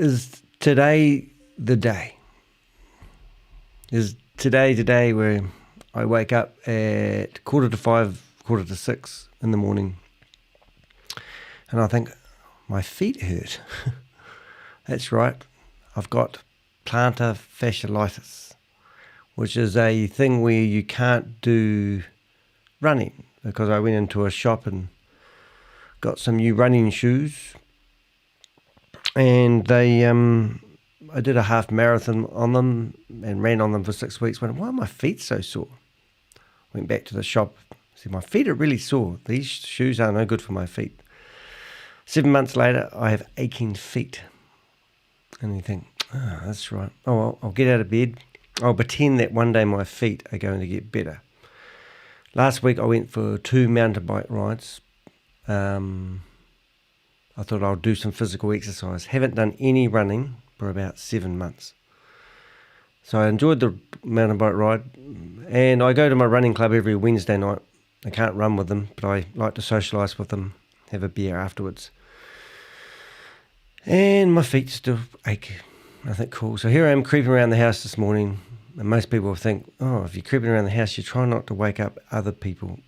Is today the day? Is today the day where I wake up at 4:45, 5:45 in the morning, and I think my feet hurt. That's right. I've got plantar fasciitis, which is a thing where you can't do running, because I went into a shop and got some new running shoes, and I did a half marathon on them and ran on them for 6 weeks. Went, why are my feet so sore? Went back to the shop, said, my feet are really sore. These shoes are no good for my feet. 7 months later, I have aching feet. And you think, that's right. Oh, well, I'll get out of bed. I'll pretend that one day my feet are going to get better. Last week, I went for 2 mountain bike rides. I thought I'll do some physical exercise. Haven't done any running for about 7 months. So I enjoyed the mountain bike ride, and I go to my running club every Wednesday night. I can't run with them, but I like to socialise with them, have a beer afterwards. And my feet still ache. I think, cool. So here I am creeping around the house this morning, and most people think, oh, if you're creeping around the house, you try not to wake up other people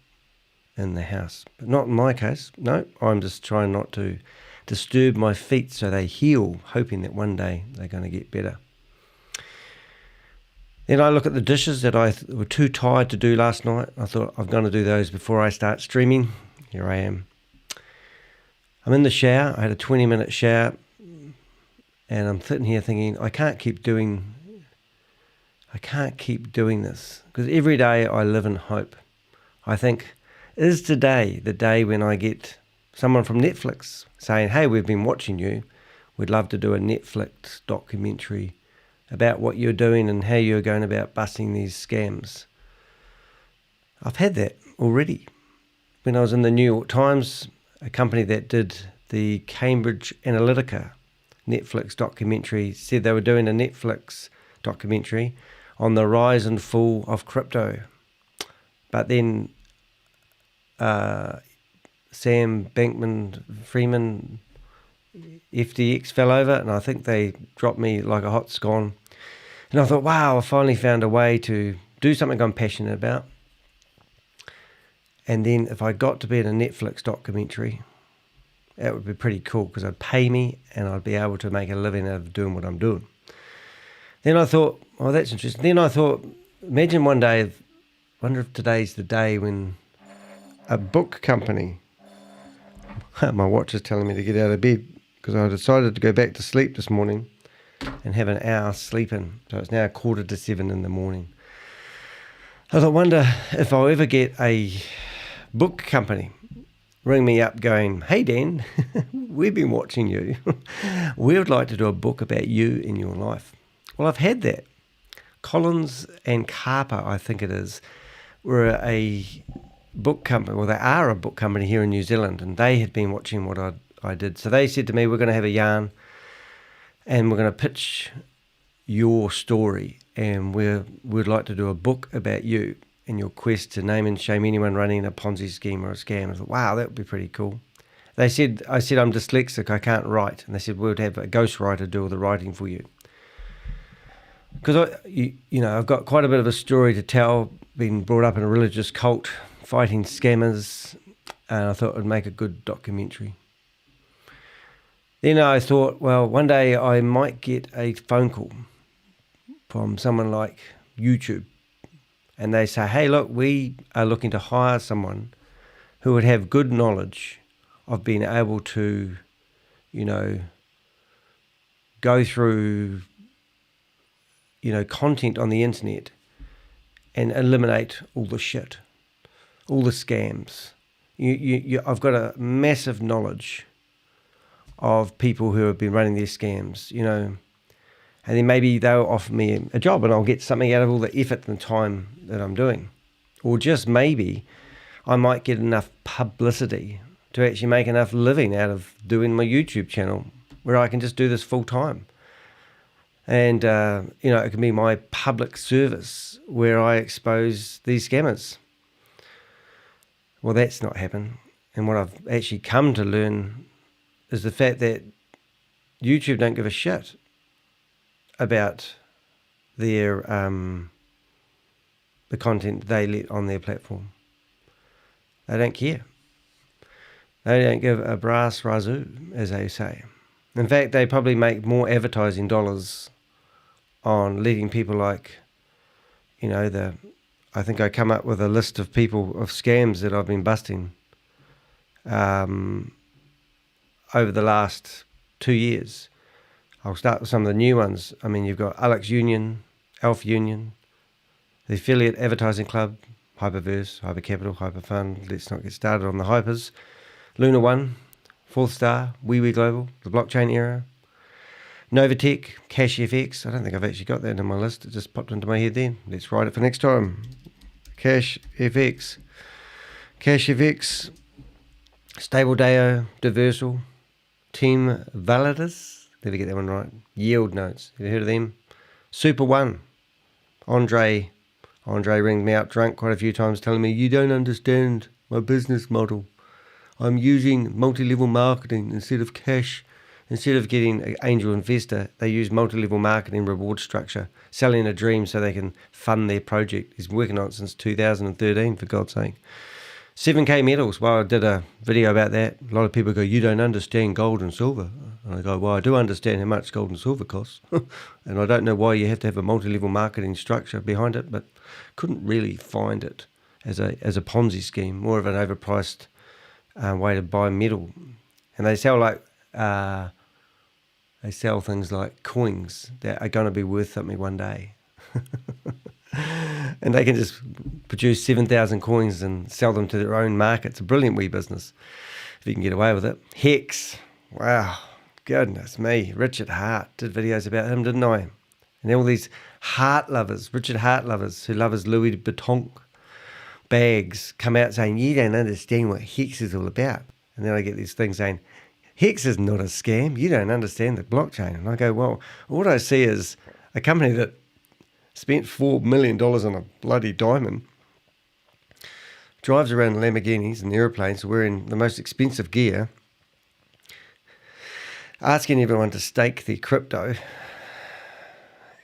in the house. But not in my case. No, I'm just trying not to disturb my feet so they heal, hoping that one day they're going to get better. Then I look at the dishes that I were too tired to do last night. I thought I'm going to do those before I start streaming. Here I am. I'm in the shower. I had a 20-minute shower, and I'm sitting here thinking, I can't keep doing this, because every day I live in hope. I think, is today the day when I get someone from Netflix saying, hey, we've been watching you. We'd love to do a Netflix documentary about what you're doing and how you're going about busting these scams. I've had that already. When I was in the New York Times, a company that did the Cambridge Analytica Netflix documentary said they were doing a Netflix documentary on the rise and fall of crypto. But then Sam Bankman-Fried, FTX fell over, and I think they dropped me like a hot scone. And I thought, wow, I finally found a way to do something I'm passionate about. And then if I got to be in a Netflix documentary, that would be pretty cool, because I'd pay me and I'd be able to make a living out of doing what I'm doing. Then I thought, oh, that's interesting. Then I thought, imagine one day, wonder if today's the day when a book company, my watch is telling me to get out of bed, because I decided to go back to sleep this morning and have an hour sleeping. So it's now 6:45 in the morning. I thought, wonder if I'll ever get a book company ring me up going, hey Dan, we've been watching you. We would like to do a book about you in your life. Well, I've had that. Collins and Carper, I think it is, were a book company, well, they are a book company here in New Zealand, and they had been watching what I did. So they said to me, we're going to have a yarn, and we're going to pitch your story, and we'd like to do a book about you and your quest to name and shame anyone running a Ponzi scheme or a scam. I thought, wow, that would be pretty cool. I said, I'm dyslexic, I can't write. And they said, we'd have a ghostwriter do all the writing for you. Because I've got quite a bit of a story to tell, being brought up in a religious cult, fighting scammers, and I thought it would make a good documentary. Then I thought, well, one day I might get a phone call from someone like YouTube, and they say, hey, look, we are looking to hire someone who would have good knowledge of being able to, go through, content on the internet and eliminate all the shit, all the scams. I've got a massive knowledge of people who have been running these scams, and then maybe they'll offer me a job and I'll get something out of all the effort and time that I'm doing. Or just maybe I might get enough publicity to actually make enough living out of doing my YouTube channel where I can just do this full time. And, it can be my public service where I expose these scammers. Well, that's not happened. And what I've actually come to learn is the fact that YouTube don't give a shit about their the content they let on their platform. They don't care. They don't give a brass razoo, as they say. In fact, they probably make more advertising dollars on letting people like, I think I come up with a list of people, of scams that I've been busting over the last 2 years. I'll start with some of the new ones. I mean, you've got Alex Union, Alpha Union, the Affiliate Advertising Club, Hyperverse, Hypercapital, Hyperfund. Let's not get started on the hypers. Luna One, Fourth Star, WeWe Global, the Blockchain Era, Novatech, CashFX. I don't think I've actually got that in my list. It just popped into my head then. Let's write it for next time. CashFX, StableDAO, Diversal, Team Validus. Never get that one right. Yield Notes. Have you heard of them? Super One. Andre ringed me up drunk quite a few times telling me, you don't understand my business model. I'm using multi-level marketing instead of cash. Instead of getting an angel investor, they use multi-level marketing reward structure, selling a dream so they can fund their project. He's working on it since 2013, for God's sake. 7K metals. Well, I did a video about that. A lot of people go, you don't understand gold and silver. And I go, well, I do understand how much gold and silver costs. And I don't know why you have to have a multi-level marketing structure behind it, but couldn't really find it as a Ponzi scheme, more of an overpriced way to buy metal. And they sell things like coins that are going to be worth something one day. And they can just produce 7,000 coins and sell them to their own market. It's a brilliant wee business if you can get away with it. Hex. Wow. Goodness me. Richard Hart. Did videos about him, didn't I? And all these Hart lovers, Richard Hart lovers, who love his Louis Vuitton bags, come out saying, you don't understand what Hex is all about. And then I get these things saying, Hex is not a scam. You don't understand the blockchain. And I go, well, all I see is a company that spent $4 million on a bloody diamond, drives around Lamborghinis and airplanes, wearing the most expensive gear, asking everyone to stake their crypto,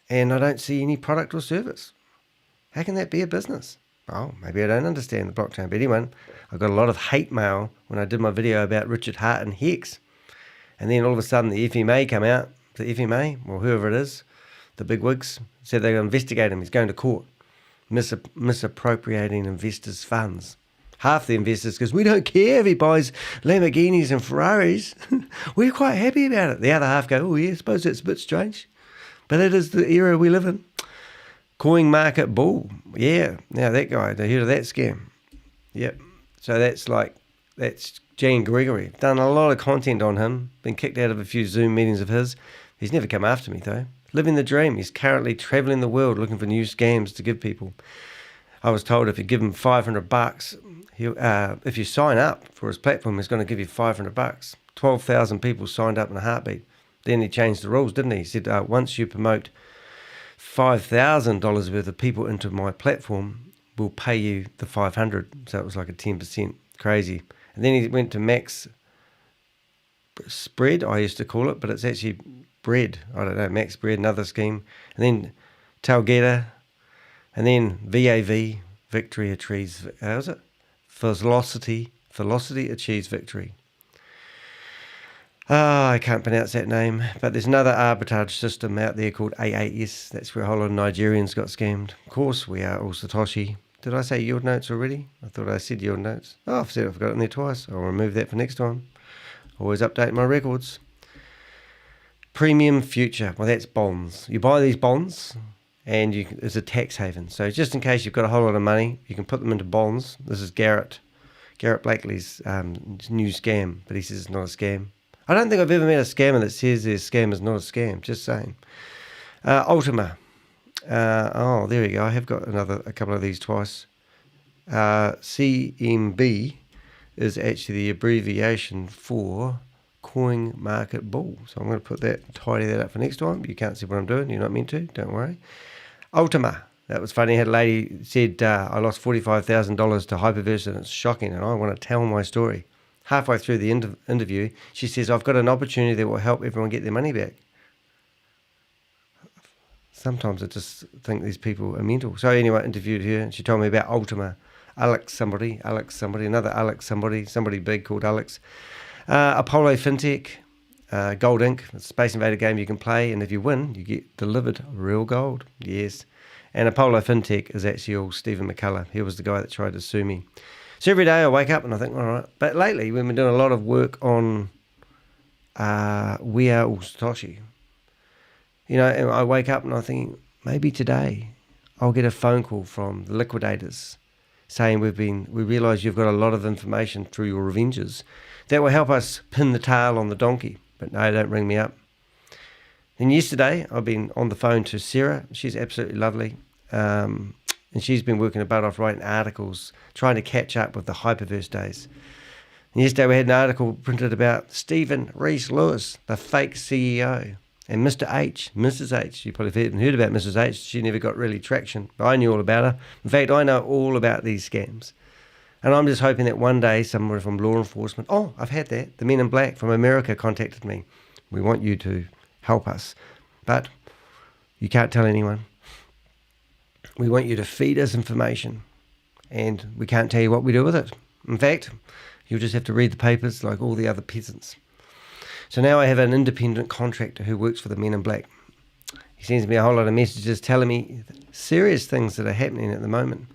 and I don't see any product or service. How can that be a business? Oh, maybe I don't understand the blockchain. But anyway, I got a lot of hate mail when I did my video about Richard Hart and Hex. And then all of a sudden the FMA come out, the FMA, or whoever it is, the big wigs, said they're going to investigate him. He's going to court, misappropriating investors' funds. Half the investors goes, we don't care if he buys Lamborghinis and Ferraris. We're quite happy about it. The other half go, oh yeah, I suppose that's a bit strange. But it is the era we live in. Coin market bull. Yeah, now that guy, they heard of that scam. Yep. So that's Jan Gregory. Done a lot of content on him. Been kicked out of a few Zoom meetings of his. He's never come after me though. Living the dream. He's currently traveling the world looking for new scams to give people. I was told if you give him $500, if you sign up for his platform, he's going to give you $500. 12,000 people signed up in a heartbeat. Then he changed the rules, didn't he? He said, once you promote $5,000 worth of people into my platform, we'll pay you the 500. So it was like a 10%. Crazy. And then he went to max spread, I used to call it, but it's actually bread. I don't know, max bread, another scheme. And then Talgeta, and then VAV, victory achieves, how's it? Velocity achieves victory. I can't pronounce that name, but there's another arbitrage system out there called AAS. That's where a whole lot of Nigerians got scammed. Of course, we are all Satoshi. Did I say yield notes already? I thought I said yield notes. Oh, I've said I've got it in there twice. I'll remove that for next time. Always update my records. Premium future. Well, that's bonds. You buy these bonds, and it's a tax haven. So just in case you've got a whole lot of money, you can put them into bonds. This is Garrett Blakely's new scam, but he says it's not a scam. I don't think I've ever met a scammer that says their scam is not a scam. Just saying. Ultima. There we go. I have got a couple of these twice. CMB is actually the abbreviation for Coin Market Bull. So I'm going to tidy that up for next time. You can't see what I'm doing. You're not meant to. Don't worry. Ultima. That was funny. I had a lady said, I lost $45,000 to Hyperverse and it's shocking and I want to tell my story. halfway through the interview, she says, I've got an opportunity that will help everyone get their money back. Sometimes I just think these people are mental. So anyway, I interviewed her, and she told me about Ultima, Alex somebody, another Alex somebody big called Alex. Apollo FinTech, Gold Inc., it's a Space Invader game you can play, and if you win, you get delivered real gold. Yes. And Apollo FinTech is actually all Stephen McCullough. He was the guy that tried to sue me. So every day I wake up and I think, all right. But lately we've been doing a lot of work on We Are All Satoshi. You know, and I wake up and I think, maybe today I'll get a phone call from the liquidators saying we realise you've got a lot of information through your Revengers that will help us pin the tail on the donkey. But no, don't ring me up. And yesterday, I've been on the phone to Sarah. She's absolutely lovely. And she's been working her butt off writing articles, trying to catch up with the Hyperverse days. And yesterday, we had an article printed about Stephen Rees-Lewis, the fake CEO, and Mr. H, Mrs. H. You probably haven't heard about Mrs. H. She never got really traction. But I knew all about her. In fact, I know all about these scams. And I'm just hoping that one day someone from law enforcement, oh, I've had that. The Men in Black from America contacted me. We want you to help us. But you can't tell anyone. We want you to feed us information. And we can't tell you what we do with it. In fact, you'll just have to read the papers like all the other peasants. So now I have an independent contractor who works for the Men in Black. He sends me a whole lot of messages telling me serious things that are happening at the moment.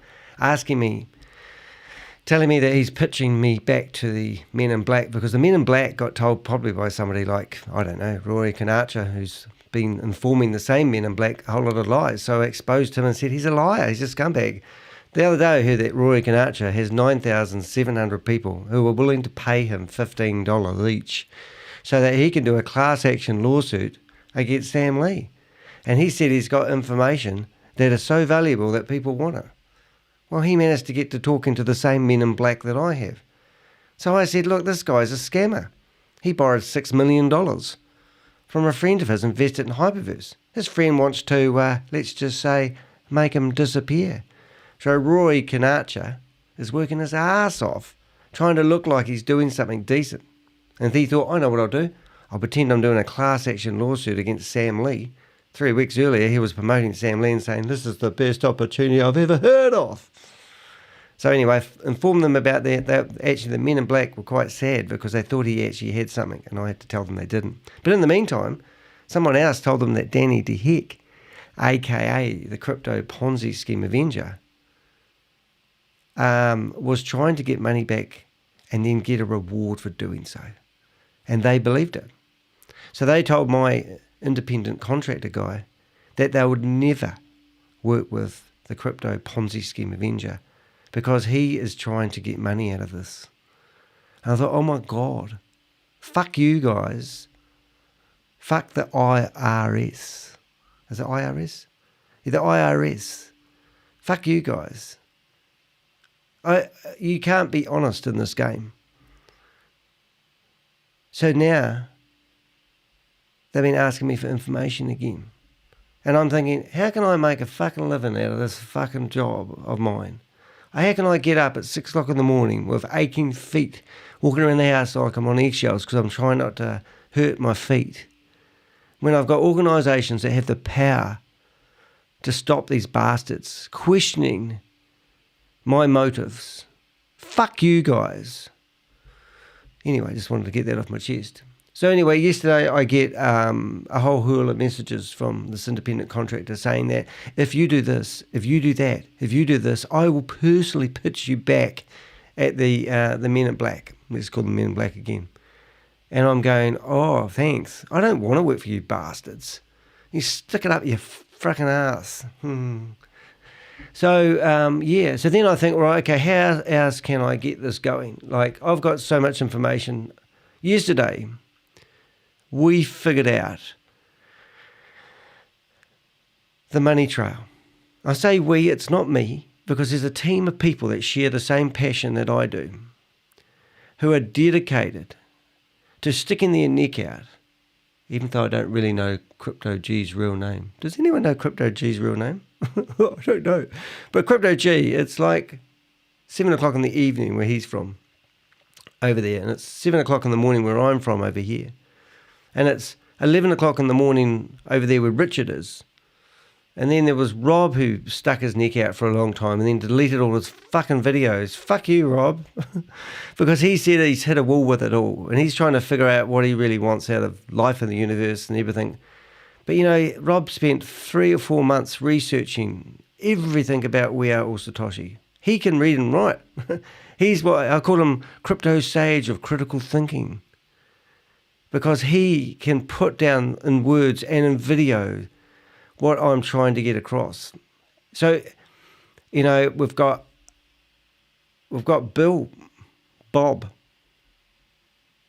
Telling me that he's pitching me back to the Men in Black because the Men in Black got told probably by somebody like, I don't know, Rory Kanacha, who's been informing the same Men in Black a whole lot of lies. So I exposed him and said, he's a liar, he's a scumbag. The other day I heard that Rory Kanacha has 9,700 people who are willing to pay him $15 each so that he can do a class action lawsuit against Sam Lee. And he said he's got information that is so valuable that people want it. Well, he managed to get to talking to the same Men in Black that I have. So I said, look, this guy's a scammer. He borrowed $6 million from a friend of his, invested in Hyperverse. His friend wants to, let's just say, make him disappear. So Roy Kanacha is working his ass off, trying to look like he's doing something decent. And he thought, I know what I'll do. I'll pretend I'm doing a class action lawsuit against Sam Lee. 3 weeks earlier, he was promoting Sam Lee and saying, this is the best opportunity I've ever heard of. So anyway, informed them about that. Actually, the Men in Black were quite sad because they thought he actually had something, and I had to tell them they didn't. But in the meantime, someone else told them that Danny DeHeck, a.k.a. the Crypto Ponzi Scheme Avenger, was trying to get money back and then get a reward for doing so. And they believed it. So they told my independent contractor guy that they would never work with the Crypto Ponzi Scheme Avenger because he is trying to get money out of this. And I thought, oh my God, fuck you guys. Fuck the IRS. Is it IRS? Yeah, the IRS. Fuck you guys. You can't be honest in this game. So now they've been asking me for information again. And I'm thinking, how can I make a fucking living out of this fucking job of mine? How can I get up at 6 o'clock in the morning with aching feet, walking around the house like I'm on eggshells because I'm trying not to hurt my feet, when I've got organisations that have the power to stop these bastards questioning my motives? Fuck you guys. Anyway, I just wanted to get that off my chest. So anyway, yesterday I get a whole hurl of messages from this independent contractor saying that if you do this, if you do that, if you do this, I will personally pitch you back at the Men in Black. Let's call them Men in Black again. And I'm going, oh, thanks. I don't want to work for you bastards. You stick it up your frickin' ass. So, yeah. So then I think, right, okay, how else can I get this going? Like, I've got so much information. Yesterday, we figured out the money trail. I say we, it's not me, because there's a team of people that share the same passion that I do, who are dedicated to sticking their neck out, even though I don't really know Crypto G's real name. Does anyone know Crypto G's real name? I don't know. But Crypto G, it's like 7 o'clock in the evening where he's from. over there, and it's 7 o'clock in the morning where I'm from over here, and it's 11 o'clock in the morning over there where Richard is. And then there was Rob, who stuck his neck out for a long time and then deleted all his fucking videos. Fuck you, Rob. Because he said he's hit a wall with it all. And he's trying to figure out what he really wants out of life in the universe and everything. But, you know, Rob spent 3 or 4 months researching everything about We Are All Satoshi. He can read and write. He's what I call him, crypto sage of critical thinking. Because he can put down in words and in video what I'm trying to get across. So, you know, we've got Bill, Bob,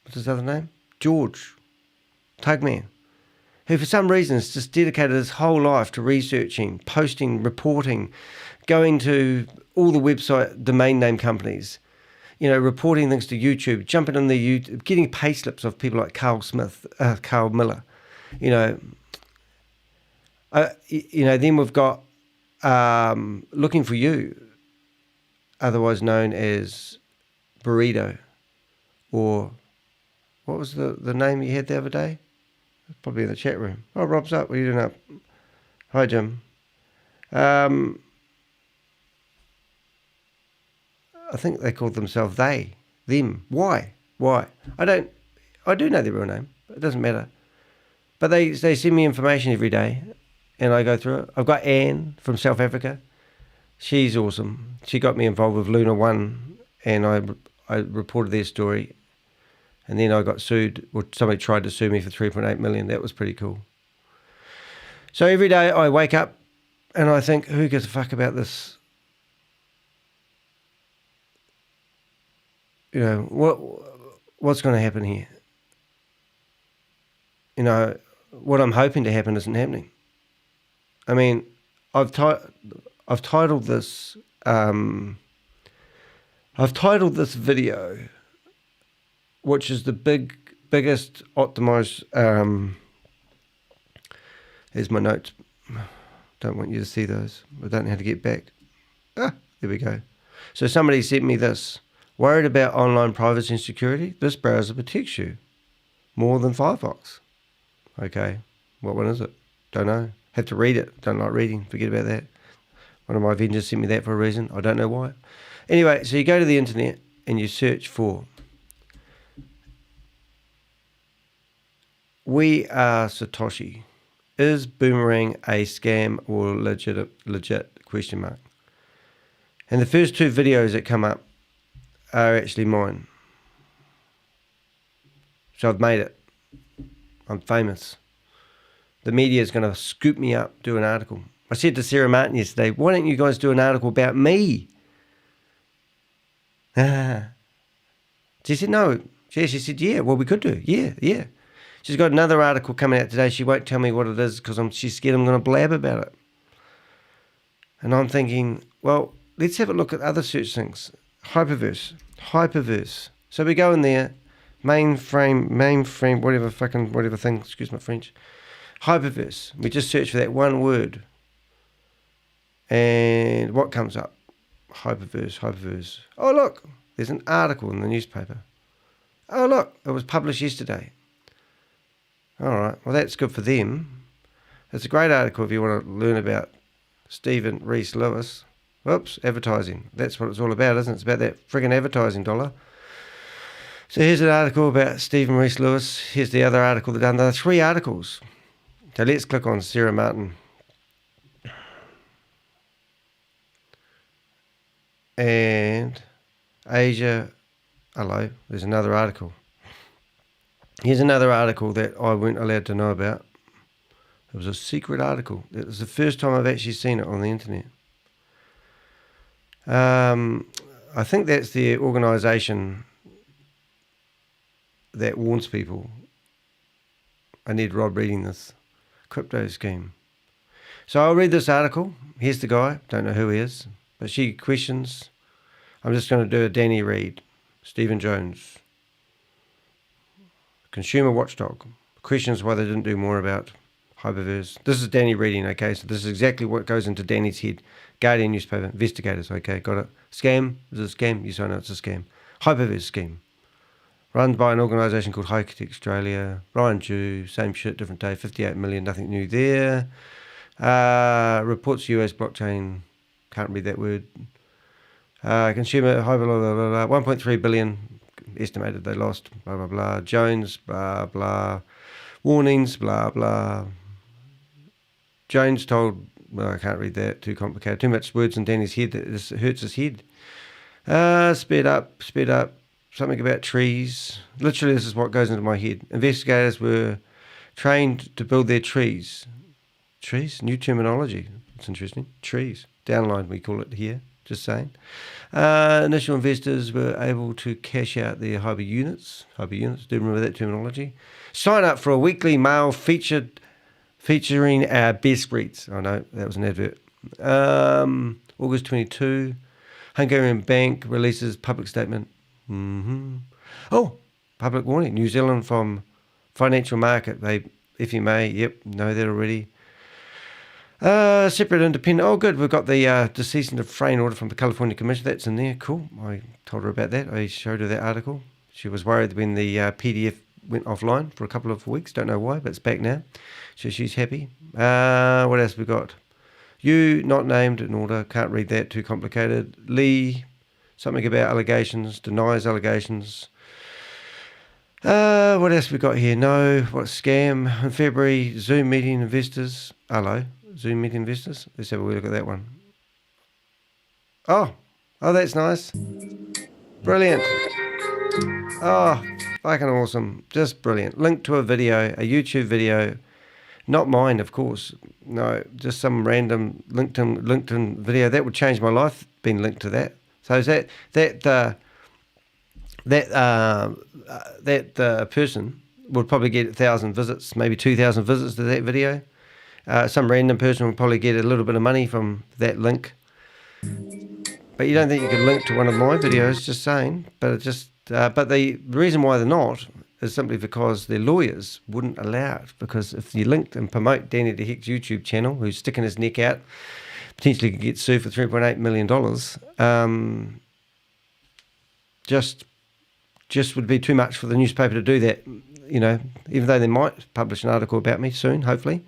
what's his other name? George, Tugman, who for some reason has just dedicated his whole life to researching, posting, reporting, going to all the website domain name companies, you know, reporting things to YouTube, jumping on the YouTube, getting pay slips of people like Carl Miller, you know. Then we've got Looking for You, otherwise known as Burrito, or what was the name you had the other day? Probably in the chat room. Oh, Rob's up. What are you doing up? Hi, Jim. I think they called themselves them. Why? I do know their real name, but it doesn't matter. But they send me information every day, and I go through it. I've got Anne from South Africa. She's awesome. She got me involved with Luna One, and I reported their story, and then I got sued, or somebody tried to sue me for 3.8 million. That was pretty cool. So every day I wake up and I think, who gives a fuck about this? You know, what's going to happen here? You know, what I'm hoping to happen isn't happening. I mean, I've titled this video, which is the biggest optimized. Here's my notes. Don't want you to see those. I don't know how to get back. There we go. So somebody sent me this. Worried about online privacy and security? This browser protects you more than Firefox. Okay, what one is it? Don't know. Have to read it. Don't like reading. Forget about that. One of my vendors sent me that for a reason. I don't know why. Anyway, so you go to the internet and you search for We Are Satoshi. Is Boomerang a scam or legit question mark? And the first 2 videos that come up are actually mine. So I've made it. I'm famous. The media is going to scoop me up, do an article. I said to Sarah Martin yesterday, why don't you guys do an article about me? She said, no. She said, yeah, well, we could do. Yeah. She's got another article coming out today. She won't tell me what it is because she's scared I'm going to blab about it. And I'm thinking, well, let's have a look at other search things. Hyperverse. So we go in there, mainframe, whatever thing, excuse my French. Hyperverse. We just search for that one word. And what comes up? Hyperverse. Oh, look, there's an article in the newspaper. Oh, look, it was published yesterday. All right, well, that's good for them. It's a great article if you want to learn about Stephen Reese Lewis. Whoops, advertising. That's what it's all about, isn't it? It's about that friggin' advertising dollar. So here's an article about Stephen Reese Lewis. Here's the other article they've done. There are 3 articles. So let's click on Sarah Martin. And Asia, hello, there's another article. Here's another article that I weren't allowed to know about. It was a secret article. It was the first time I've actually seen it on the internet. I think that's the organisation that warns people. I need Rob reading this. Crypto scheme. So I'll read this article. Here's the guy. Don't know who he is. But she questions. I'm just going to do a Danny Reed. Stephen Jones. Consumer watchdog. Questions why they didn't do more about Hyperverse. This is Danny reading, okay? So this is exactly what goes into Danny's head. Guardian newspaper. Investigators, okay? Got it. Scam. Is it a scam? Yes, I know it's a scam. Hyperverse scheme. Run by an organisation called High Tech Australia. Brian Jew, same shit, different day, 58 million, nothing new there. Reports US blockchain, can't read that word. Consumer, 1.3 billion, estimated they lost, blah, blah, blah. Jones, blah, blah. Warnings, blah, blah. Jones told, well, I can't read that, too complicated. Too much words in Danny's head, that this hurts his head. Sped up. Something about trees. Literally, this is what goes into my head. Investigators were trained to build their trees. Trees? New terminology. It's interesting. Trees. Downline, we call it here. Just saying. Initial investors were able to cash out their hyper units. Do you remember that terminology? Sign up for a weekly mail featuring our best reads. Oh no, that was an advert. August 22. Hungarian bank releases public statement. Oh, public warning. New Zealand from financial market. They FMA. Yep, know that already. Separate independent. Oh, good. We've got the Desist and Refrain Order from the California Commission. That's in there. Cool. I told her about that. I showed her that article. She was worried when the PDF went offline for a couple of weeks. Don't know why, but it's back now. So she's happy. What else we got? You, not named in order. Can't read that. Too complicated. Lee, something about allegations. Denies allegations. What else we got here? No. What scam? In February, Zoom meeting investors. Hello. Zoom meeting investors. Let's have a look at that one. Oh, that's nice. Brilliant. Oh, fucking awesome. Just brilliant. Link to a video, a YouTube video. Not mine, of course. No, just some random LinkedIn video. That would change my life, being linked to that. So is that person would probably get 1,000 visits, maybe 2,000 visits to that video. Some random person would probably get a little bit of money from that link. But you don't think you could link to one of my videos, just saying. But it just, but the reason why they're not is simply because their lawyers wouldn't allow it. Because if you link and promote Danny the Heck's YouTube channel, who's sticking his neck out, potentially could get sued for $3.8 million, just would be too much for the newspaper to do that, you know, even though they might publish an article about me soon, hopefully.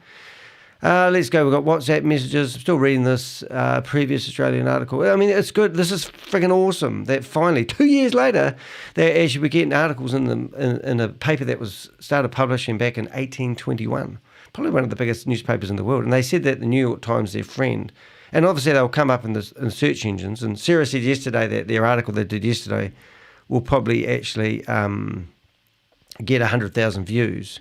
Let's go. We've got WhatsApp messages. I'm still reading this previous Australian article. I mean, it's good. This is freaking awesome that finally, 2 years later, they actually were getting articles in a paper that was started publishing back in 1821. Probably one of the biggest newspapers in the world. And they said that the New York Times, their friend, and obviously they'll come up in search engines. And Sarah said yesterday that their article they did yesterday will probably actually get 100,000 views.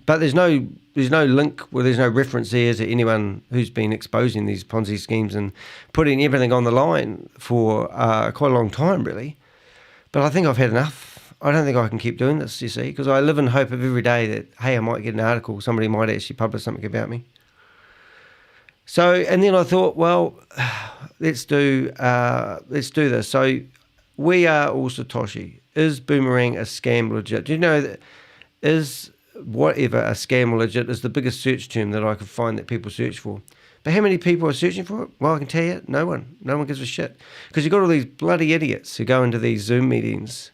But there's no link, well, there's no reference there to anyone who's been exposing these Ponzi schemes and putting everything on the line for quite a long time, really. But I think I've had enough. I don't think I can keep doing this, you see, because I live in hope of every day that, hey, I might get an article, somebody might actually publish something about me. So, and then I thought, well, let's do this. So, we are all Satoshi. Is Boomerang a scam legit? Do you know that is whatever a scam or legit is the biggest search term that I could find that people search for? But how many people are searching for it? Well, I can tell you, no one. No one gives a shit. Because you've got all these bloody idiots who go into these Zoom meetings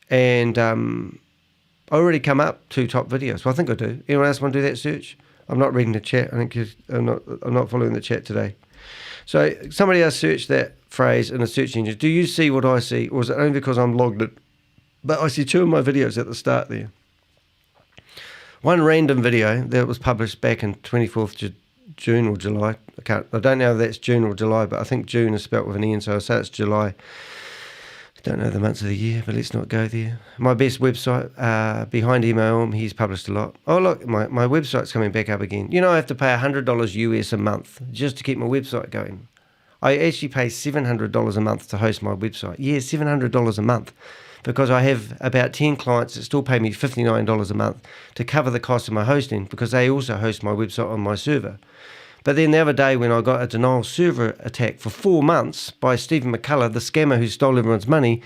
and I already come up 2 top videos. Well, I think I do. Anyone else want to do that search? I'm not reading the chat. I think I'm not following the chat today. So somebody else searched that phrase in a search engine. Do you see what I see, or is it only because I'm logged in? But I see 2 of my videos at the start there. One random video that was published back in 24th June or July. I don't know if that's June or July, but I think June is spelt with an E, so I say it's July. I don't know the months of the year, but let's not go there. My best website, Behind Email, he's published a lot. Oh, look, my website's coming back up again. You know, I have to pay $100 US a month just to keep my website going. I actually pay $700 a month to host my website. Yeah, $700 a month. Because I have about 10 clients that still pay me $59 a month to cover the cost of my hosting, because they also host my website on my server. But then the other day when I got a denial server attack for 4 months by Stephen McCullough, the scammer who stole everyone's money,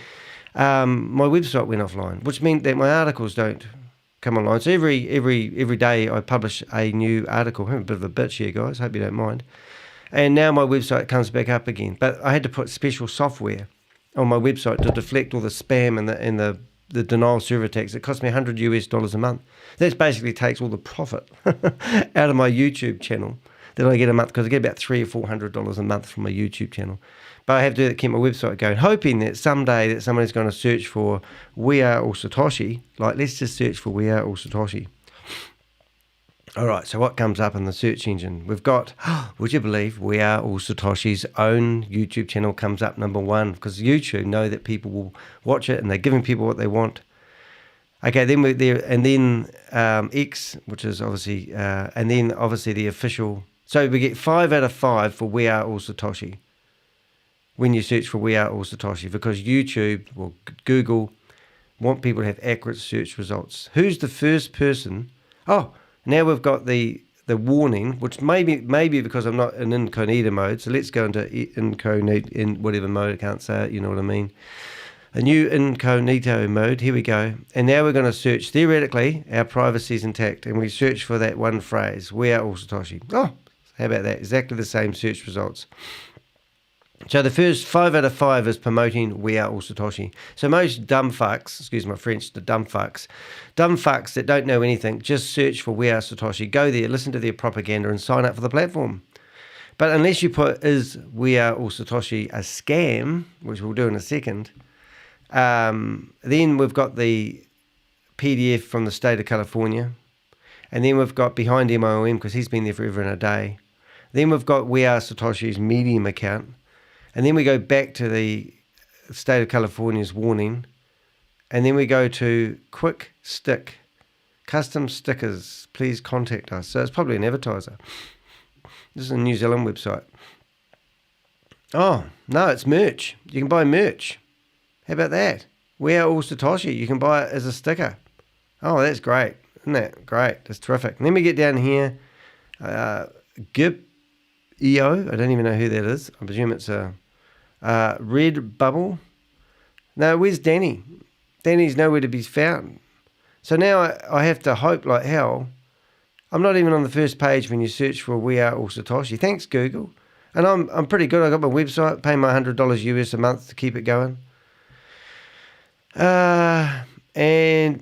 my website went offline, which meant that my articles don't come online. So every day I publish a new article. I'm a bit of a bitch here, guys. Hope you don't mind. And now my website comes back up again. But I had to put special software on my website to deflect all the spam and the the denial server tax. It costs me $100 a month. That basically takes all the profit out of my YouTube channel that I get a month, because I get about $300 or $400 a month from my YouTube channel. But I have to keep my website going, hoping that someday that somebody's going to search for We Are All Satoshi. Like, let's just search for We Are All Satoshi. All right, so what comes up in the search engine? We've got, would you believe, We Are All Satoshi's own YouTube channel comes up number 1, because YouTube know that people will watch it and they're giving people what they want. Okay, then we're there, and then X, which is obviously, and then obviously the official. So we get 5 out of 5 for We Are All Satoshi when you search for We Are All Satoshi, because YouTube or Google want people to have accurate search results. Who's the first person? Oh, now we've got the warning, which maybe because I'm not in incognito mode. So let's go into incognito, in whatever mode, I can't say it, you know what I mean. A new incognito mode, here we go. And now we're going to search, theoretically, our privacy is intact, and we search for that one phrase, We Are All Satoshi. Oh, how about that? Exactly the same search results. So the first 5 out of 5 is promoting We Are All Satoshi. So most dumb fucks, excuse my French, the dumb fucks that don't know anything, just search for We Are Satoshi, go there, listen to their propaganda and sign up for the platform. But unless you put, is We Are All Satoshi a scam, which we'll do in a second, then we've got the PDF from the state of California, and then we've got behind MIOM, because he's been there forever and a day. Then we've got We Are Satoshi's Medium account. And then we go back to the state of California's warning. And then we go to Quick Stick, custom stickers, please contact us. So it's probably an advertiser. This is a New Zealand website. Oh, no, it's merch. You can buy merch. How about that? We Are All Satoshi. You can buy it as a sticker. Oh, that's great. Isn't that great? That's terrific. And then we get down here, GIP. EO, I don't even know who that is. I presume it's a Red Bubble. No, where's Danny? Danny's nowhere to be found. So now I have to hope like hell. I'm not even on the first page when you search for We Are All Satoshi. Thanks, Google. And I'm pretty good. I got my website, paying my $100 US a month to keep it going. And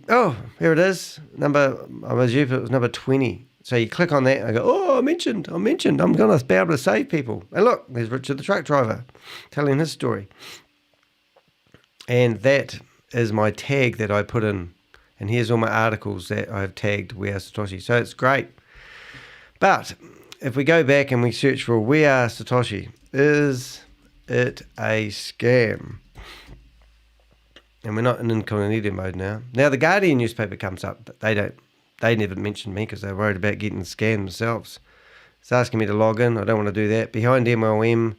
oh, here it is. I'm assuming it was number 20. So you click on that and I go, oh, I'm mentioned. I'm going to be able to save people. And look, there's Richard the truck driver telling his story. And that is my tag that I put in. And here's all my articles that I've tagged We Are Satoshi. So it's great. But if we go back and we search for We Are Satoshi, is it a scam? And we're not in incognito mode now. Now the Guardian newspaper comes up, but they never mentioned me because they're worried about getting scammed themselves. It's asking me to log in. I don't want to do that. Behind MLM,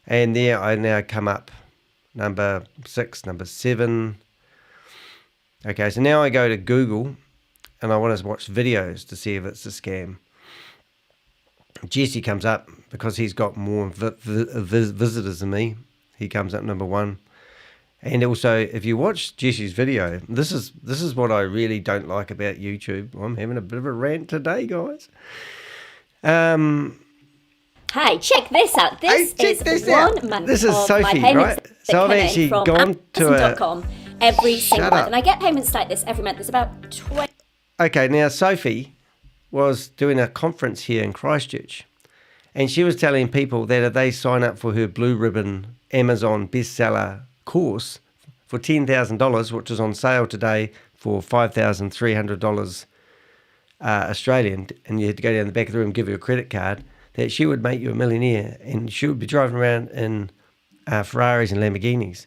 and there I now come up. Number 6, number 7. Okay, so now I go to Google, and I want to watch videos to see if it's a scam. Jesse comes up because he's got more visitors than me. He comes up number 1. And also, if you watch Jesse's video, this is what I really don't like about YouTube. I'm having a bit of a rant today, guys. Hi, check this out. This is 1 month this is of Sophie, my payments right? So I've actually gone to Amazon.com every single month. And I get payments like this every month. There's about 20. Okay, now Sophie was doing a conference here in Christchurch. And she was telling people that if they sign up for her Blue Ribbon Amazon bestseller course for $10,000, which is on sale today for $5,300 Australian, and you had to go down the back of the room and give her a credit card, that she would make you a millionaire and she would be driving around in Ferraris and Lamborghinis.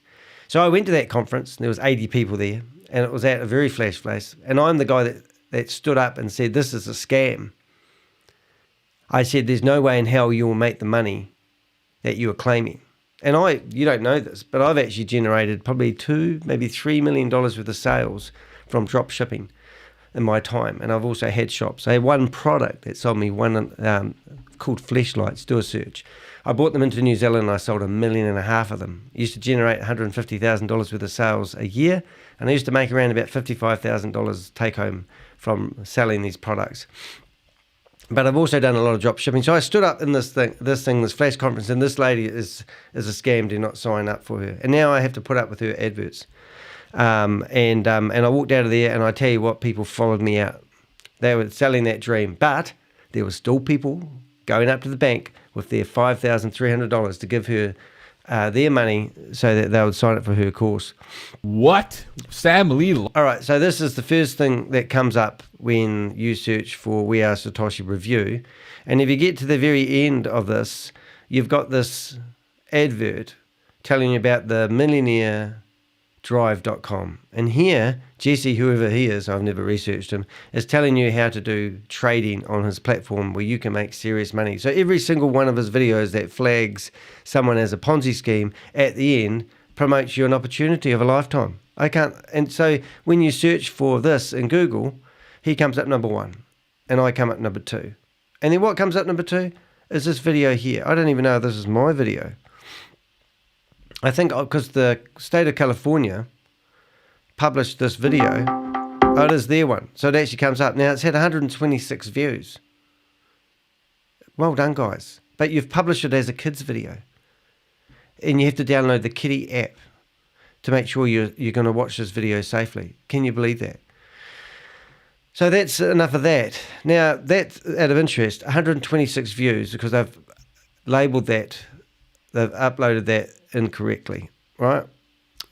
So I went to that conference, and there was 80 people there, and it was at a very flash place, and I'm the guy that stood up and said, this is a scam. I said, there's no way in hell you will make the money that you are claiming. And you don't know this, but I've actually generated probably $2, maybe $3 million worth of sales from drop shipping in my time. And I've also had shops. I had one product that sold me one called Fleshlights. Do a search. I brought them into New Zealand and I sold 1.5 million of them. I used to generate $150,000 worth of sales a year. And I used to make around about $55,000 take home from selling these products. But I've also done a lot of drop shipping. So I stood up in this flash conference, and this lady is a scam. Do not sign up for her. And now I have to put up with her adverts. And I walked out of there, and I tell you what, people followed me out. They were selling that dream, but there were still people going up to the bank with their $5,300 to give her their money so that they would sign up for her course. What? Sam Lee. All right, so this is the first thing that comes up when you search for We Are Satoshi review. And if you get to the very end of this, you've got this advert telling you about the millionairedrive.com. And here, Jesse, whoever he is, I've never researched him, is telling you how to do trading on his platform where you can make serious money. So every single one of his videos that flags someone as a Ponzi scheme at the end promotes you an opportunity of a lifetime. And so when you search for this in Google, he comes up number 1 and I come up number 2. And then what comes up number 2 is this video here. I don't even know if this is my video. I think because the state of California published this video. Oh, it is their one. So it actually comes up. Now, it's had 126 views. Well done, guys. But you've published it as a kid's video. And you have to download the Kitty app to make sure you're going to watch this video safely. Can you believe that? So that's enough of that. Now, that's out of interest, 126 views because they've labelled that, they've uploaded that incorrectly, right?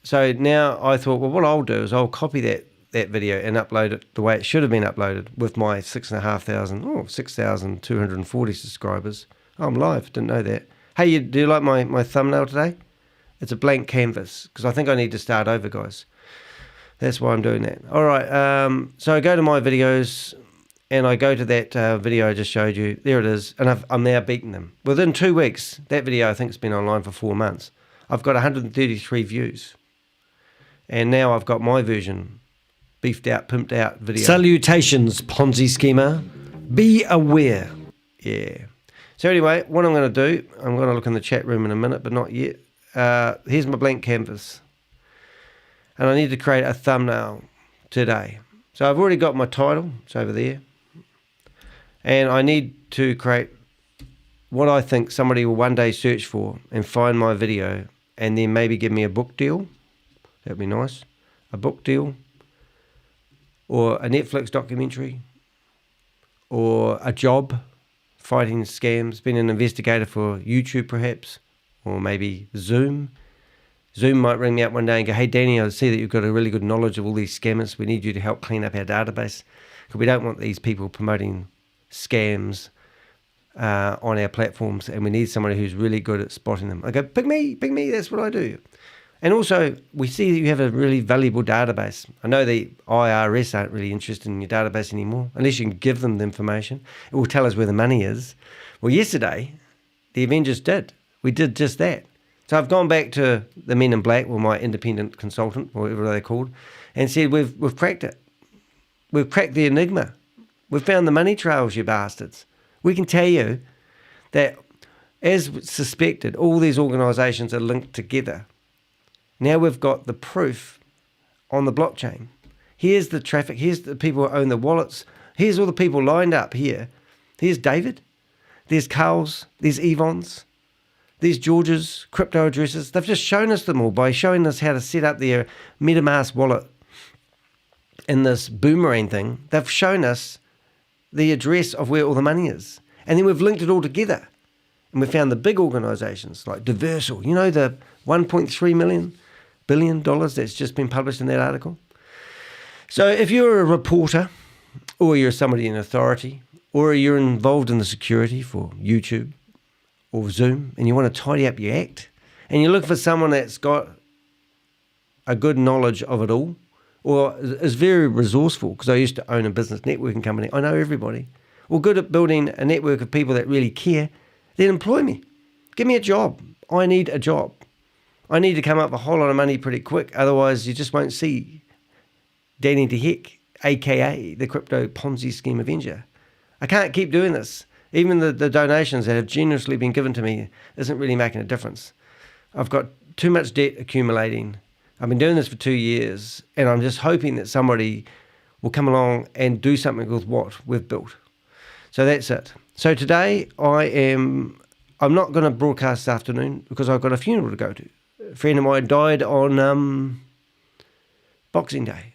So now I thought, well, what I'll do is I'll copy that video and upload it the way it should have been uploaded with my 6,240 subscribers. Oh, I'm live, didn't know that. Hey, do you like my thumbnail today? It's a blank canvas because I think I need to start over, guys. That's why I'm doing that. All right, so I go to my videos and I go to that video I just showed you. There it is, and I'm now beating them. Within 2 weeks, that video I think has been online for 4 months. I've got 133 views. And now I've got my version, beefed out, pimped out video. Salutations, Ponzi schemer. Be aware. Yeah. So anyway, what I'm going to do, I'm going to look in the chat room in a minute, but not yet. Here's my blank canvas. And I need to create a thumbnail today. So I've already got my title. It's over there. And I need to create what I think somebody will one day search for and find my video and then maybe give me a book deal. That'd be nice. A book deal. Or a Netflix documentary. Or a job fighting scams. Being an investigator for YouTube perhaps. Or maybe Zoom. Zoom might ring me up one day and go, hey, Danny, I see that you've got a really good knowledge of all these scammers. We need you to help clean up our database because we don't want these people promoting scams on our platforms, and we need somebody who's really good at spotting them. I go, pick me, that's what I do. And also, we see that you have a really valuable database. I know the IRS aren't really interested in your database anymore, unless you can give them the information. It will tell us where the money is. Well, yesterday, the Avengers did. We did just that. So I've gone back to the men in black, or my independent consultant, or whatever they're called, and said, we've cracked it. We've cracked the enigma. We've found the money trails, you bastards. We can tell you that, as suspected, all these organisations are linked together. Now we've got the proof on the blockchain. Here's the traffic. Here's the people who own the wallets. Here's all the people lined up here. Here's David. There's Carl's. There's Yvonne's. These George's crypto addresses, they've just shown us them all by showing us how to set up their MetaMask wallet in this Boomerang thing. They've shown us the address of where all the money is. And then we've linked it all together. And we found the big organisations like Diversal, you know, the $1.3 billion that's just been published in that article. So if you're a reporter or you're somebody in authority or you're involved in the security for YouTube, or Zoom, and you want to tidy up your act, and you look for someone that's got a good knowledge of it all, or is very resourceful, because I used to own a business networking company. I know everybody. Or good at building a network of people that really care, then employ me. Give me a job. I need a job. I need to come up with a whole lot of money pretty quick, otherwise you just won't see Danny DeHeck, a.k.a. the Crypto Ponzi Scheme Avenger. I can't keep doing this. Even the donations that have generously been given to me isn't really making a difference. I've got too much debt accumulating. I've been doing this for 2 years, and I'm just hoping that somebody will come along and do something with what we've built. So that's it. So today I'm not going to broadcast this afternoon because I've got a funeral to go to. A friend of mine died on Boxing Day.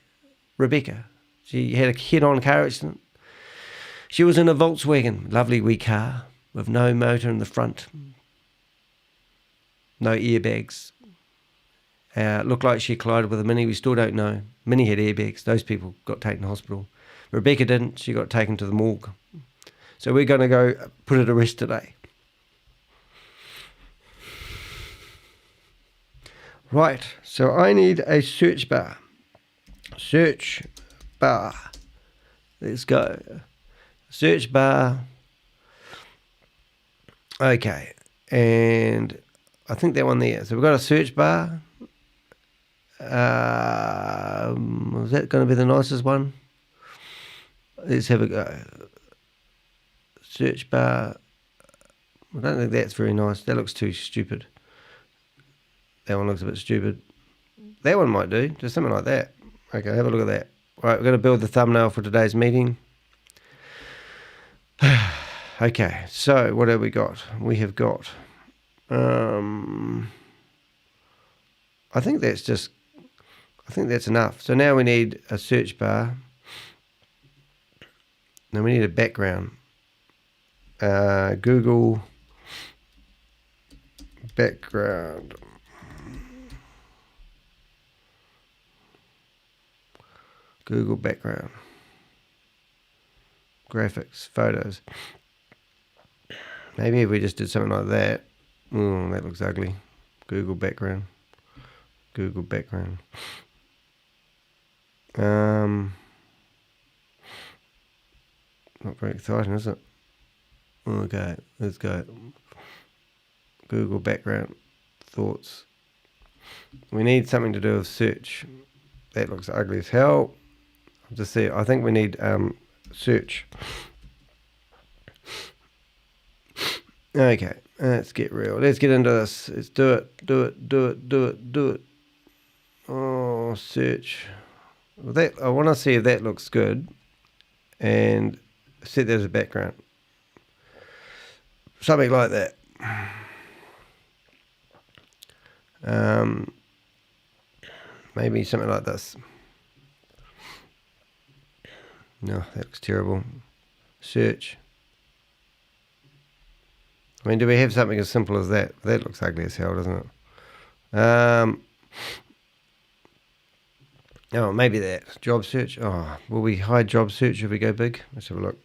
Rebecca. She had a head-on car accident. She was in a Volkswagen, lovely wee car, with no motor in the front, no airbags. Looked like she collided with a Mini. We still don't know. Mini had airbags. Those people got taken to hospital. Rebecca didn't. She got taken to the morgue. So we're going to go put her to rest today. Right. So I need a search bar. Search bar. Let's go. Search bar. Okay. And I think that one there. So we've got a search bar. Is that going to be the nicest one? Let's have a go. Search bar. I don't think that's very nice. That looks too stupid. That one looks a bit stupid. That one might do. Just something like that. Okay, have a look at that. All right, we're going to build the thumbnail for today's meeting. Okay, so what have we got? We have got... I think that's enough. So now we need a search bar. Now we need a background. Google background. Google background. Graphics, photos. Maybe if we just did something like that. Oh, that looks ugly. Google background. Google background. Not very exciting, is it? Okay, let's go. Google background. Thoughts. We need something to do with search. That looks ugly as hell. I'll just see. I think we need search. Okay, let's get real. Let's get into this. Let's do it. Oh, search. Well, that I want to see if that looks good, and set that as a background. Something like that. Maybe something like this. No, that looks terrible. Search. I mean, do we have something as simple as that? That looks ugly as hell, doesn't it? Oh, maybe that. Job search. Oh, will we hide job search if we go big? Let's have a look.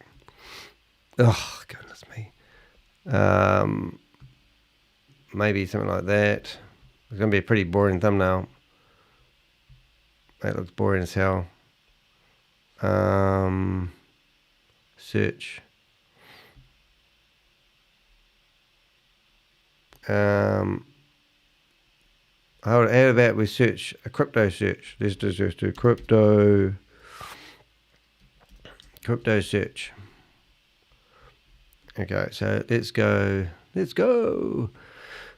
Oh, goodness me. Maybe something like that. It's going to be a pretty boring thumbnail. That looks boring as hell. Search. How about we search a crypto search? Let's just do crypto search. Okay, so let's go.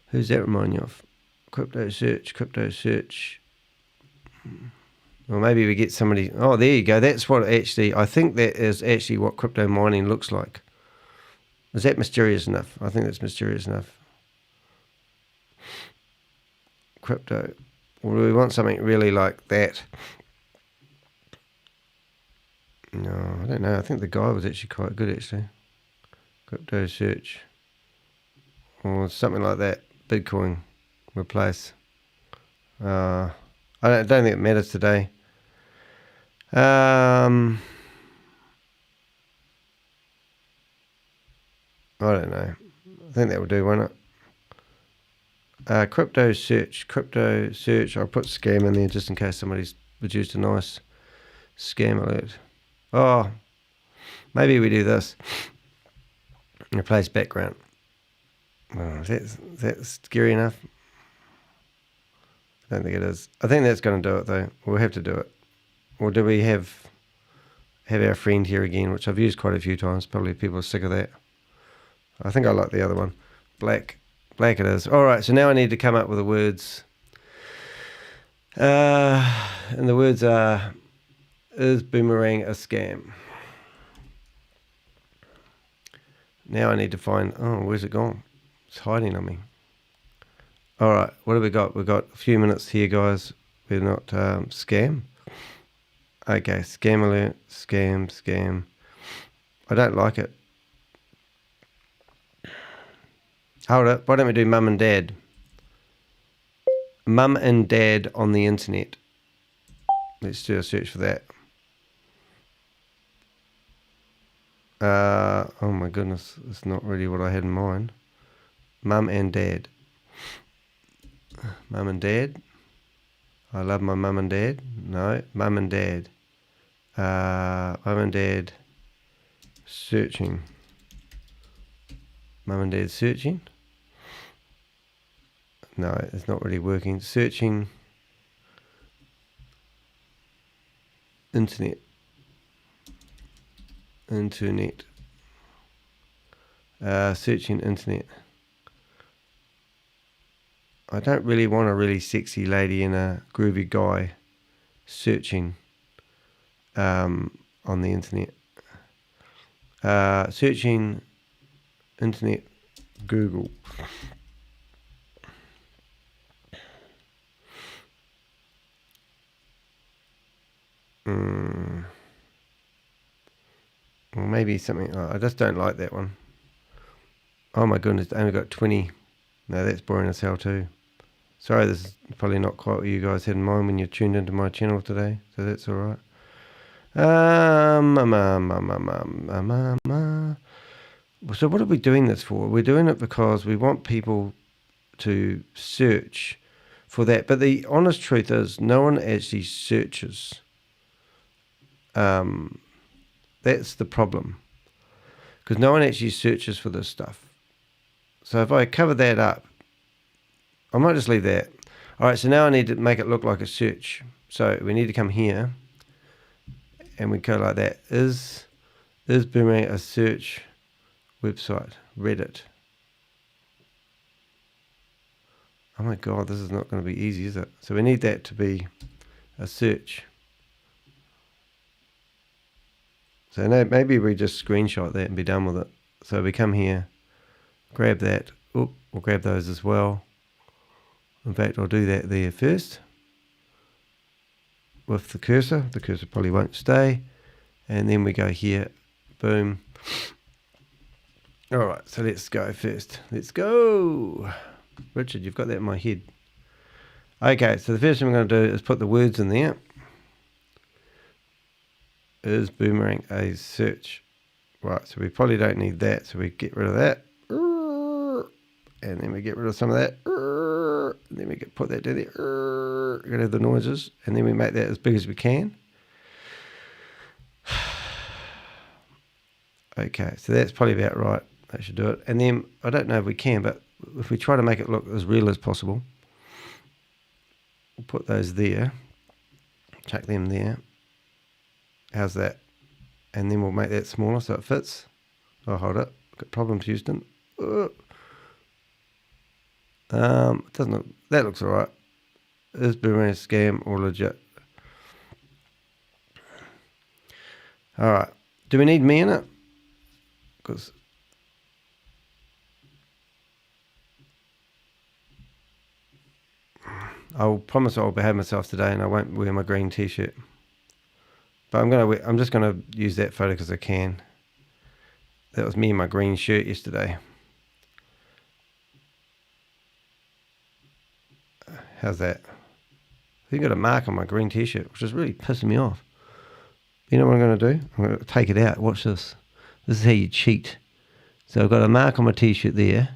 Who's that remind you of? Crypto search. Or maybe we get somebody. Oh, there you go. That's what actually. I think that is actually what crypto mining looks like. Is that mysterious enough? I think that's mysterious enough. Crypto. Or do we want something really like that? No, I don't know. I think the guy was actually quite good, actually. Crypto search. Or something like that. Bitcoin. Replace. I don't think it matters today. I don't know. I think that will do, won't it? Crypto search. I'll put scam in there just in case somebody's produced a nice scam alert. Oh, maybe we do this. Replace background. Oh, is that scary enough? I don't think it is. I think that's going to do it, though. We'll have to do it. Or do we have our friend here again, which I've used quite a few times. Probably people are sick of that. I think I like the other one. Black it is. All right, so now I need to come up with the words. And the words are, is Boomerang a scam? Now I need to find, oh, where's it gone? It's hiding on me. All right, what have we got? We've got a few minutes here, guys. We're not scam. Okay, scam alert, scam. I don't like it. Hold it. Why don't we do mum and dad? Mum and dad on the internet. Let's do a search for that. Oh my goodness, it's not really what I had in mind. Mum and dad. Mum and dad. I love my mum and dad. No, mum and dad. Mum and dad searching. Mum and dad searching. No, it's not really working. Searching internet. Searching internet. I don't really want a really sexy lady and a groovy guy searching on the internet. Searching internet Google. Well, maybe something. I just don't like that one. Oh my goodness, I only got 20. No, that's boring as hell too. Sorry, this is probably not quite what you guys had in mind when you tuned into my channel today, so that's alright. So what are we doing this for? We're doing it because we want people to search for that. But the honest truth is, no one actually searches. That's the problem. Because no one actually searches for this stuff. So if I cover that up, I might just leave that. All right, so now I need to make it look like a search. So we need to come here, and we go like that. Is Boomerang a search website? Reddit. Oh my God, this is not going to be easy, is it? So we need that to be a search. So no, maybe we just screenshot that and be done with it. So we come here, grab that. Oop, we'll grab those as well. In fact, I'll do that there first with the cursor. The cursor probably won't stay. And then we go here. Boom. All right, so let's go first. Let's go. Richard, you've got that in my head. Okay, so the first thing we're going to do is put the words in there. Is Boomerang a search? Right, so we probably don't need that, so we get rid of that. And then we get rid of some of that. And then we put that down there. Get rid of the noises. And then we make that as big as we can. Okay, so that's probably about right. That should do it. And then, I don't know if we can, but if we try to make it look as real as possible, we'll put those there. Chuck them there. How's that? And then we'll make that smaller so it fits. Oh, hold it. Got problems, Houston. Doesn't look, that looks alright. Is Boomerang a scam or legit? Alright. Do we need me in it? Because I'll promise I'll behave myself today and I won't wear my green t-shirt. But I'm just gonna use that photo because I can. That was me in my green shirt yesterday. How's that? I got a mark on my green t-shirt, which is really pissing me off. You know what I'm going to do? I'm going to take it out. Watch this. This is how you cheat. So I've got a mark on my t-shirt there.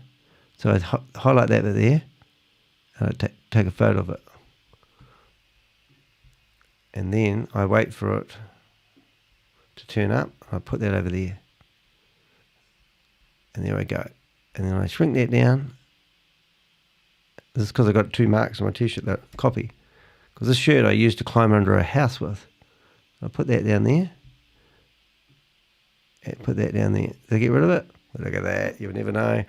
So I highlight that there. And I take a photo of it. And then I wait for it to turn up. I put that over there. And there I go. And then I shrink that down. This is because I got 2 marks on my t-shirt that copy. Because this shirt I used to climb under a house with. I put that down there. And put that down there. Did I get rid of it? Look at that. You'll never know.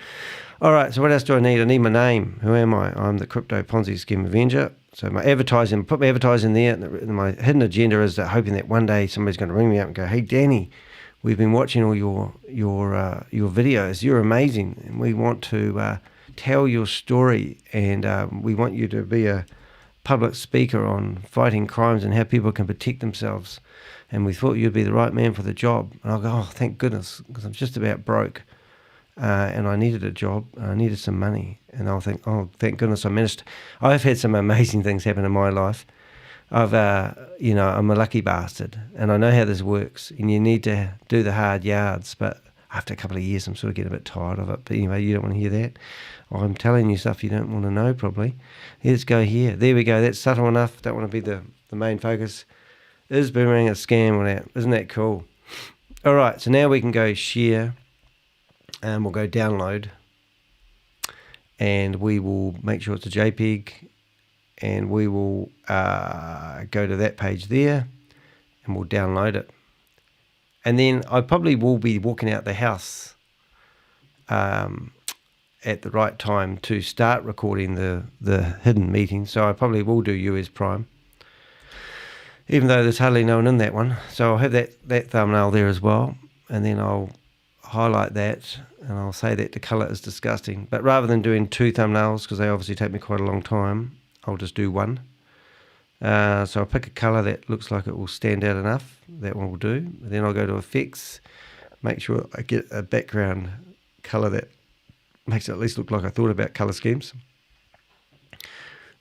All right. So what else do I need? I need my name. Who am I? I'm the Crypto Ponzi Scheme Avenger. So my advertising, put my advertising there. And my hidden agenda is that hoping that one day somebody's going to ring me up and go, "Hey, Danny, we've been watching all your videos. You're amazing, and we want to tell your story, and we want you to be a public speaker on fighting crimes and how people can protect themselves. And we thought you'd be the right man for the job. And I'll go, oh, thank goodness, because I'm just about broke. And I needed a job, and I needed some money. And I'll think, oh, thank goodness I managed. I've had some amazing things happen in my life. I'm a lucky bastard, and I know how this works. And you need to do the hard yards, but after a couple of years, I'm sort of getting a bit tired of it. But anyway, you don't want to hear that. I'm telling you stuff you don't want to know, probably. Let's go here. There we go. That's subtle enough. Don't want to be the main focus. Is Boomerang a scam or not? Isn't that cool? All right, so now we can go share, and we'll go download, and we will make sure it's a JPEG, and we will go to that page there, and we'll download it. And then I probably will be walking out the house at the right time to start recording the hidden meeting. So I probably will do US Prime, even though there's hardly no one in that one. So I'll have that thumbnail there as well, and then I'll highlight that, and I'll say that the colour is disgusting. But rather than doing 2 thumbnails, because they obviously take me quite a long time, I'll just do 1. So I'll pick a colour that looks like it will stand out enough. That one will do. Then I'll go to effects, make sure I get a background colour that makes it at least look like I thought about colour schemes.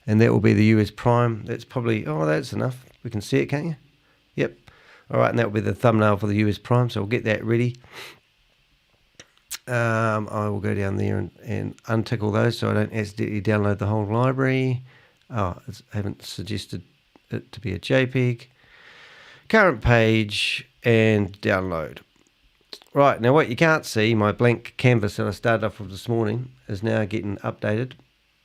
And that will be the US Prime. That's probably, that's enough. We can see it, can't you? Yep. All right, and that will be the thumbnail for the US Prime, so I'll get that ready. I will go down there and untick all those so I don't accidentally download the whole library. I haven't suggested it to be a JPEG. Current page and download. Right, now what you can't see, my blank canvas that I started off with this morning is now getting updated.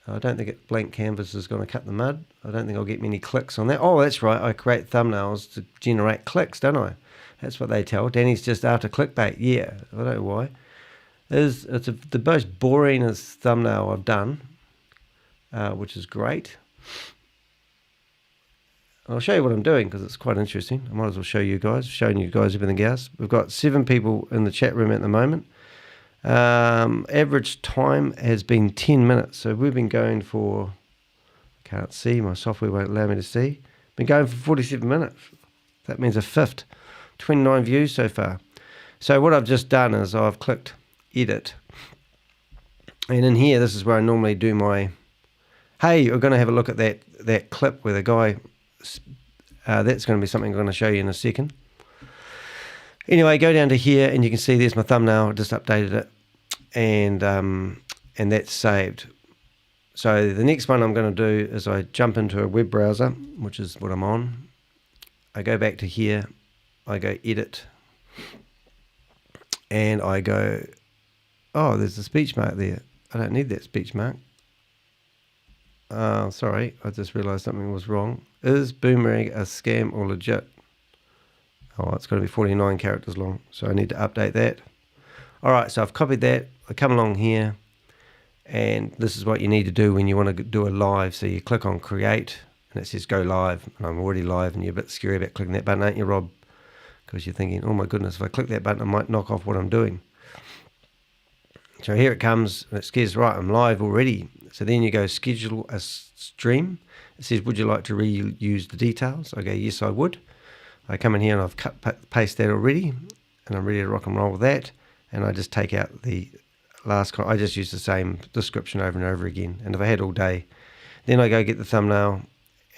I don't think blank canvas is going to cut the mud. I don't think I'll get many clicks on that. Oh, that's right, I create thumbnails to generate clicks, don't I? That's what they tell. Danny's just after clickbait. Yeah, I don't know why. It's the most boringest thumbnail I've done, which is great. I'll show you what I'm doing because it's quite interesting. I might as well show you guys, showing you guys everything else. We've got 7 people in the chat room at the moment. Average time has been 10 minutes. So we've been going for, can't see, my software won't allow me to see. Been going for 47 minutes. That means a fifth. 29 views so far. So what I've just done is I've clicked edit. And in here, this is where I normally do my, hey, we're going to have a look at that clip where the guy, that's going to be something I'm going to show you in a second. Anyway, go down to here and you can see there's my thumbnail. I just updated it, and that's saved. So the next one I'm going to do is I jump into a web browser, which is what I'm on. I go back to here, I go edit, and I go, oh, there's a speech mark there. I don't need that speech mark. Sorry, I just realised something was wrong. Is Boomerang a scam or legit? Oh, it's got to be 49 characters long, so I need to update that. All right, so I've copied that. I come along here, and this is what you need to do when you want to do a live. So you click on create, and it says go live, and I'm already live, and you're a bit scary about clicking that button, aren't you, Rob? Because you're thinking, oh my goodness, if I click that button, I might knock off what I'm doing. So here it comes, and it says, right, I'm live already. So then you go schedule a stream. It says, would you like to reuse the details? I go, yes, I would. I come in here and I've paste that already, and I'm ready to rock and roll with that. And I just take out the last, I just use the same description over and over again. And if I had all day, then I go get the thumbnail.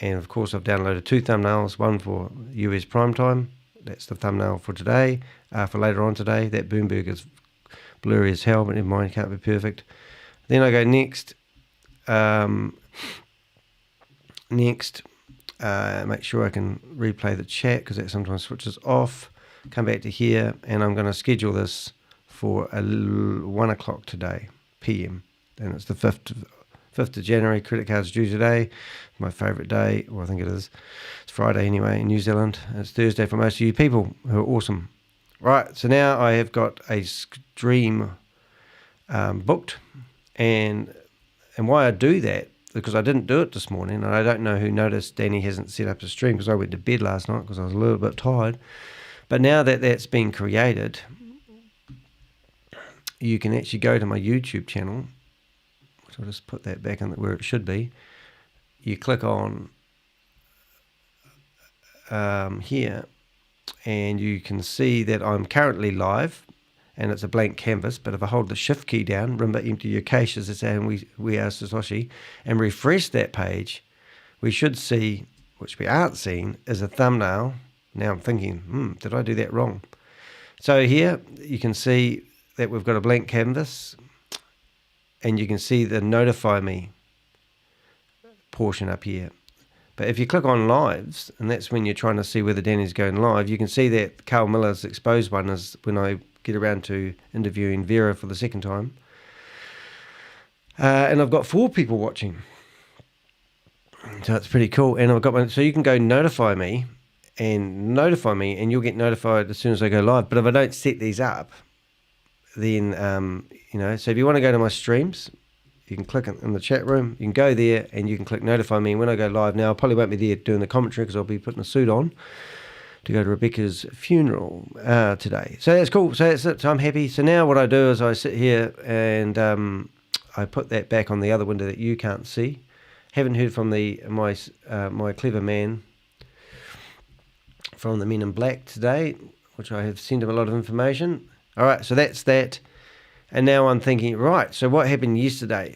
And of course I've downloaded 2 thumbnails, one for US prime time. That's the thumbnail for today. For later on today, that Boomberg is blurry as hell, but never mind, can't be perfect. Then I go next. Make sure I can replay the chat because that sometimes switches off. Come back to here, and I'm going to schedule this for 1 o'clock today, PM. And it's the 5th of January. Credit cards due today. My favourite day. Well, I think it is. It's Friday anyway in New Zealand. It's Thursday for most of you people who are awesome. Right, so now I have got a stream booked, and why I do that, because I didn't do it this morning, and I don't know who noticed Danny hasn't set up a stream because I went to bed last night because I was a little bit tired. But now that that's been created, you can actually go to my YouTube channel, which I'll just put that back in where it should be. You click on here, and you can see that I'm currently live, and it's a blank canvas. But if I hold the shift key down, remember, empty your caches, it's saying we are Satoshi, and refresh that page, we should see, which we aren't seeing, is a thumbnail. Now I'm thinking, did I do that wrong? So here you can see that we've got a blank canvas, and you can see the notify me portion up here. But if you click on lives, and that's when you're trying to see whether Danny's going live, you can see that Carl Miller's exposed one is when I get around to interviewing Vera for the second time. And I've got 4 people watching. So it's pretty cool. And I've got one, so you can go notify me, and you'll get notified as soon as I go live. But if I don't set these up, then, so if you want to go to my streams, you can click in the chat room, you can go there and you can click notify me when I go live. Now, I probably won't be there doing the commentary because I'll be putting a suit on to go to Rebecca's funeral today. So that's cool. So that's it. So I'm happy. So now what I do is I sit here and I put that back on the other window that you can't see. Haven't heard from my clever man from the Men in Black today, which I have sent him a lot of information. All right, so that's that. And now I'm thinking, right, so what happened yesterday?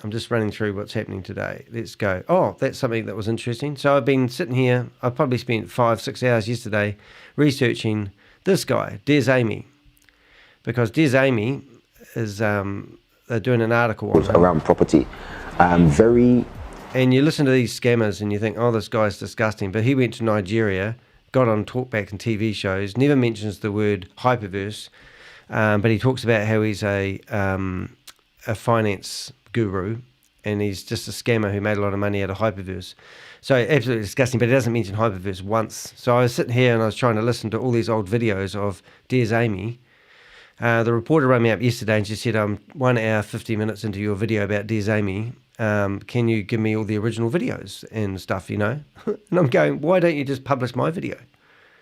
I'm just running through what's happening today. Let's go. Oh, that's something that was interesting. So I've been sitting here. I probably spent 5-6 hours yesterday researching this guy, Des Amy. Because Des Amy is, they're doing an article on him. Around property. And you listen to these scammers and you think, oh, this guy's disgusting. But he went to Nigeria, got on talkback and TV shows, never mentions the word hyperverse, but he talks about how he's a finance guru, and he's just a scammer who made a lot of money out of hyperverse. So absolutely disgusting, but he doesn't mention hyperverse once. So I was sitting here and I was trying to listen to all these old videos of Des Amy. The reporter rang me up yesterday and she said, I'm 1 hour, 50 minutes into your video about Des Amy. Can you give me all the original videos and stuff, And I'm going, why don't you just publish my video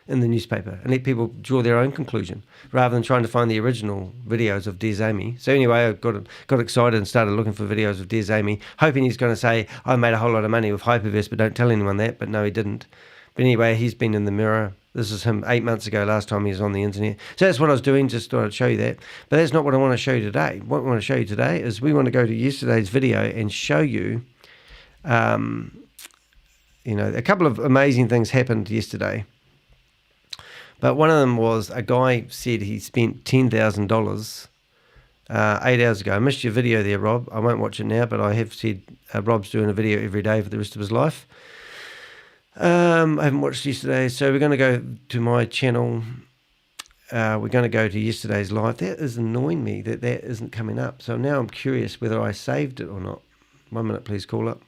in the newspaper and let people draw their own conclusion rather than trying to find the original videos of Des Amy? So anyway, I got excited and started looking for videos of Des Amy, hoping he's going to say, I made a whole lot of money with hyperverse, but don't tell anyone that. But no, he didn't. But anyway, he's been in the mirror. This is him 8 months ago, last time he was on the internet. So that's what I was doing, just thought I'd show you that. But that's not what I want to show you today. What I want to show you today is we want to go to yesterday's video and show you, a couple of amazing things happened yesterday. But one of them was a guy said he spent $10,000 8 hours ago. I missed your video there, Rob. I won't watch it now, but I have said Rob's doing a video every day for the rest of his life. I haven't watched yesterday, so we're going to go to my channel. We're going to go to yesterday's live. That is annoying me that isn't coming up. So now I'm curious whether I saved it or not. 1 minute, please, call up.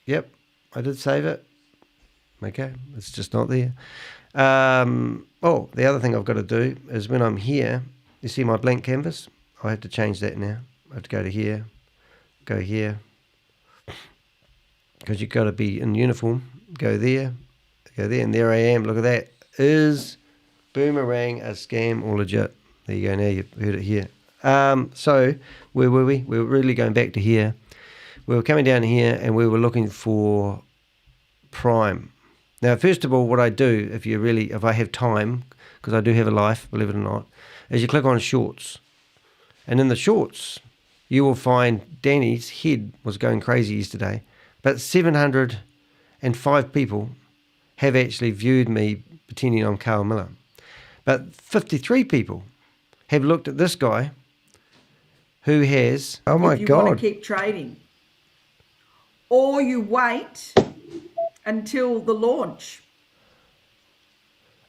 Yep, I did save it. Okay, it's just not there. The other thing I've got to do is when I'm here, you see my blank canvas? I have to change that now. I have to go to here, go here. Because you've got to be in uniform. Go there, and there I am. Look at that. Is Boomerang a scam or legit? There you go, now you've heard it here. So, where were we? We were really going back to here. We were coming down here and we were looking for Prime. Now, first of all, what I do, if I have time, because I do have a life, believe it or not, is you click on Shorts. And in the Shorts, you will find Danny's head was going crazy yesterday. But 705 people have actually viewed me pretending I'm Carl Miller. But 53 people have looked at this guy who has, oh my God. If you want to keep trading. Or you wait until the launch.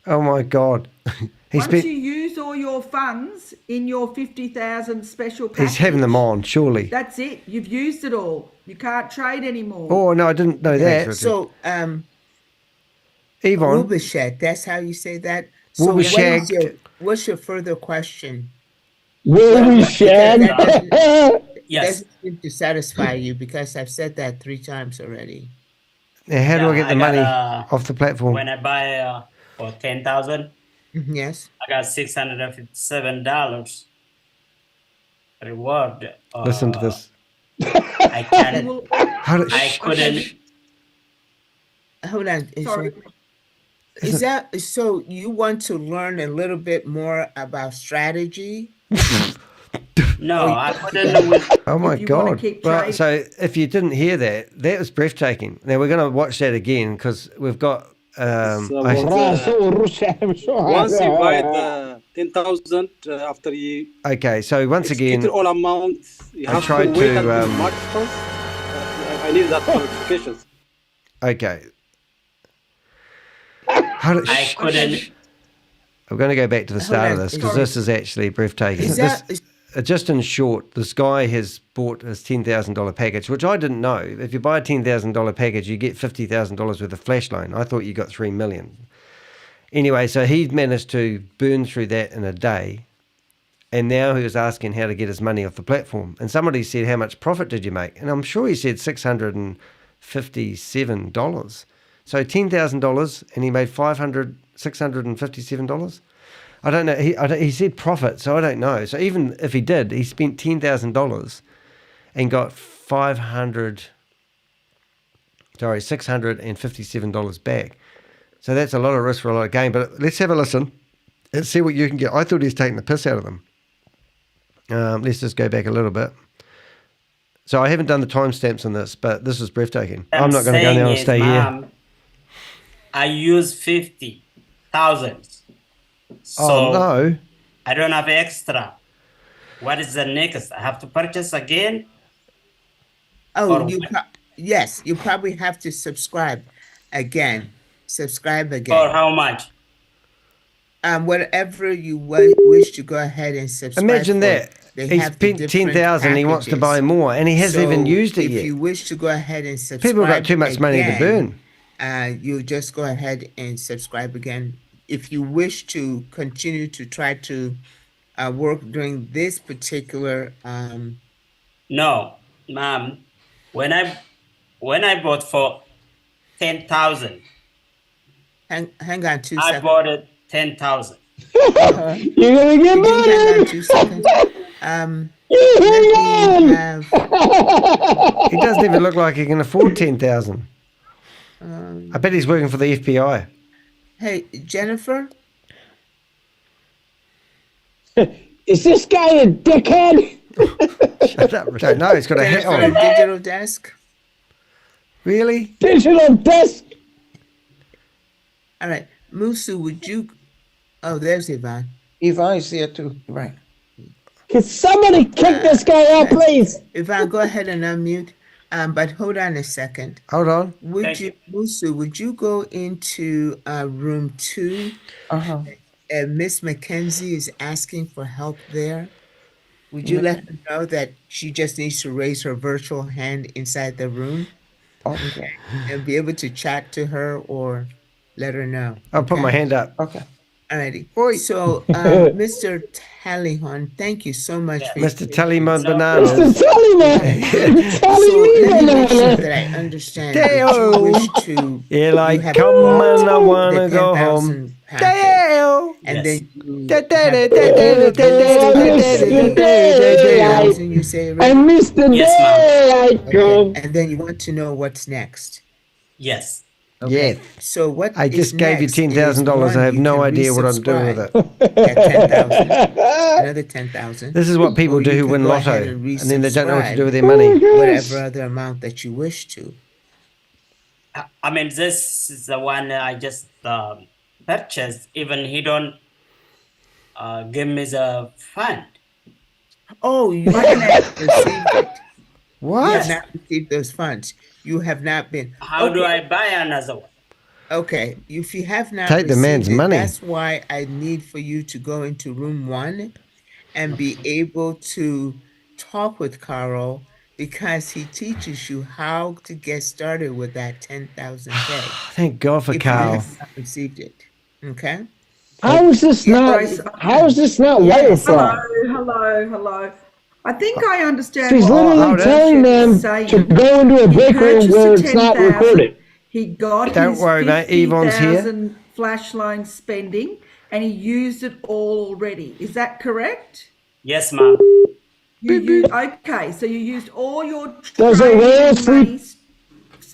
Oh my God. Once you use all your funds in your 50,000 special package. He's having them on, surely. That's it. You've used it all. You can't trade anymore. Oh, no, I didn't know that. So, Yvonne. Wubashad, that's how you say that? So what's your further question? Wubashad? Yes. Doesn't seem to satisfy you because I've said that 3 times already. Now, how do I get the money off the platform? When I buy for 10,000, yes, I got $657 reward. Listen to this. I couldn't. hold on. Sorry. Is that so? You want to learn a little bit more about strategy? No, I couldn't know which. Oh my If you wanna God. keep Right, trading. so if you didn't hear that, that was breathtaking. Now we're going to watch that again because we've got. Once you buy the 10,000 after you Okay, so once again, execute all amounts, you I have tried to wait to, until March 1st. I need that clarification. okay. I couldn't. I'm going to go back to the start of on, this because sorry. this is actually breathtaking. Is that Just in short, this guy has bought his $10,000 package, which I didn't know. If you buy a $10,000 package, you get $50,000 worth of flash loan. I thought you got $3 million. Anyway, so he managed to burn through that in a day. And now he was asking how to get his money off the platform. And somebody said, how much profit did you make? And I'm sure he said $657. So $10,000 and he made $657. I don't know. He said profit, so I don't know. So even if he did, he spent $10,000 and got $657 back. So that's a lot of risk for a lot of gain. But let's have a listen and see what you can get. I thought he was taking the piss out of them. Let's just go back a little bit. So I haven't done the timestamps on this, but this is breathtaking. I'm not going to go now and stay here. I use 50,000. So Oh, no. I don't have extra. What is the next? I have to purchase again? Oh, yes, you probably have to subscribe again. Subscribe again. Or how much? Whatever you wish to go ahead and subscribe. Imagine for. that. They He have spent the different 10,000. He wants to packages. buy more, and he hasn't even used it if yet. If you wish to go ahead and subscribe, People got too much money to burn. You just go ahead and subscribe again. If you wish to continue to try to work during this particular. No, ma'am. When I bought for 10,000. Hang on 2 I seconds. bought it 10,000. You're gonna get Hang on money. 2 seconds. Let me have. He doesn't even look like he can afford 10,000. I bet he's working for the FBI. Hey, Jennifer. Is this guy a dickhead? Shut up. I don't know. He's got a hat Jennifer, on. digital desk. Really? Digital desk. All right, Musu, would you? Oh, there's Yvonne. Yvonne is here too. Right. Can somebody kick this guy out, please? Yvonne, go ahead and unmute. But hold on a second. Hold on. Would you, Musu? Would you go into room 2? Miss Mackenzie is asking for help there. Would you let her know that she just needs to raise her virtual hand inside the room? Okay. And be able to chat to her or let her know. I'll put my hand up. Okay. Alrighty. Oi. So, Mr. Tallyhon, thank you so much for Mr. Tallyman Bananas. Mr. Tallyman. So let me make sure that I understand that you Dale. wish to. Yeah, like, you have come bought on, I want to the go 10,000 home. package, Dale. and Yes. then you Yes, and you say I missed the Yes, day I come. and then you want to know what's next. Yes. Yeah. So what I just is gave you next $10,000. is, I have one, no you can idea what I'm doing with resubscribe it. at 10,000, another 10,000. This is what people Or do you who can win go lotto, ahead and and then they don't know what to do with their resubscribe. money. Whatever other amount that you wish to. I mean, this is the one I just purchased. Even he don't give me the fund. Oh, you have not received it. You What? have not received those funds. You have not been. How do I buy another one? Okay, if you have not Take the man's received it, money. that's why I need for you to go into room 1 and be able to talk with Carl because he teaches you how to get started with that 10,000 pay. Thank God for If you Carl. have not received it, okay? How is this not? How is this not Yes. waterfront? Hello. I think I understand She's what literally hold on. telling them saying. to go into a He break room purchased where the it's not 10,000. recorded. He got Don't his worry, mate. Yvonne's here. 50,000 flash loan spending, and he used it all already. Is that correct? Yes, ma'am. Okay, so you used all your Does it trading roll free- money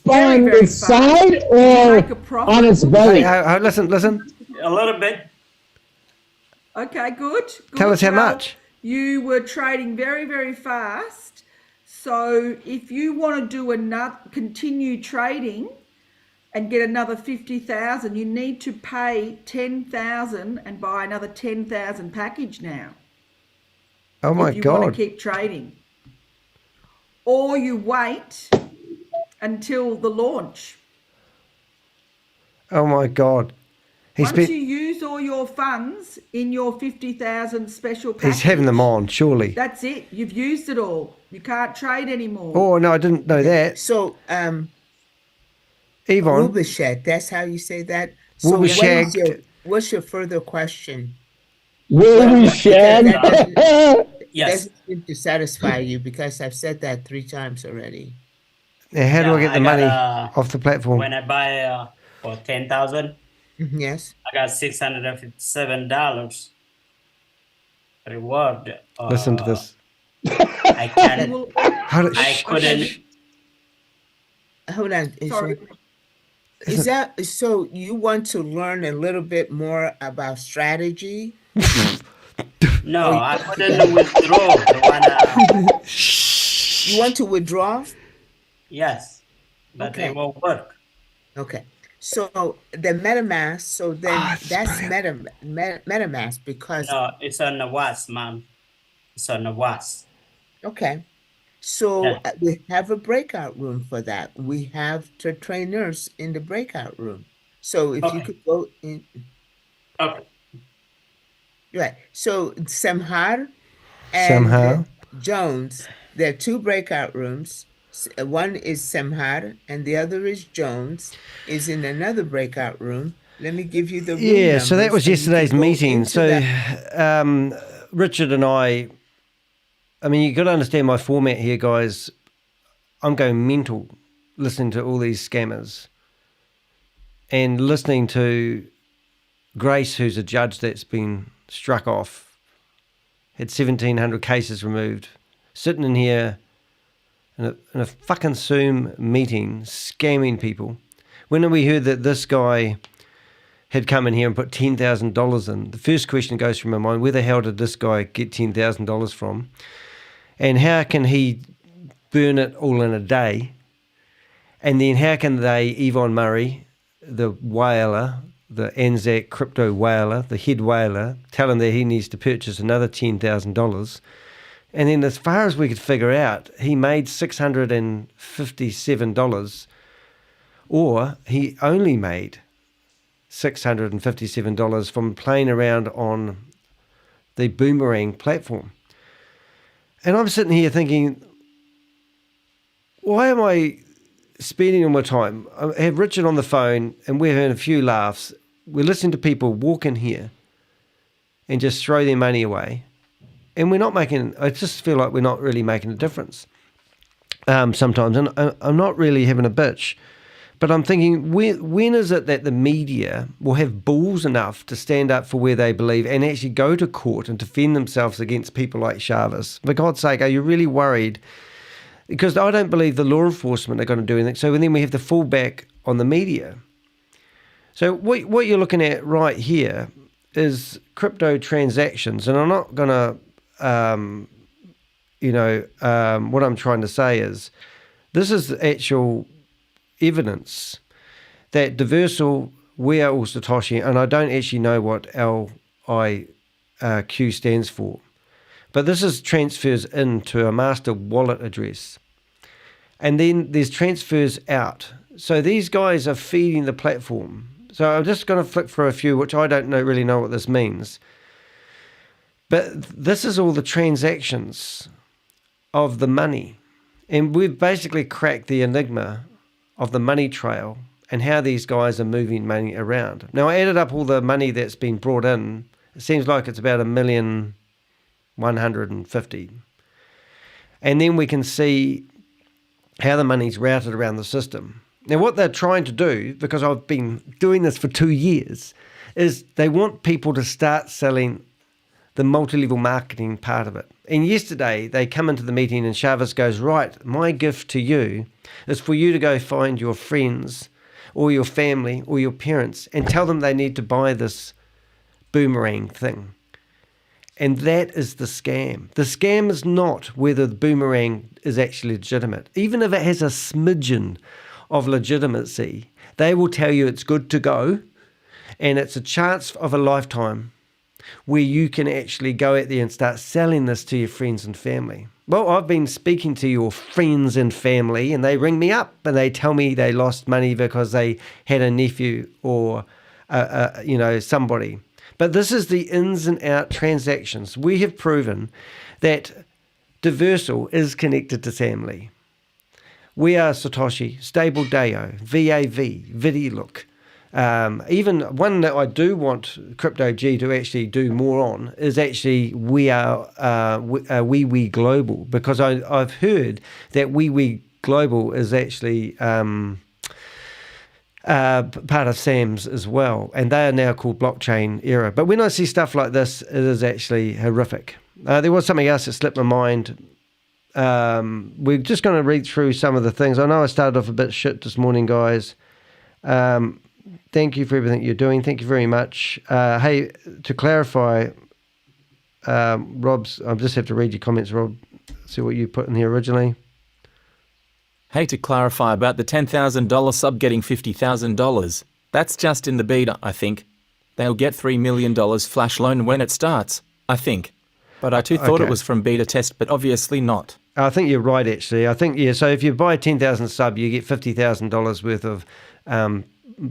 Very, on very its side You or make a profit. on its Good. belly? Hey, listen. A little bit. Okay, good. Tell us how Well, much. You were trading very, very fast. So if you want to do another, continue trading and get another 50,000, you need to pay 10,000 and buy another 10,000 package now. Oh my if you want God. to keep trading. Or you wait until the launch. Oh my God. Once you use all your funds in your 50,000 special package, He's having them on, surely. that's it. You've used it all. You can't trade anymore. Oh, no, I didn't know that. So, Yvonne, Wubashad, that's how you say that? So Wubashad. what's your further question? Will we Because shed? that Yes. doesn't seem to satisfy you because I've said that 3 times already. Now, how do I get the money got, off the platform? When I buy for 10,000, Yes. I got $657 reward. Listen to this. I can't. I couldn't. Hold on. Sorry. Is that so? You want to learn a little bit more about strategy? No, I couldn't withdraw the one. You want to withdraw? Yes, but Okay. it won't work. Okay. So the MetaMask. So then that's brilliant. MetaMask because No, it's on the WAS, ma'am. It's on the WAS. okay. So Yeah. we have a breakout room for that. We have the trainers in the breakout room. So if you Okay. could go in, Okay. right. So Samhar and Samhar. Jones, there are 2 breakout rooms. One is Samhar and the other is Jones, is in another breakout room. Let me give you the room Yeah, so that numbers was and you yesterday's can go meeting. into So that. Richard and I mean, you've got to understand my format here, guys. I'm going mental listening to all these scammers and listening to Grace, who's a judge that's been struck off, had 1,700 cases removed, sitting in here in a fucking Zoom meeting, scamming people. When we heard that this guy had come in here and put $10,000 in, the first question goes through my mind, where the hell did this guy get $10,000 from? And how can he burn it all in a day? And then how can they, Yvonne Murray, the whaler, the Anzac crypto whaler, the head whaler, tell him that he needs to purchase another $10,000? And then as far as we could figure out, he made $657, or he only made $657 from playing around on the Boomerang platform. And I'm sitting here thinking, why am I spending all my time? I have Richard on the phone and we're having a few laughs. We're listening to people walk in here and just throw their money away. And we're not making, I just feel like we're not really making a difference sometimes. And I'm not really having a bitch. But I'm thinking, when is it that the media will have balls enough to stand up for where they believe and actually go to court and defend themselves against people like Chavez? For God's sake, are you really worried? Because I don't believe the law enforcement are going to do anything. So then we have to fall back on the media. So what you're looking at right here is crypto transactions. And I'm not going to, what I'm trying to say is this is the actual evidence that Diversal, We Are All Satoshi, and I don't actually know what LIQ stands for, but this is transfers into a master wallet address. And then there's transfers out. So these guys are feeding the platform. So I'm just going to flick through a few, which I don't really know what this means. But this is all the transactions of the money. And we've basically cracked the enigma of the money trail and how these guys are moving money around. Now, I added up all the money that's been brought in. It seems like it's about 1,150,000. And then we can see how the money's routed around the system. Now, what they're trying to do, because I've been doing this for 2 years, is they want people to start selling the multi-level marketing part of it. And yesterday they come into the meeting and Chavez goes, right, my gift to you is for you to go find your friends or your family or your parents and tell them they need to buy this Boomerang thing. And that is the scam. The scam is not whether the Boomerang is actually legitimate. Even if it has a smidgen of legitimacy, they will tell you it's good to go and it's a chance of a lifetime where you can actually go out there and start selling this to your friends and family. Well, I've been speaking to your friends and family and they ring me up and they tell me they lost money because they had a nephew or, somebody. But this is the ins and out transactions. We have proven that Diversal is connected to Sam Lee. We Are Satoshi, StableDAO, VAV, VidiLook. Even one that I do want Crypto G to actually do more on is actually We Global, because I've heard that We Global is actually part of Sam's as well, and they are now called Blockchain Era. But when I see stuff like this, it is actually horrific. There was something else that slipped my mind. We're just going to read through some of the things. I know I started off a bit shit this morning, guys. Thank you for everything you're doing. Thank you very much. Hey, to clarify, Rob's, I'll just have to read your comments, Rob, see what you put in here originally. Hey, to clarify about the $10,000 sub getting $50,000, that's just in the beta, I think. They'll get $3 million flash loan when it starts, I think. But I too thought it was from beta test, but obviously not. I think you're right, actually. I think, so if you buy 10,000 sub, you get $50,000 worth of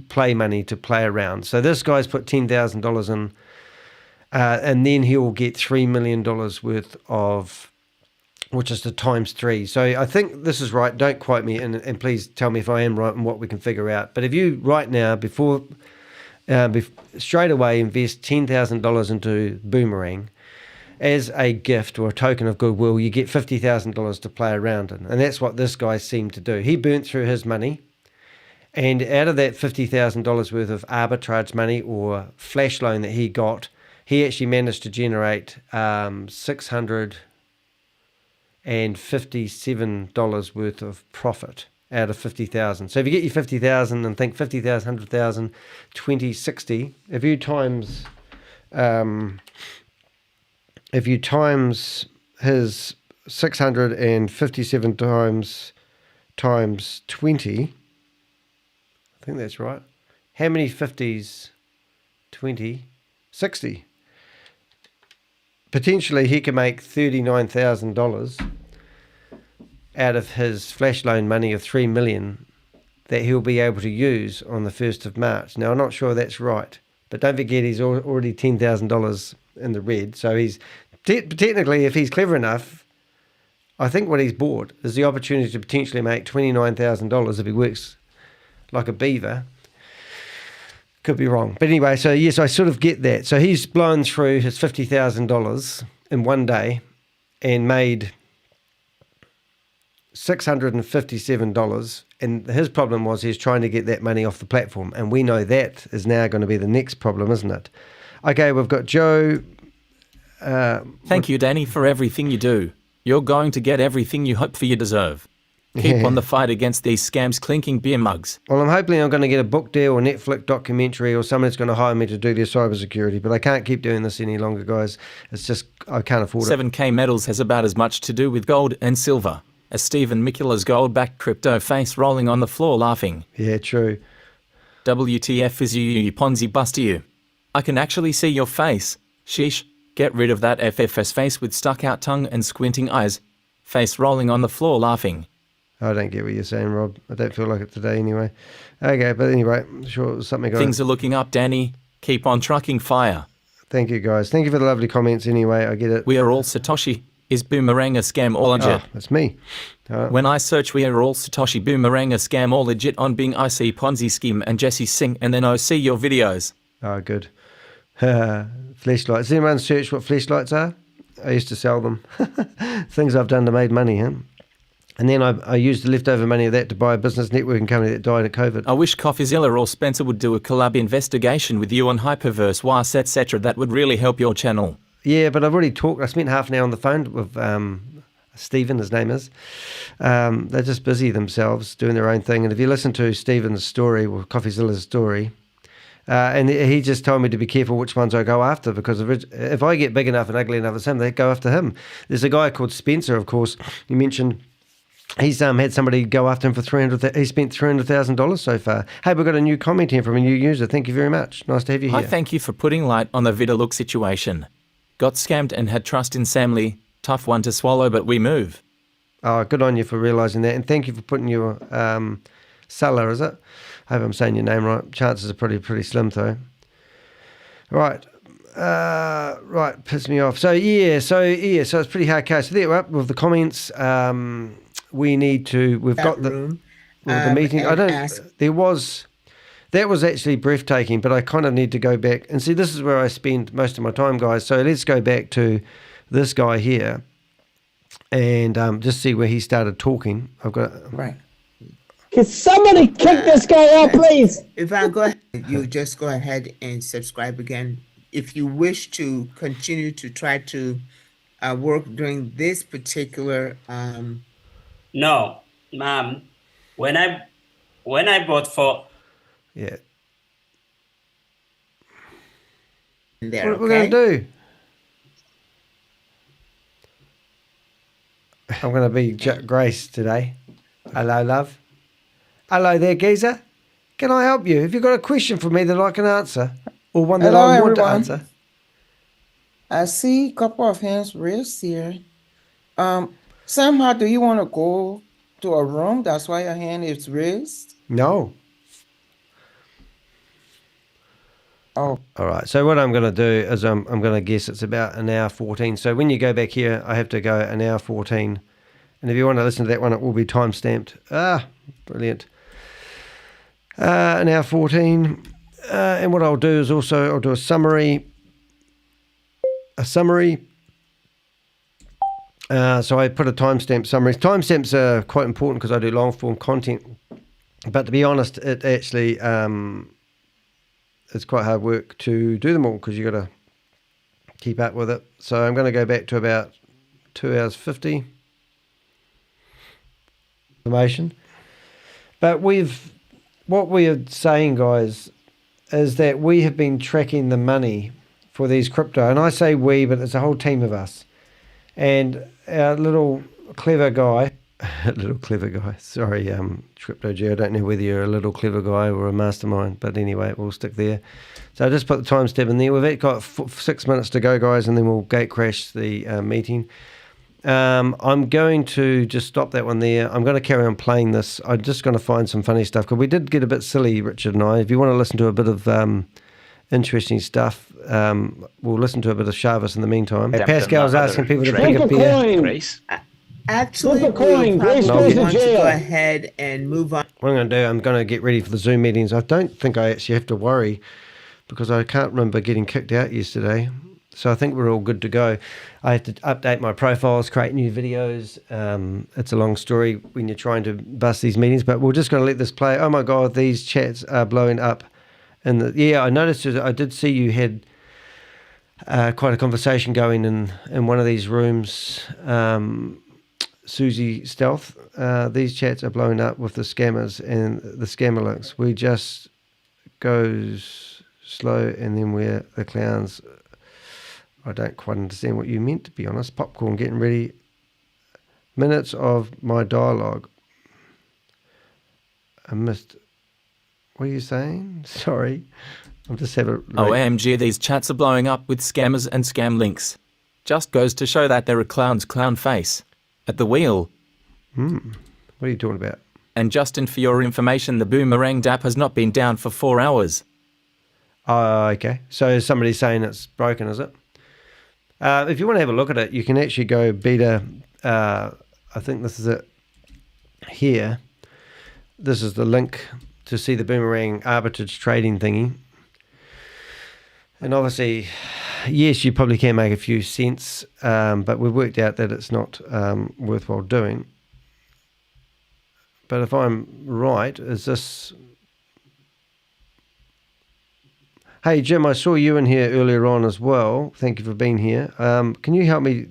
play money to play around. So this guy's put $10,000 in, and then he will get $3 million worth of, which is the times 3. So I think this is right. Don't quote me, and please tell me if I am right and what we can figure out. But if you right now, straight away invest $10,000 into Boomerang as a gift or a token of goodwill, you get $50,000 to play around in. And that's what this guy seemed to do. He burnt through his money, and out of that $50,000 worth of arbitrage money or flash loan that he got, he actually managed to generate $657 worth of profit out of 50,000. So if you get your 50,000 and think 50,000, 100,000, 20, 60, if you times his 657 times 20, I think that's right. How many 50s? 20, 60. Potentially he can make $39,000 out of his flash loan money of $3 million that he'll be able to use on the 1st of March. Now, I'm not sure that's right, but don't forget he's already $10,000 in the red. So he's technically, if he's clever enough, I think what he's bought is the opportunity to potentially make $29,000 if he works like a beaver. Could be wrong. But anyway, so yes, I sort of get that. So he's blown through his $50,000 in one day and made $657. And his problem was he's trying to get that money off the platform. And we know that is now going to be the next problem, isn't it? Okay, we've got Joe. Thank you, Danny, for everything you do. You're going to get everything you hope for you deserve. Keep on the fight against these scams clinking beer mugs. Well, I'm hoping I'm going to get a book deal or Netflix documentary or someone's going to hire me to do their cybersecurity, but I can't keep doing this any longer, guys. It's just, I can't afford it. 7K Metals has about as much to do with gold and silver as Stephen Mikula's gold-backed crypto face rolling on the floor laughing. Yeah, true. WTF is you Ponzi bust you. I can actually see your face. Sheesh, get rid of that FFS face with stuck-out tongue and squinting eyes. Face rolling on the floor laughing. I don't get what you're saying, Rob. I don't feel like it today anyway. Okay, but anyway, I'm sure it was something. Things are looking up, Danny. Keep on trucking fire. Thank you, guys. Thank you for the lovely comments anyway. I get it. We Are All Satoshi. Is Boomerang a scam or legit? Oh, that's me. When I search We Are All Satoshi Boomerang a scam or legit on Bing, I see Ponzi Scheme and Jesse Singh, and then I see your videos. Oh, good. Flashlights. Has anyone searched what flashlights are? I used to sell them. Things I've done to make money, huh? And then I used the leftover money of that to buy a business networking company that died of COVID. I wish CoffeeZilla or Spencer would do a collab investigation with you on Hyperverse, WAS, etc. That would really help your channel. Yeah, but I've already talked. I spent half an hour on the phone with Stephen, his name is. They're just busy themselves doing their own thing. And if you listen to Stephen's story, or CoffeeZilla's story, and he just told me to be careful which ones I go after, because if I get big enough and ugly enough as him, they go after him. There's a guy called Spencer, of course, you mentioned. He's had somebody go after him for he spent $300,000 so far. Hey, we've got a new comment here from a new user. Thank you very much. Nice to have you here. I thank you for putting light on the Vidaluk situation. Got scammed and had trust in Sam Lee. Tough one to swallow, but we move. Oh, good on you for realising that. And thank you for putting your Salah, is it? I hope I'm saying your name right. Chances are pretty slim, though. Right. Right, pissed me off. So it's a pretty hard case. So there we're up with the comments. We've got the meeting. That was actually breathtaking, but I kind of need to go back and see. This is where I spend most of my time, guys. So let's go back to this guy here and just see where he started talking. Right. Can somebody kick this guy out, please? If I go ahead, you just go ahead and subscribe again. If you wish to continue to try to work during this particular No, ma'am. When I bought for yeah. there, What are we going to do? I'm going to be Grace today. Hello, love. Hello there, geezer. Can I help you? Have you got a question for me that I can answer? Or one that Hello, I want to everyone. answer? I see a couple of hands raised here. Somehow, do you want to go to a room? That's why your hand is raised? No. Oh, All right. So what I'm going to do is I'm going to guess it's about an hour 14. So when you go back here, I have to go an hour 14. And if you want to listen to that one, it will be time stamped. Brilliant. An hour 14. And what I'll do is also I'll do a summary. So I put a timestamp summary. Timestamps are quite important because I do long form content. But to be honest, it actually it's quite hard work to do them all because you've got to keep up with it. So I'm going to go back to about 2 hours 50 information. But what we are saying, guys, is that we have been tracking the money for these crypto. And I say we, but it's a whole team of us. And our little clever guy, sorry, Crypto G, I don't know whether you're a little clever guy or a mastermind, but anyway, we'll stick there. So I just put the timestamp in there. We've got 6 minutes to go, guys, and then we'll gate crash the meeting. I'm going to just stop that one there. I'm going to carry on playing this. I'm just going to find some funny stuff, because we did get a bit silly, Richard and I. If you want to listen to a bit of interesting stuff, we'll listen to a bit of Shavis in the meantime. Pascal's asking people to pick a beer. Grace. actually Flip a coin. Grace goes to want to jail. go ahead and move on. What I'm going to do, I'm going to get ready for the Zoom meetings. I don't think I actually have to worry, because I can't remember getting kicked out yesterday. So I think we're all good to go. I have to update my profiles, create new videos. It's a long story when you're trying to bust these meetings, but we're just going to let this play. Oh my God, these chats are blowing up. And yeah, I noticed, I did see you had quite a conversation going in one of these rooms. Susie Stealth, these chats are blowing up with the scammers and the scammer links. We just goes slow and then we're the clowns. I don't quite understand what you meant, to be honest. Popcorn getting ready. Minutes of my dialogue. I missed. What are you saying? Sorry. I'm just having. OMG, these chats are blowing up with scammers and scam links. Just goes to show that they're a clown's clown face. At the wheel. What are you talking about? And Justin, for your information, the Boomerang DApp has not been down for 4 hours. Oh, okay. So somebody's saying it's broken, is it? If you want to have a look at it, you can actually go beta. I think this is it here. This is the link to see the Boomerang arbitrage trading thingy. And obviously, yes, you probably can make a few cents, but we've worked out that it's not worthwhile doing. But if I'm right, is this... Hey, Jim, I saw you in here earlier on as well. Thank you for being here. Can you help me?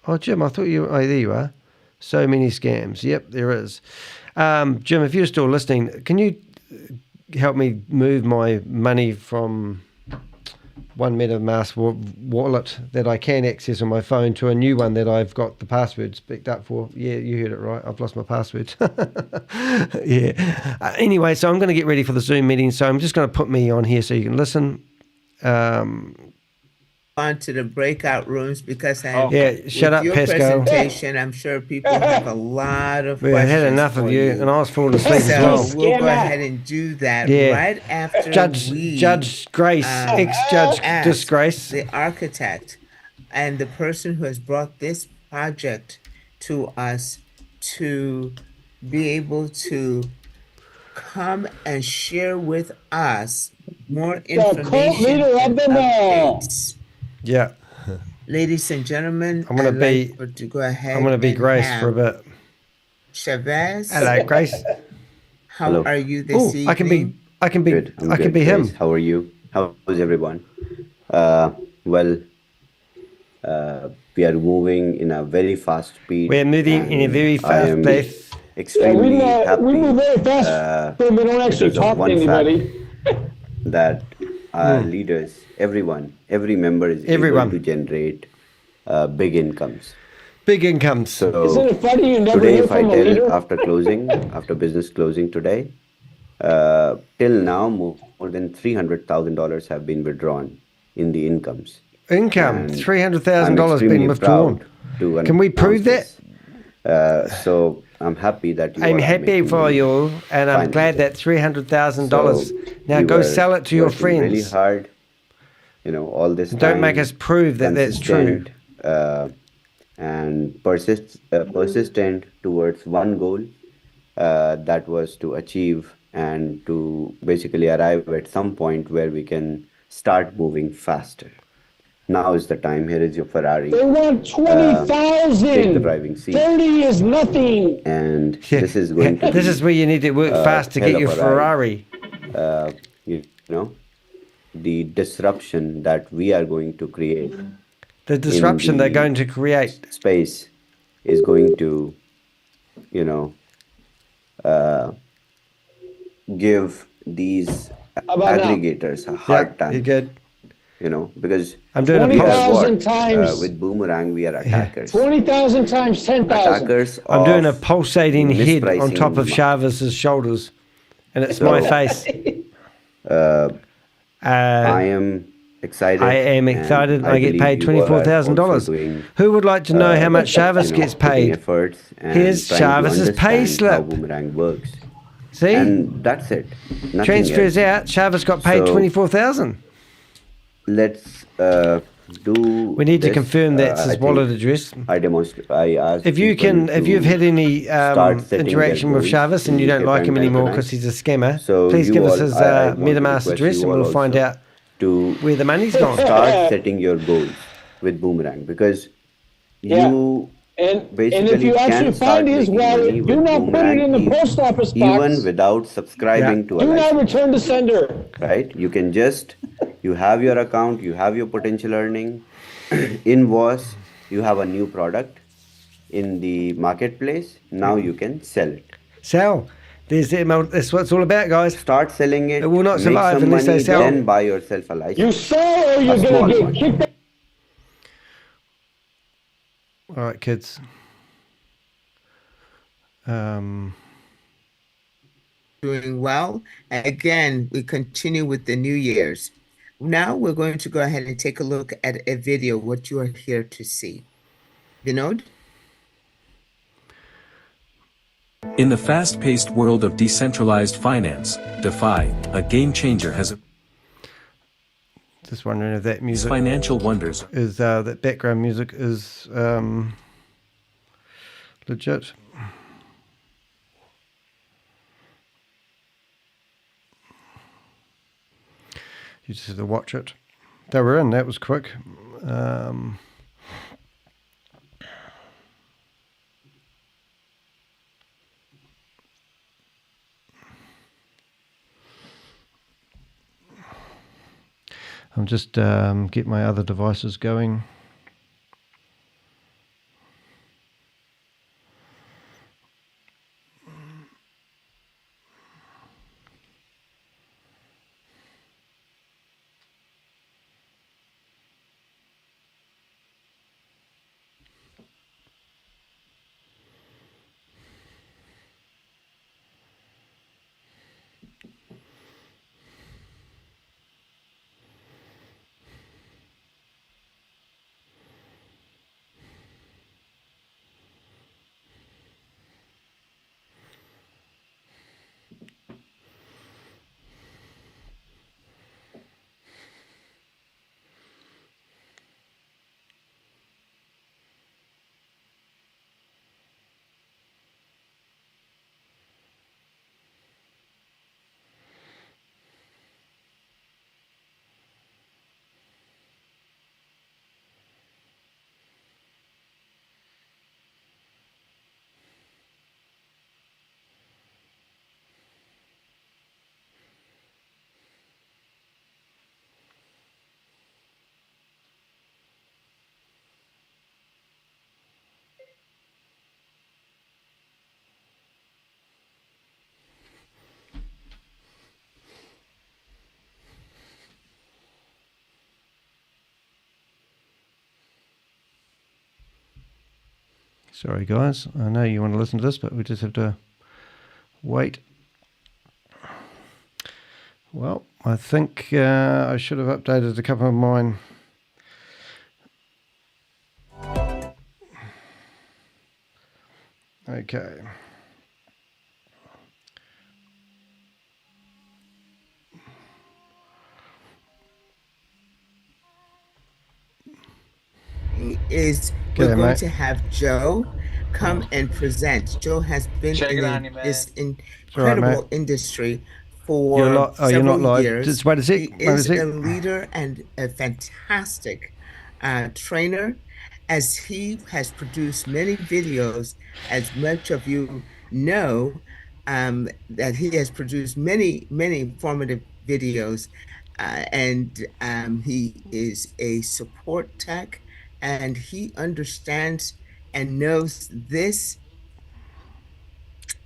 Oh, Jim, I thought you... Oh, there you are. So many scams. Yep, there is. Jim, if you're still listening, can you help me move my money from one MetaMask wallet that I can access on my phone to a new one that I've got the passwords picked up for? Yeah, you heard it right. I've lost my passwords. Yeah. Anyway, so I'm going to get ready for the Zoom meeting. So I'm just going to put me on here so you can listen. On to the breakout rooms because shut up, your Pascal. presentation, I'm sure people have a lot of We questions. had enough of you, and I was falling asleep as So well. we'll go ahead and do that right after Judge Grace, ex-Judge Disgrace, the architect and the person who has brought this project to us to be able to come and share with us more information and updates. Yeah. Ladies and gentlemen, I'm going to go ahead. I'm going to be Grace for a bit. Chavez. Hello, Grace. How are you this evening? I can be him. How are you? How is everyone? We are moving in a very fast speed. We're moving in a very fast pace. Extremely happy. We move very fast, but we don't actually talk to anybody. That our leaders, every member is able to generate big incomes. Big incomes. So isn't it funny you never today, hear if I from a tell leader? after business closing today, till now more than $300,000 have been withdrawn in the incomes. Income, $300,000 been withdrawn. Can we prove that? So I'm happy that you. I'm happy for you, and I'm glad that $300,000. Now go sell it to your friends. Really hard, all this. Don't make us prove that that's true. And persistent towards one goal, that was to achieve and to basically arrive at some point where we can start moving faster. Now is the time. Here is your Ferrari. They want 20,000. Take the driving seat. 30 is nothing. And this is going to. This is where you need to work fast to get your Ferrari. The disruption that we are going to create. The disruption they're going to create. Space is going to, give these aggregators a hard time. You're good. Because I'm doing 20,000 times with Boomerang, we are attackers. 20,000 times 10,000. Attackers. I'm doing a pulsating head on top of mispricing. Chavez's shoulders, and it's my face. I am excited. I am excited. I get paid believe you are $24,000. also doing, Who would like to know how much Chavez gets putting paid? efforts and Here's trying to Chavez's pay understand how slip. Boomerang works. See? And that's it. Nothing Transfers else. out. Chavez got paid So, $24,000. Let's do. We need to this. confirm that's I his think wallet address. I asked If you people if you've had any start setting interaction their with goals Chavez and in you the don't like him different anymore organized. because he's a scammer, So please you give us all- his I want to MetaMask request address you and all we'll find also out to where the money's gone. start setting your goals with Boomerang, because you And basically if you can actually start find his making money wallet, do with not put it Boomerang in the post office box. even without subscribing to a Do not license, return to sender. right? You can just, you have your account, you have your potential earning. In WAS, you have a new product in the marketplace. Now you can sell it. Sell. That's what it's all about, guys. Start selling it. It will not make survive some unless money, they sell. then buy yourself a license. You sell or you're small going to one. get kicked out. All right, kids. Doing well. Again, we continue with the New Year's. Now we're going to go ahead and take a look at a video, what you are here to see. Vinod? In the fast-paced world of decentralized finance, DeFi, a game changer has Just wondering if that music financial wonders is that background music is legit. You just have to watch it. They were in. That was quick. I'm just get my other devices going. Sorry guys, I know you want to listen to this, but we just have to wait. Well, I think I should have updated a couple of mine. Okay. We're going to have Joe come and present. Joe has been in this incredible industry for several years. Just wait a sec. He is a leader and a fantastic trainer, as he has produced many videos, as much of you know, that he has produced many informative videos, and he is a support tech, and he understands and knows this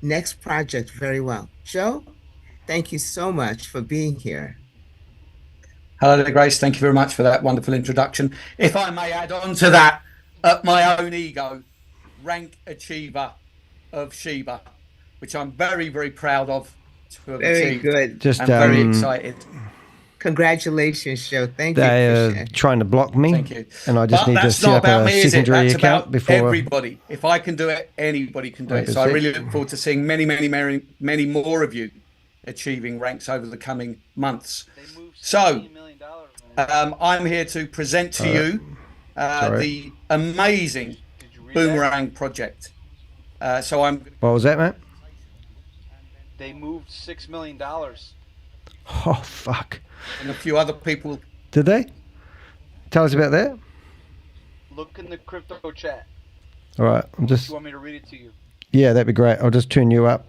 next project very well. Joe, thank you so much for being here. Hello there, Grace. Thank you very much for that wonderful introduction. If I may add on to that, my own ego, rank achiever of Shiba, which I'm very, very proud of to have achieved. Very good. I'm very excited. Congratulations, Joe. Thank you. They're trying to block me. Thank you. And I just But need to that's set not up about a me, is it? secondary That's account about before. everybody. If I can do it, anybody can do it. So I really look forward to seeing many more of you achieving ranks over the coming months. So I'm here to present to you the amazing Boomerang project. What was that, mate? They moved $6 million. Oh, fuck. And a few other people. Did they? Tell us about that. Look in the crypto chat. All right. I'm just. You want me to read it to you? Yeah, that'd be great. I'll just turn you up.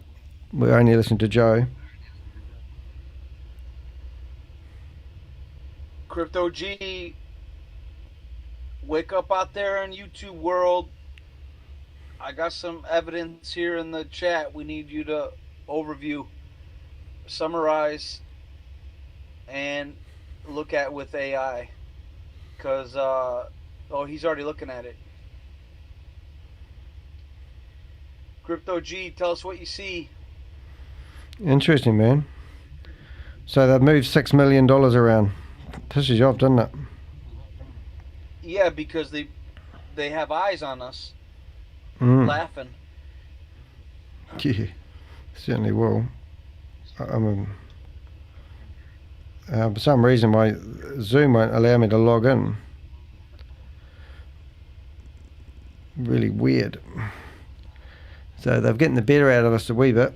We only listen to Joe. Crypto G, wake up out there in YouTube world. I got some evidence here in the chat. We need you to overview, summarize, and look at with AI. Because, oh, he's already looking at it. Crypto G, tell us what you see. Interesting, man. So they've moved $6 million around. Pisses you off, doesn't it? Yeah, because they have eyes on us, laughing. Yeah, certainly will. For some reason, my Zoom won't allow me to log in. Really weird. So they're getting the better out of us a wee bit.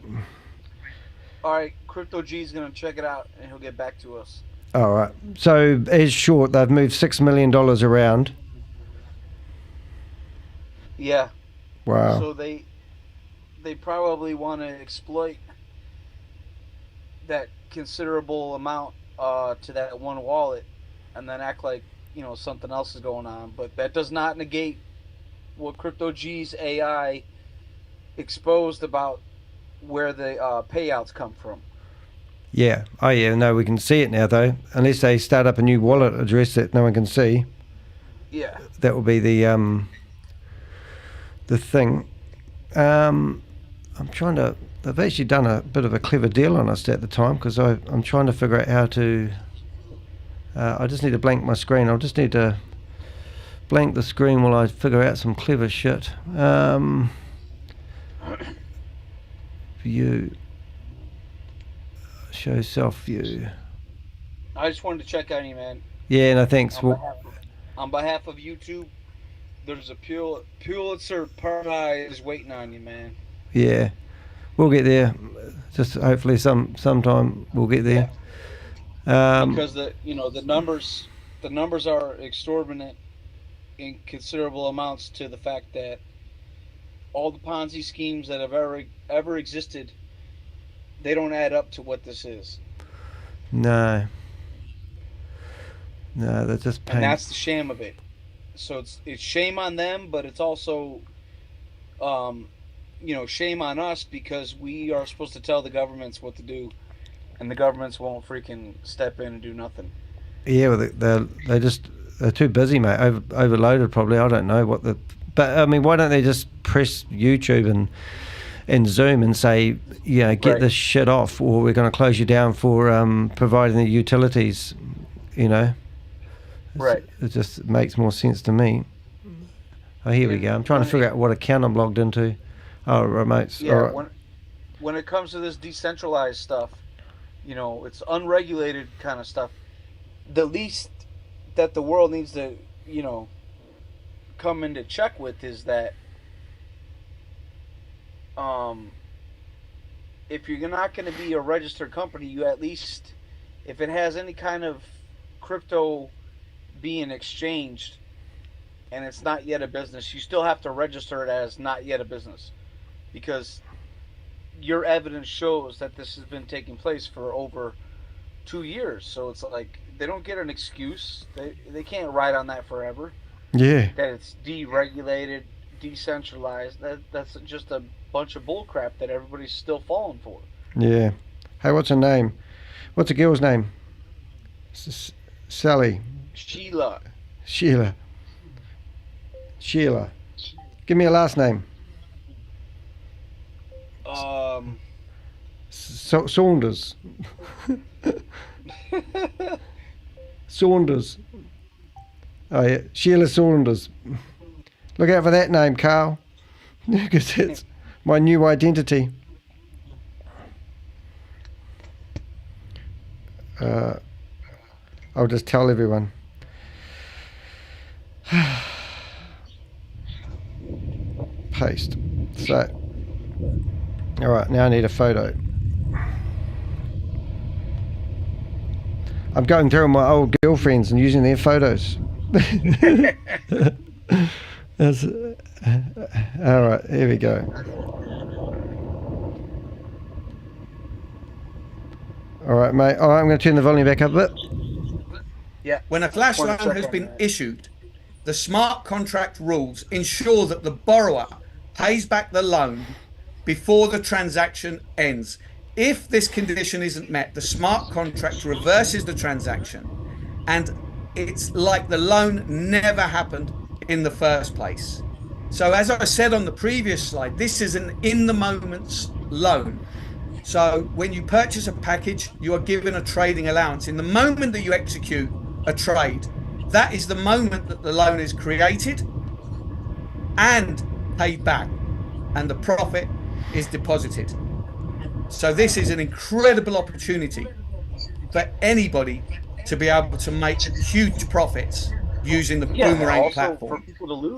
All right, Crypto G is going to check it out, and he'll get back to us. All right. So, as short, they've moved $6 million around. Yeah. Wow. So they probably want to exploit that considerable amount to that one wallet and then act like, you know, something else is going on. But that does not negate what Crypto G's AI exposed about where the payouts come from. Yeah. Oh, yeah. No, we can see it now, though. Unless they start up a new wallet address that no one can see. Yeah. That will be the thing. I'm trying to... They've actually done a bit of a clever deal on us at the time, because I'm trying to figure out how to... I just need to blank my screen. I'll just need to blank the screen while I figure out some clever shit. View. Show self view. I just wanted to check on you, man. Yeah, no, thanks. On behalf of YouTube, there's a Pulitzer Prize waiting on you, man. Yeah, we'll get there. Just hopefully sometime we'll get there. Because the numbers are exorbitant in considerable amounts to the fact that all the Ponzi schemes that have ever existed, they don't add up to what this is. No, they're just pain. And that's the shame of it. So it's shame on them, but it's also, shame on us, because we are supposed to tell the governments what to do, and the governments won't freaking step in and do nothing. Yeah, well, they're too busy, mate. Overloaded, probably. I don't know what the. But I mean, why don't they just press YouTube and Zoom and say, get this shit off, or we're going to close you down for providing the utilities, Right. It just makes more sense to me. Oh, here we go. I'm trying to figure out what account I'm logged into. Oh, remotes. Yeah, right. when it comes to this decentralized stuff, it's unregulated kind of stuff. The least that the world needs to, come into check with is that if you're not going to be a registered company, you at least, if it has any kind of crypto being exchanged and it's not yet a business, you still have to register it as not yet a business, because your evidence shows that this has been taking place for over 2 years. So it's like they don't get an excuse. They can't ride on that forever. Yeah. That it's deregulated, decentralized. That's just a bunch of bullcrap that everybody's still falling for. Yeah. Hey, what's her name? What's the girl's name? Sally. Sheila. Give me a last name. Saunders. Saunders. Oh yeah, Sheila Saunders. Look out for that name, Carl, because it's my new identity. I'll just tell everyone. Paste. So, all right, now I need a photo. I'm going through my old girlfriends and using their photos. That's, all right, here we go. All right, mate. All right, I'm going to turn the volume back up a bit. Yeah. When a flash loan has been issued, the smart contract rules ensure that the borrower pays back the loan before the transaction ends. If this condition isn't met, the smart contract reverses the transaction, and it's like the loan never happened in the first place. So as I said on the previous slide, this is an in-the-moments loan. So when you purchase a package, you are given a trading allowance. In the moment that you execute a trade, that is the moment that the loan is created and paid back, and the profit is deposited. So this is an incredible opportunity for anybody to be able to make huge profits using the Boomerang platform.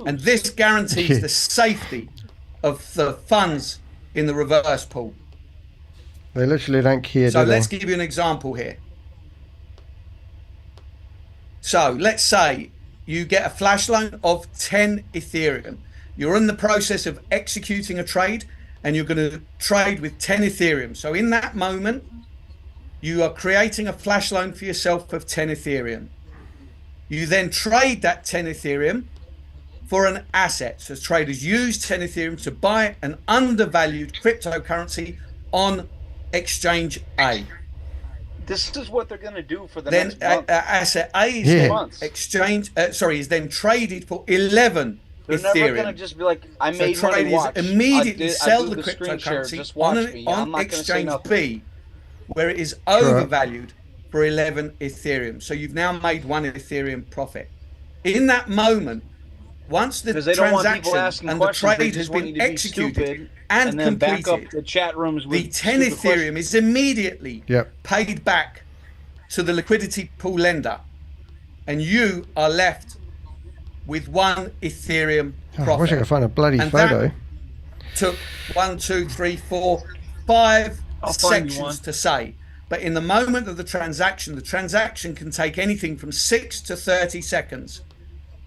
And this guarantees the safety of the funds in the reverse pool. They literally don't care. So let's give you an example here. So let's say you get a flash loan of 10 Ethereum. You're in the process of executing a trade, and you're going to trade with 10 Ethereum. So in that moment, you are creating a flash loan for yourself of 10 Ethereum. You then trade that 10 Ethereum for an asset. So traders use 10 Ethereum to buy an undervalued cryptocurrency on exchange A. This is what they're going to do for the Then next month. asset A is is then traded for 11 They're Ethereum. never going to just be like, I made so money, traders watch. immediately sell I the screen share, cryptocurrency just watch on, me. I'm not gonna say exchange nothing. B, where it is overvalued for 11 Ethereum. So you've now made 1 Ethereum profit. In that moment, once the transaction and the trade has been executed and then back completed, up the chat rooms with the 10 Ethereum is immediately paid back to the liquidity pool lender, and you are left with 1 Ethereum profit. I wish I could find a bloody photo. That took 1, 2, 3, 4, 5 sections to say. But in the moment of the transaction can take anything from 6 to 30 seconds.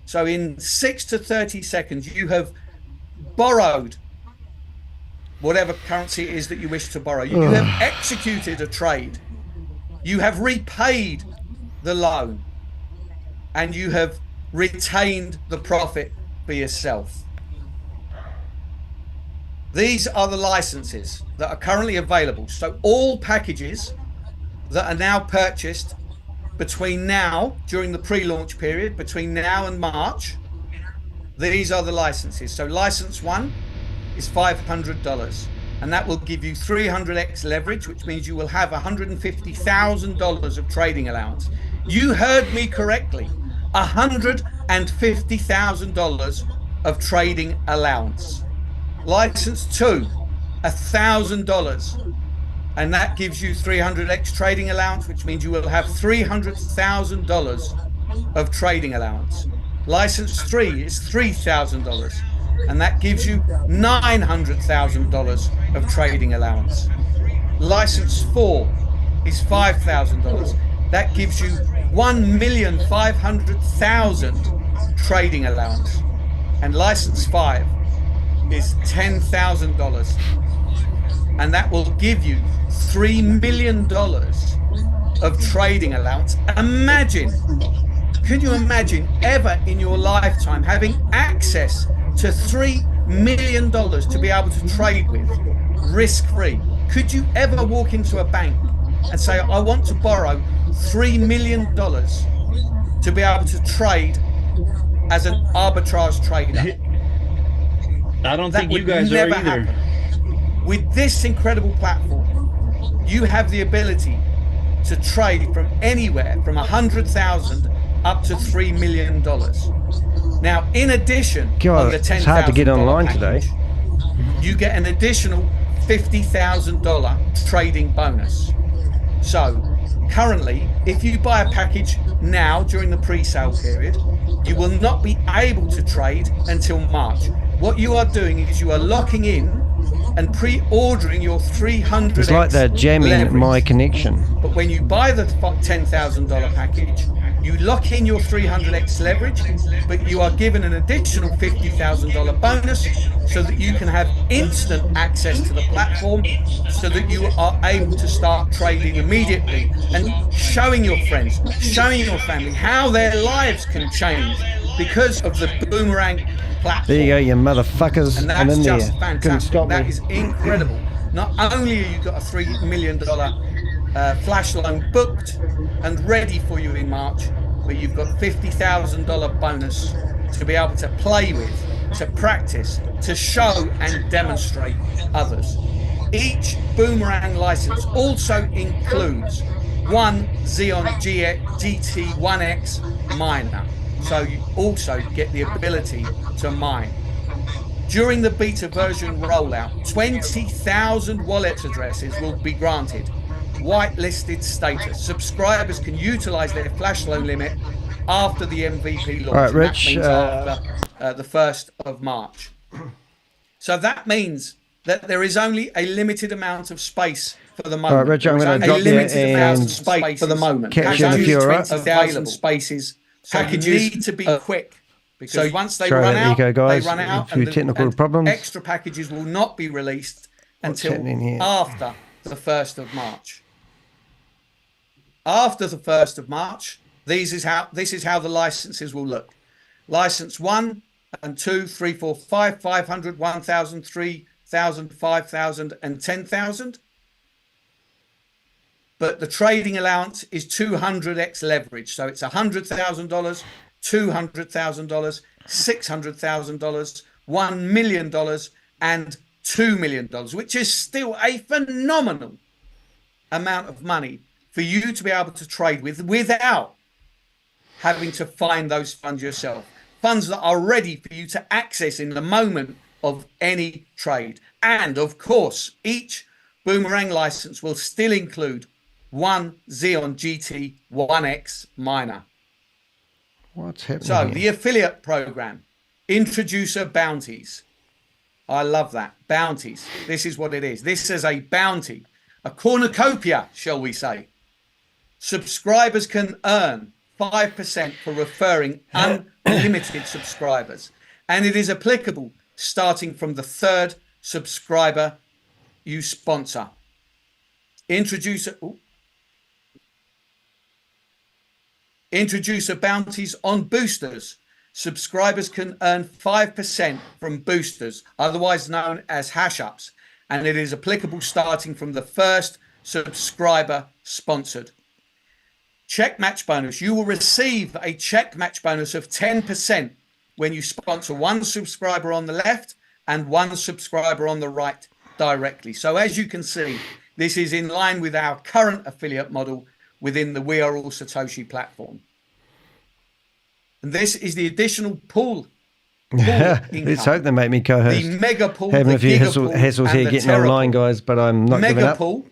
So in 6 to 30 seconds, you have borrowed whatever currency it is that you wish to borrow. You have executed a trade. You have repaid the loan. And you have retained the profit for yourself. These are the licenses that are currently available. So all packages that are now purchased between now, during the pre-launch period, between now and March, these are the licenses. So license 1 is $500, and that will give you 300x leverage, which means you will have $150,000 of trading allowance. You heard me correctly, $150,000 of trading allowance. License 2, $1,000. And that gives you 300x trading allowance, which means you will have $300,000 of trading allowance. License 3 is $3,000, and that gives you $900,000 of trading allowance. License 4 is $5,000. That gives you $1,500,000 trading allowance. And license 5 is $10,000. And that will give you $3 million of trading allowance. Could you imagine ever in your lifetime having access to $3 million to be able to trade with, risk-free? Could you ever walk into a bank and say, I want to borrow $3 million to be able to trade as an arbitrage trader? I don't think you guys are either. Happen. With this incredible platform, you have the ability to trade from anywhere from 100,000 up to $3 million. Now, in addition, on the $10,000 it's hard to get online package, today. You get an additional $50,000 trading bonus. So, currently, if you buy a package now during the pre-sale period, you will not be able to trade until March. What you are doing is you are locking in and pre-ordering your 300. It's like they're jamming my connection. But when you buy the $10,000 package, you lock in your 300x leverage, but you are given an additional $50,000 bonus so that you can have instant access to the platform, so that you are able to start trading immediately and showing your friends, showing your family how their lives can change because of the Boomerang platform. There you go, you motherfuckers. And I'm that's in just there. fantastic. That is incredible. Not only have you got a $3 million flash loan booked and ready for you in March, but you've got $50,000 bonus to be able to play with, to practice, to show and demonstrate others. Each Boomerang license also includes one Xeon GT1X miner. So you also get the ability to mine. During the beta version rollout, 20,000 wallet addresses will be granted whitelisted status. Subscribers can utilize their flash loan limit after the MVP launch. All right, Rich. That means after the 1st of March. So that means that there is only a limited amount of space for the moment. All right, Rich, I'm going to drop you and space for the moment. catch you in a few, all right? Available spaces. Packages need to be quick. Because once they Sorry run about out, the eco, guys. they run out, A few technical problems. extra packages will not be released until happening here? after the 1st of March. After the 1st of March, This is how the licenses will look. License 1 and 2, 3, 4, 5, 500, 1,000, 3,000, 5,000, and 10,000. But the trading allowance is 200x leverage. So it's $100,000, $200,000, $600,000, $1 million, and $2 million, which is still a phenomenal amount of money for you to be able to trade with without having to find those funds yourself. Funds that are ready for you to access in the moment of any trade. And of course, each Boomerang license will still include one Xeon GT 1X miner. What's happening? So here? the affiliate program, introducer bounties. I love that. Bounties. This is what it is. This is a bounty, a cornucopia, shall we say. Subscribers can earn 5% for referring unlimited subscribers. And it is applicable starting from the third subscriber you sponsor. Introducer bounties on boosters. Subscribers can earn 5% from boosters, otherwise known as hash ups, and it is applicable starting from the first subscriber sponsored. Check match bonus. You will receive a check match bonus of 10% when you sponsor one subscriber on the left and one subscriber on the right directly. So as you can see, this is in line with our current affiliate model within the We Are All Satoshi platform. And this is the additional pool. Let's hope they make me co-host. The mega pool, having a few giga hassles here getting online, guys, but I'm not giving up. Pool.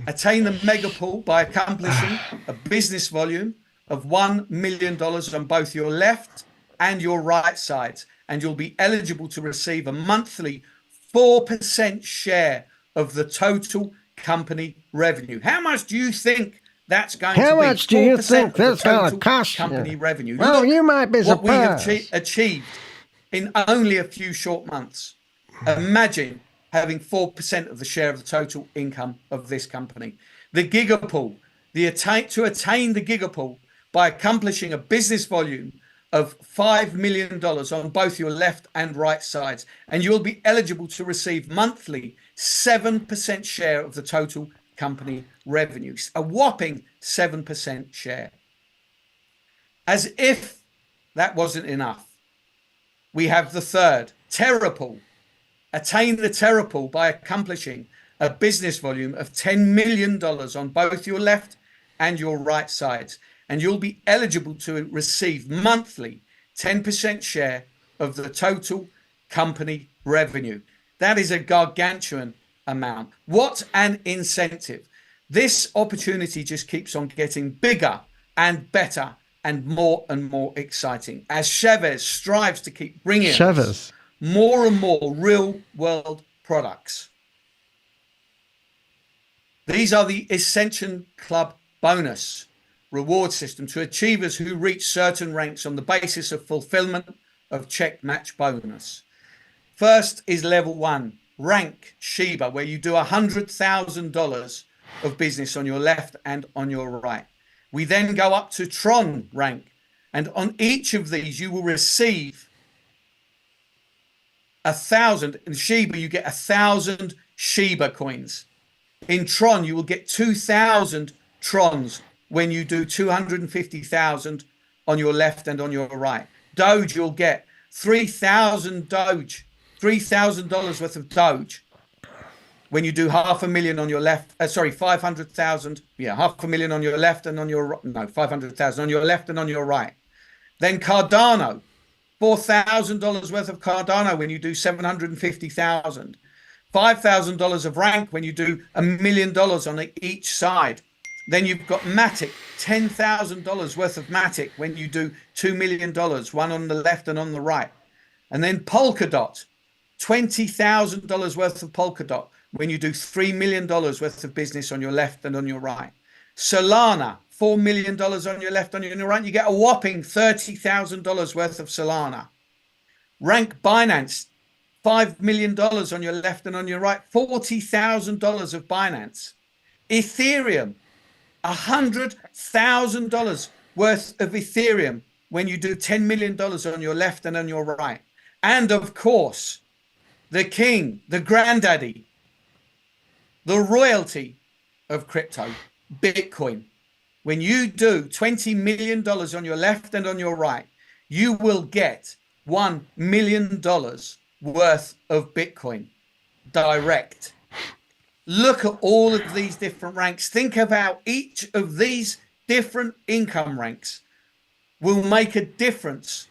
Attain the mega pool by accomplishing a business volume of $1 million on both your left and your right sides, and you'll be eligible to receive a monthly 4% share of the total company revenue. How much do you think that's going to be? How much do you think that's going to cost company revenue? Well, Look you might be what we have surprised. achieved in only a few short months. Imagine having 4% of the share of the total income of this company. The gigapool, to attain the gigapool by accomplishing a business volume of $5 million on both your left and right sides, and you'll be eligible to receive monthly 7% share of the total company revenues, a whopping 7% share. As if that wasn't enough, we have the third, TerraPool. Attain the TerraPool by accomplishing a business volume of $10 million on both your left and your right sides, and you'll be eligible to receive monthly 10% share of the total company revenue. That is a gargantuan amount. What an incentive. This opportunity just keeps on getting bigger and better and more exciting as Chavez strives to keep bringing us more and more real world products. These are the Ascension Club bonus reward system to achievers who reach certain ranks on the basis of fulfillment of check match bonus. First is level 1, rank Shiba, where you do $100,000 of business on your left and on your right. We then go up to Tron rank, and on each of these you will receive 1,000. In Shiba you get 1,000 Shiba coins. In Tron you will get 2,000 Trons when you do 250,000 on your left and on your right. Doge you'll get 3,000 Doge, $3,000 worth of Doge when you do 500,000 on your left. 500,000. Yeah, 500,000 on your left and on your 500,000 on your left and on your right. Then Cardano, $4,000 worth of Cardano when you do 750,000. $5,000 of rank when you do $1 million on each side. Then you've got Matic, $10,000 worth of Matic when you do $2 million, one on the left and on the right. And then Polkadot, $20,000 worth of Polkadot when you do $3 million worth of business on your left and on your right. Solana, $4 million on your left and on your right. You get a whopping $30,000 worth of Solana. Rank Binance, $5 million on your left and on your right. $40,000 of Binance. Ethereum, $100,000 worth of Ethereum when you do $10 million on your left and on your right. And of course, the king, the granddaddy, the royalty of crypto, Bitcoin. When you do $20 million on your left and on your right, you will get $1 million worth of Bitcoin direct. Look at all of these different ranks. Think of how each of these different income ranks will make a difference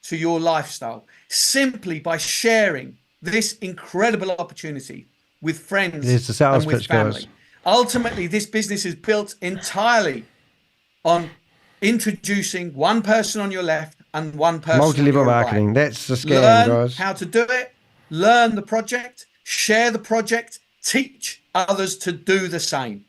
to your lifestyle simply by sharing this incredible opportunity with friends and with family. Ultimately, this business is built entirely on introducing one person on your left and one person multi-level on your marketing. right. That's the scam, Learn guys. how to do it, learn the project, share the project, teach others to do the same.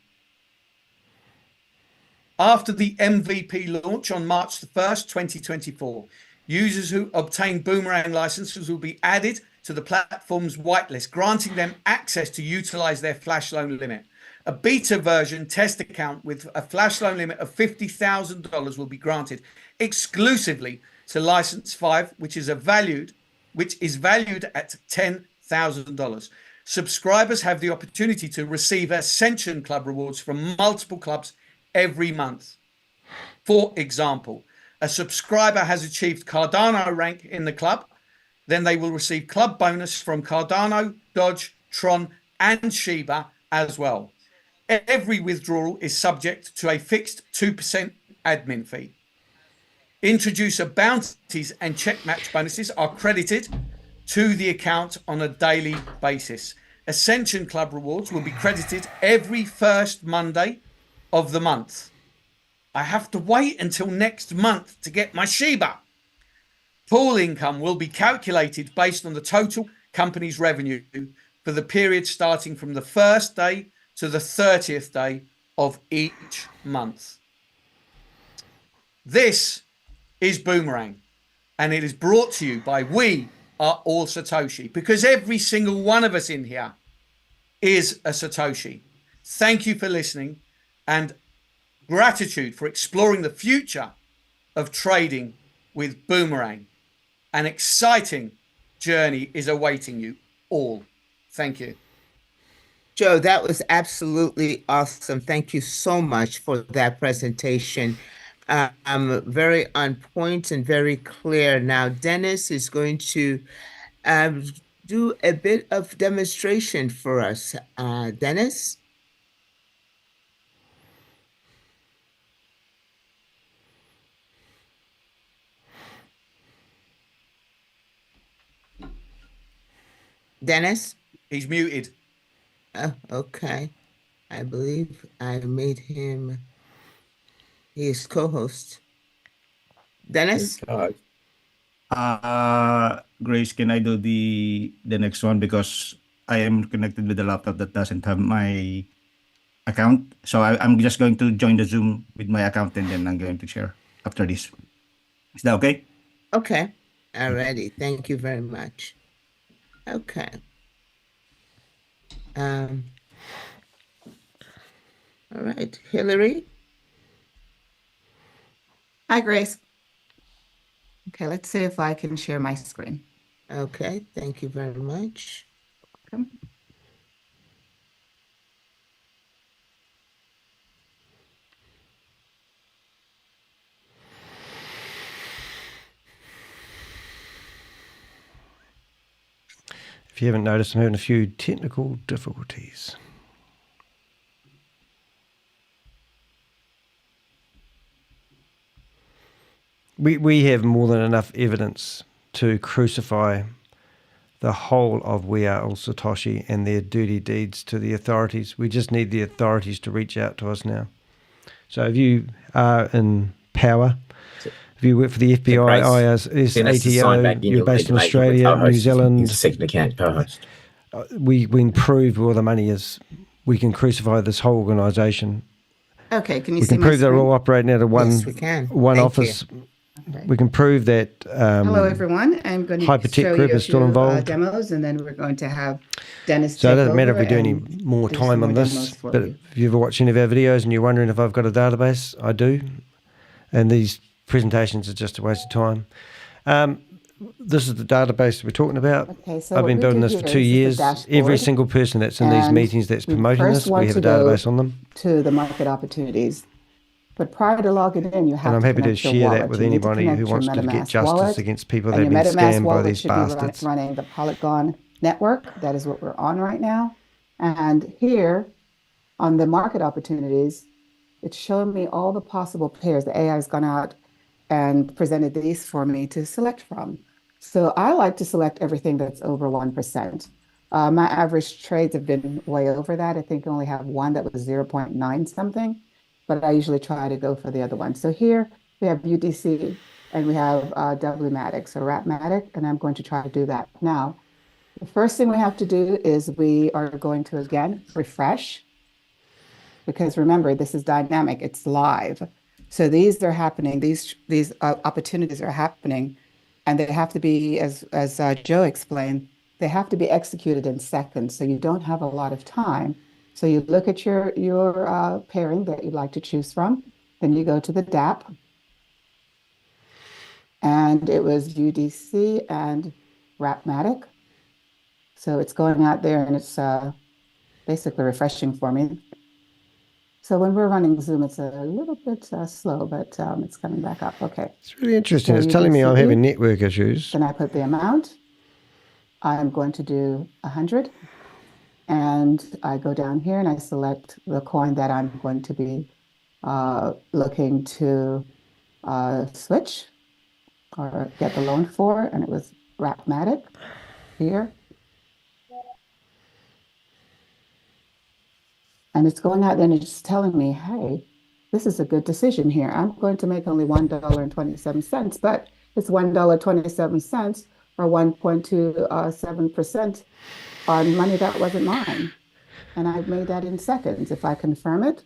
After the MVP launch on March the 1st, 2024, users who obtain Boomerang licenses will be added to the platform's whitelist, granting them access to utilize their flash loan limit. A beta version test account with a flash loan limit of $50,000 will be granted exclusively to license 5, which is valued at $10,000. Subscribers have the opportunity to receive Ascension Club rewards from multiple clubs every month. For example, a subscriber has achieved Cardano rank in the club, then they will receive club bonus from Cardano, Dodge, Tron, and Shiba as well. Every withdrawal is subject to a fixed 2% admin fee. Introducer bounties and check match bonuses are credited to the account on a daily basis. Ascension Club rewards will be credited every first Monday of the month. I have to wait until next month to get my Shiba. Pool income will be calculated based on the total company's revenue for the period starting from the first day to the 30th day of each month. This is Boomerang, and it is brought to you by We Are All Satoshi, because every single one of us in here is a Satoshi. Thank you for listening, and gratitude for exploring the future of trading with Boomerang. An exciting journey is awaiting you all. Thank you. Joe, that was absolutely awesome. Thank you so much for that presentation. Very on point and very clear. Now, Dennis is going to do a bit of demonstration for us. Dennis? Dennis? He's muted. Oh, okay. I believe I made him his co-host. Dennis? Grace, can I do the next one, because I am connected with a laptop that doesn't have my account. So I'm just going to join the Zoom with my account, and then I'm going to share after this. Is that okay? Okay. Alrighty. Thank you very much. Okay. All right, Hillary. Hi, Grace. Okay, let's see if I can share my screen. Okay, thank you very much. Welcome. If you haven't noticed, I'm having a few technical difficulties. We have more than enough evidence to crucify the whole of We Are All Satoshi and their dirty deeds to the authorities. We just need the authorities to reach out to us now. So if you are in power, if you work for the FBI, IRS, ATO, you're based in Australia, New Zealand, second account co-host. We can prove where the money is. We can crucify this whole organisation. Okay, can you we see can my prove they're screen? all operating out of one, Yes, we can. one Thank office. you. Okay. We can prove that Hello, everyone. I'm going to Hypertech show Group you a is still few involved. Demos, and then we're going to have Dennis So it take doesn't matter if over we do any and more do time some on more this, demos for but you. if you ever watch any of our videos and you're wondering if I've got a database, I do. And these presentations are just a waste of time. This is the database we're talking about. Okay, so I've what been we building do this for here 2 is the years. Every dashboard, single person that's in these and meetings that's we promoting first this, we want have a to go database on them. to the market opportunities. But prior to logging in, you And have I'm to happy to connect your share that wallet. with You need to anybody who connect your wants to get MetaMask justice wallet, against people that and have your been MetaMask scammed by wallet these should be bastards. running the Polygon network. That is what we're on right now. And here on the market opportunities, it's showing me all the possible pairs. The AI has gone out and presented these for me to select from. So I like to select everything that's over 1%. My average trades have been way over that. I think I only have one that was 0.9 something, but I usually try to go for the other one. So here we have UDC and we have Wmatic, so Rapmatic, and I'm going to try to do that. Now, the first thing we have to do is we are going to, again, refresh, because remember, this is dynamic, it's live. So these are happening, these opportunities are happening, and they have to be, as Joe explained, they have to be executed in seconds, so you don't have a lot of time. So you look at your pairing that you'd like to choose from, then you go to the DApp, and it was UDC and Rapmatic. So it's going out there and it's basically refreshing for me. So when we're running Zoom, it's a little bit slow, but it's coming back up. Okay. It's really interesting. So It's telling me I'm UDC, having network issues. Then I put the amount. I'm going to do 100. And I go down here and I select the coin that I'm going to be looking to switch or get the loan for. And it was Rapmatic here. And it's going out there and it's telling me, hey, this is a good decision here. I'm going to make only $1.27, but it's $1.27 or 1.27% on money that wasn't mine. And I've made that in seconds. If I confirm it,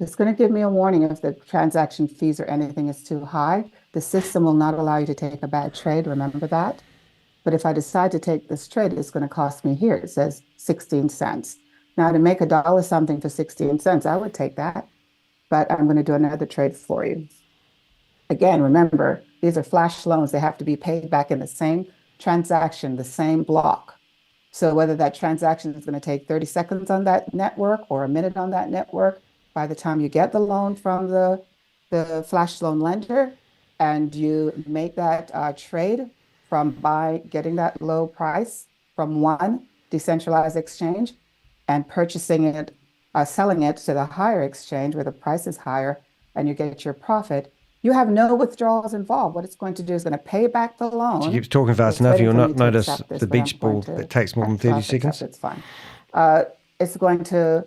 it's going to give me a warning if the transaction fees or anything is too high. The system will not allow you to take a bad trade. Remember that. But if I decide to take this trade, it's going to cost me here. It says 16 cents. Now to make $1 something for 16 cents, I would take that, but I'm going to do another trade for you. Again, remember, these are flash loans. They have to be paid back in the same transaction, the same block. So whether that transaction is going to take 30 seconds on that network or a minute on that network, by the time you get the loan from the flash loan lender and you make that trade from getting that low price from one decentralized exchange and purchasing it, selling it to the higher exchange where the price is higher and you get your profit, you have no withdrawals involved. What it's going to do is going to pay back the loan. She keeps talking fast enough, you'll not notice the beach ball that takes more than 30 seconds. It's fine. It's going to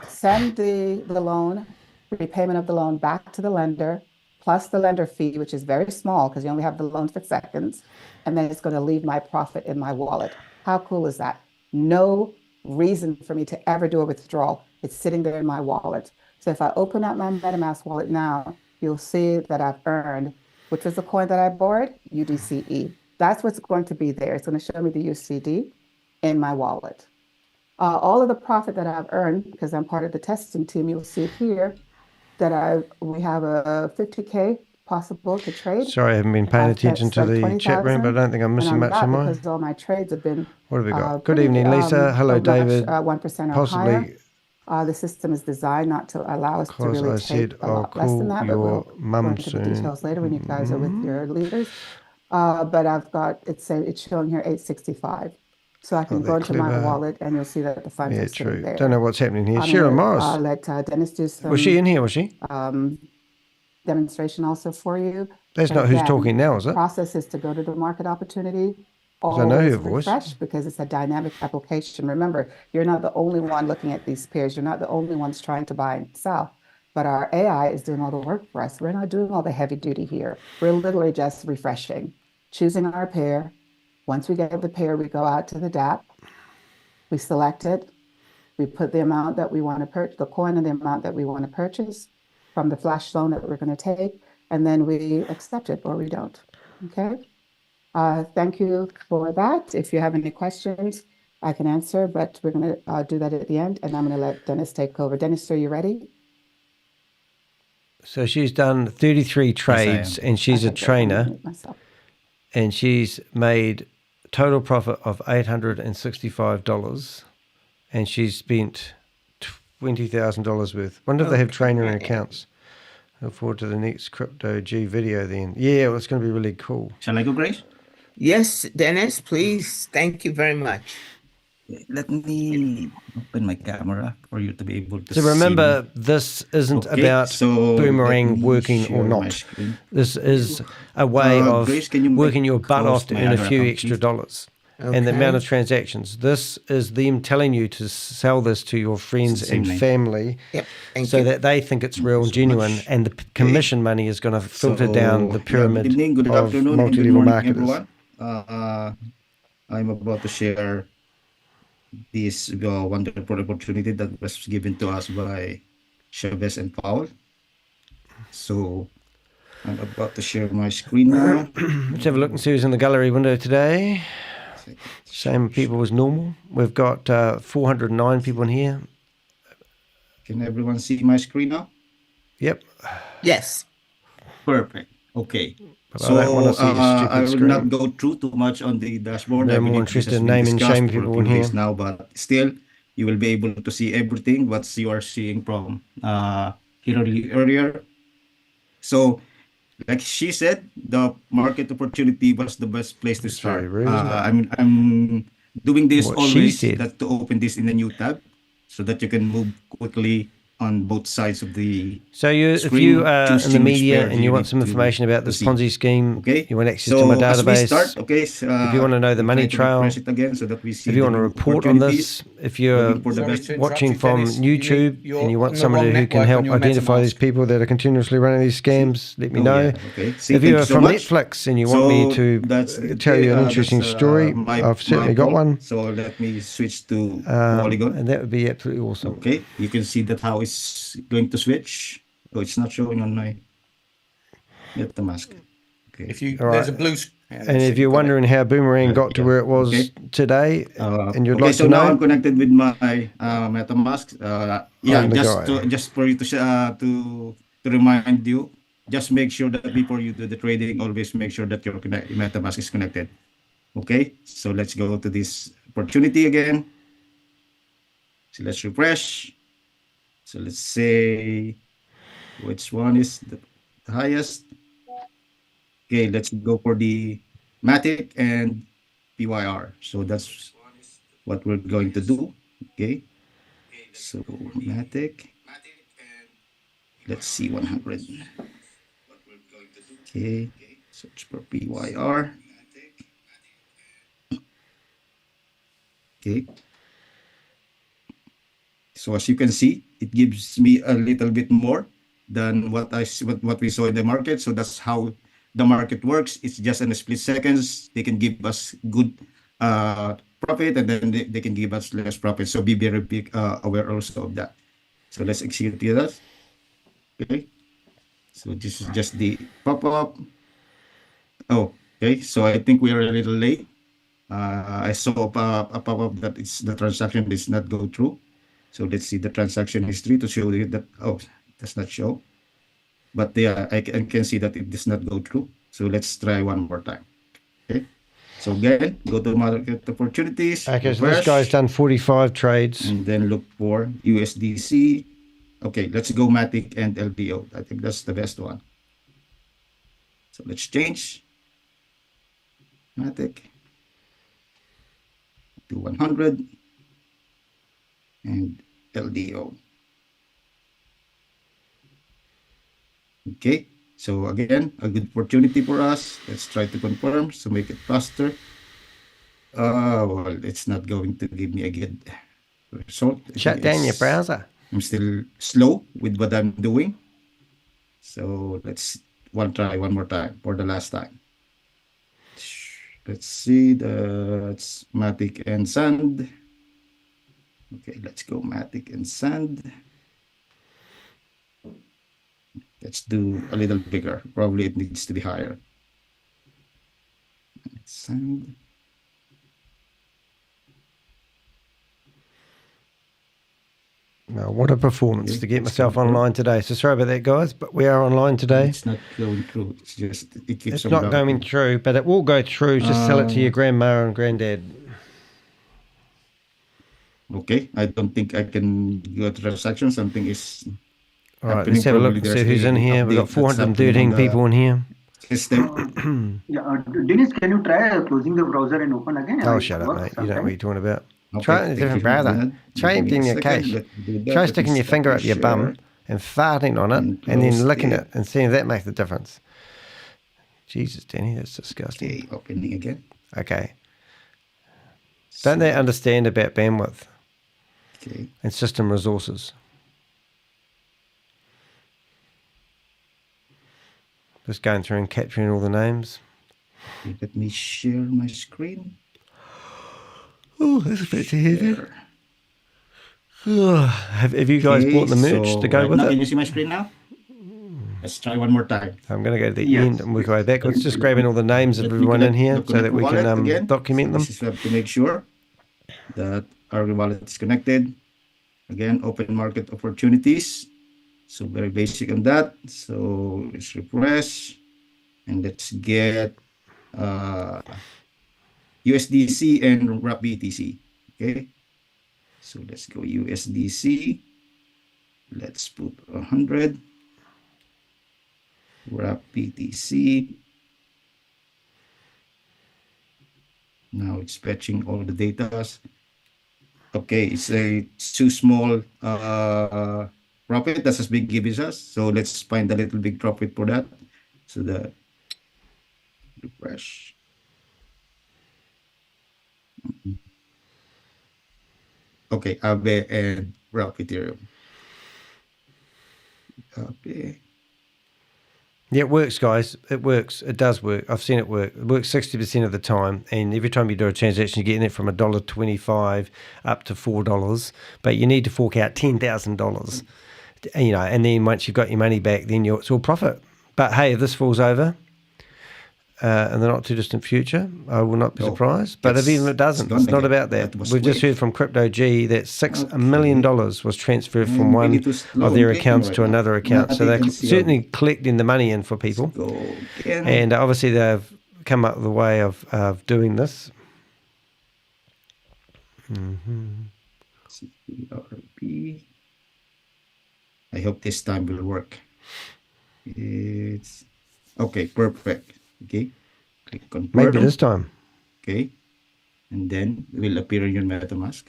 send the loan, repayment of the loan back to the lender, plus the lender fee, which is very small because you only have the loan for seconds. And then it's going to leave my profit in my wallet. How cool is that? No reason for me to ever do a withdrawal. It's sitting there in my wallet. So if I open up my MetaMask wallet now, you'll see that I've earned, which was the coin that I borrowed, UDCE. That's what's going to be there. It's going to show me the UCD in my wallet. All of the profit that I've earned, because I'm part of the testing team, you'll see here that we have a 50K possible to trade. Sorry, I haven't been paying attention to the chat room, but I don't think I'm missing much on mine. Because all my trades have been. What have we got? Good evening, Lisa. Hello, David. 1% or possibly higher. The system is designed not to allow us to really take a lot less than that, but we'll go into the details later when you guys are with your leaders. But I've got, it's showing here 865. So I can go into my wallet and you'll see that the funds are sitting there. Don't know what's happening here. Cheryl Morris. Let Dennis do some. Was she in here, was she? Demonstration also for you. That's not who's talking now, is it? The process is to go to the market opportunity. I know her voice. Refresh because it's a dynamic application. Remember, you're not the only one looking at these pairs. You're not the only ones trying to buy and sell. But our AI is doing all the work for us. We're not doing all the heavy duty here. We're literally just refreshing, choosing our pair. Once we get the pair, we go out to the DApp. We select it. We put the amount that we want to purchase, the coin and the amount that we want to purchase from the flash loan that we're going to take, and then we accept it or we don't. Okay. Thank you for that. If you have any questions, I can answer, but we're going to do that at the end, and I'm going to let Dennis take over. Dennis, are you ready? So she's done 33 trades, and she's a trainer, and she's made total profit of $865, and she's spent $20,000 worth. Wonder if they have trainer accounts. Look forward to the next Crypto G video then. Yeah, well, it's going to be really cool. Shall I go, Grace? Yes, Dennis, please. Thank you very much. Let me open my camera for you to be able to So see remember, me. this isn't Okay, about so Boomerang let me working or share my not. screen. This is a way of Grace, can you working your butt close off to my earn a other few account, extra please? dollars. And the Okay. amount of transactions. This is them telling you to sell this to your friends It's the same and name. family, Thank so you. that they think it's real and genuine, and the commission money is going to filter down the Good pyramid evening, good of afternoon, and good multi-level morning, marketers. everyone. I'm about to share this wonderful opportunity that was given to us by Chavez and Paul. So I'm about to share my screen now. Let's have a look and see who's in the gallery window today. Same people as normal. We've got 409 people in here. Can everyone see my screen now? Yep. Yes. Perfect. Okay. But So I don't want to see a I stupid will screen. not go through too much on the dashboard. They're I more believe this interested has in been naming discussed shaming for a people few in here. days now, but still, you will be able to see everything what you are seeing from here earlier. So, like she said, the market opportunity was the best place to start. very rude, isn't it? I'm doing this What she always said. that to open this in a new tab so that you can move quickly on both sides of the So if screen, you are in the choosing which media pair and you you want need some information about to this see. Ponzi scheme, Okay. you want access So to my as we database, start, okay, if you want to know the we money try to trail, refresh it again so that we see if you the want to new report on opportunities, this, if you're looking for the best. watching from YouTube and you want somebody who can help identify these people that are continuously running these scams, let me Oh, know. yeah, okay. See, If thank you're you so from much. Netflix and you want me So to that's tell you an interesting story, I've certainly got fault. one. So let me switch to Polygon. And that would be absolutely awesome. Okay, you can see that how it's going to switch. Oh, it's not showing on my MetaMask. Okay. If you All there's right. a blue. And if you're wondering how Boomerang got to where it was today, and you'd okay, like so to now know, I'm connected with my MetaMask. Yeah, I'm the just guy. just for you to remind you, just make sure that before you do the trading, always make sure that your MetaMask is connected. Okay, so let's go to this opportunity again. So let's refresh. So let's say which one is the highest. Okay, let's go for the Matic and PYR. So that's what we're going to do. Okay, so Matic. Let's see 100. Okay, search for PYR. Okay. So as you can see, it gives me a little bit more than what we saw in the market. So that's how the market works. It's just in a split seconds. They can give us good profit, and then they can give us less profit. So be very big aware also of that. So let's execute that. Okay. So this is just the pop-up. Oh, okay. So I think we are a little late. I saw a pop-up that the transaction does not go through. So let's see the transaction history to show you that, oh, it does not show. But yeah, I can see that it does not go through. So let's try one more time. Okay. So again, go to market opportunities. Okay, so this guy's done 45 trades. And then look for USDC. Okay, let's go Matic and LBO. I think that's the best one. So let's change Matic to 100 and LDO. Okay, so again, a good opportunity for us. Let's try to confirm, so make it faster. Well, it's not going to give me a good result. Shut down your browser. I'm still slow with what I'm doing. So let's try one more time for the last time. Let's see, that's Matic and Sand. Okay, let's go Matic and Sand. Let's do a little bigger. Probably it needs to be higher. Sand. Well, what a performance to get myself online today. So sorry about that, guys, but we are online today. It's not going through. It's just it keeps It's on not bouncing. going through, but it will go through. Just sell it to your grandma and granddad. Okay, I don't think I can go to transaction. Something is All right, let's have a look, see who's in here. We've got 413 people in here. System. Dennis, can you try closing the browser and open again? Oh, shut up, mate. You don't know what you're talking about. Okay, Try it in a thank different you. browser. Try Give me emptying a your second. cache. Let's do that. Try Let sticking me your finger up your share. bum and farting on it and close then licking it. it and seeing if that makes the difference. Jesus, Danny, that's disgusting. Okay, opening again. Okay. Don't they understand about bandwidth Okay. and system resources? Just going through and capturing all the names. Let me share my screen. Oh, that's a bit to hear. Have you guys bought the merch to go right with now, it? Can you see my screen now? Let's try one more time. I'm going to go to the Yes. end and we'll go backwards. Just grabbing all the names of Let me everyone in connect here the so that we wallet can again. document them. This is we have to make sure that our wallet is connected. Again, open market opportunities. So very basic on that. So let's refresh and let's get USDC and wrap BTC. Okay. So let's go USDC. Let's put 100. Wrap BTC. Now it's fetching all the data. Okay, it's too small profit. That's as big gives us. So let's find a little big profit for that. So the refresh. Okay, Aave and wrap Ethereum. Aave. Yeah, it works, guys. It works. It does work. I've seen it work. It works 60% of the time. And every time you do a transaction, you're getting it from $1.25 up to $4. But you need to fork out $10,000. You know, and then once you've got your money back, then it's all profit. But hey, if this falls over in the not too distant future, I will not be surprised. But if even it doesn't, it's not about that. We've just heard from Crypto G that $6 million was transferred from one of their accounts to another account. So they're certainly collecting the money in for people. And obviously they've come up with a way of doing this. CRP. I hope this time will work. It's okay, perfect. Okay, click confirm. Maybe this time. Okay, and then it will appear in your MetaMask.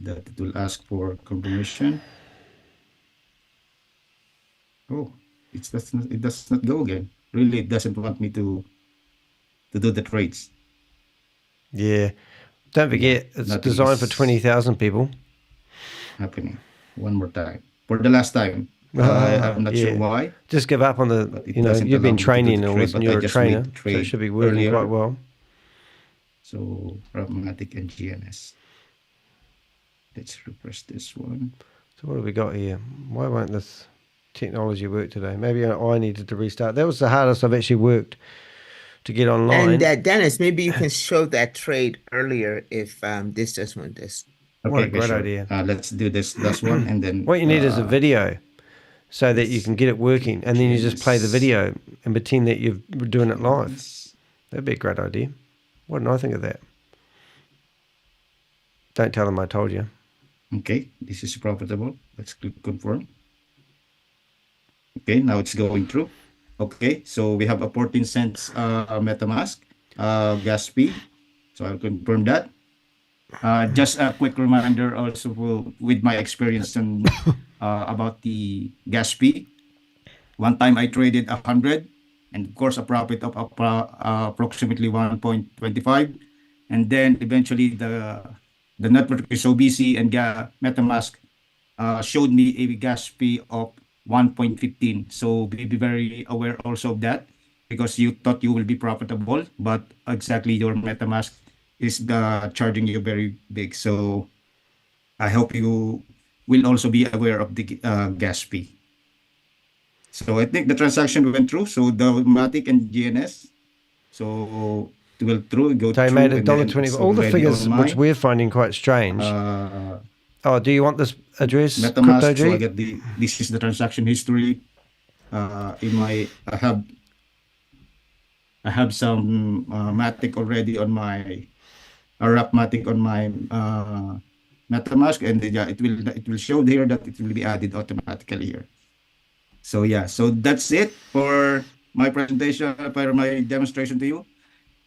That it will ask for confirmation. Oh, it does not go again. Really, it doesn't want me to do the trades. Yeah, don't forget it's designed for 20,000 people. Happening one more time for the last time. I'm not sure why. Just give up on the, you know, you've been training all this and you're a trainer, so it should be working quite well. So, Pragmatic and GNS. Let's refresh this one. So what have we got here? Why won't this technology work today? Maybe I needed to restart. That was the hardest I've actually worked to get online. And Dennis, maybe you can show that trade earlier if this does want this. Okay, what a great idea. Let's do this last one and then... What you need is a video so that you can get it working, and then you just play the video and pretend that you're doing it live. That'd be a great idea. What did I think of that? Don't tell them I told you. Okay, this is profitable. Let's click confirm. Okay, now it's going through. Okay, so we have a 14 cents MetaMask gas fee. So I'll confirm that. Just a quick reminder also with my experience and about the gas fee. One time I traded 100 and of course a profit of approximately 1.25, and then eventually the network is so busy and MetaMask showed me a gas fee of 1.15. So be very aware also of that, because you thought you will be profitable, but exactly your MetaMask is charging you very big. So I hope you will also be aware of the gas fee. So I think the transaction went through. So the Matic and GNS. So it will through go so through. They made $1.20. All the figures, which we're finding quite strange, Oh, do you want this address, MetaMask, so I CryptoG? get this is the transaction history. In my I have some Matic already on my wrap Matic on my MetaMask, and yeah, it will show there that it will be added automatically here. So yeah, so that's it for my presentation, for my demonstration to you.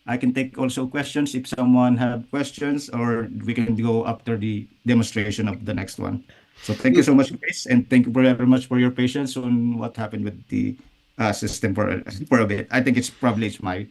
I can take also questions if someone have questions, or we can go after the demonstration of the next one. So thank you so much, guys, and thank you very much for your patience on what happened with the system for a bit. I think it's my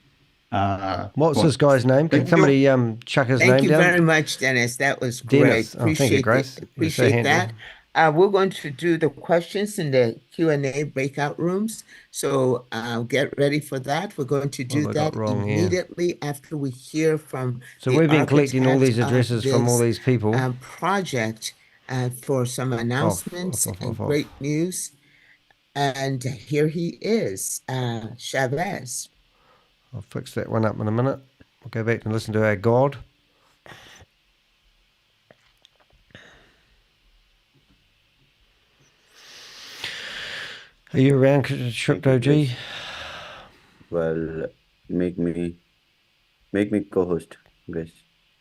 What's fault. this guy's name? Can somebody chuck his Thank name you down? very much, Dennis. That was Dennis. great. Oh, thank you, Grace. You're so Appreciate that. handy. We're going to do the questions in the Q&A breakout rooms. So get ready for that. We're going to do What have I got that wrong here? immediately after we hear from So the we've been collecting all these architect of addresses from all this, these people. project for some announcements and great news. And here he is, Chavez. I'll fix that one up in a minute. We'll go back and listen to our God. Are you around, Crypto G? Well, make me co-host, Grace.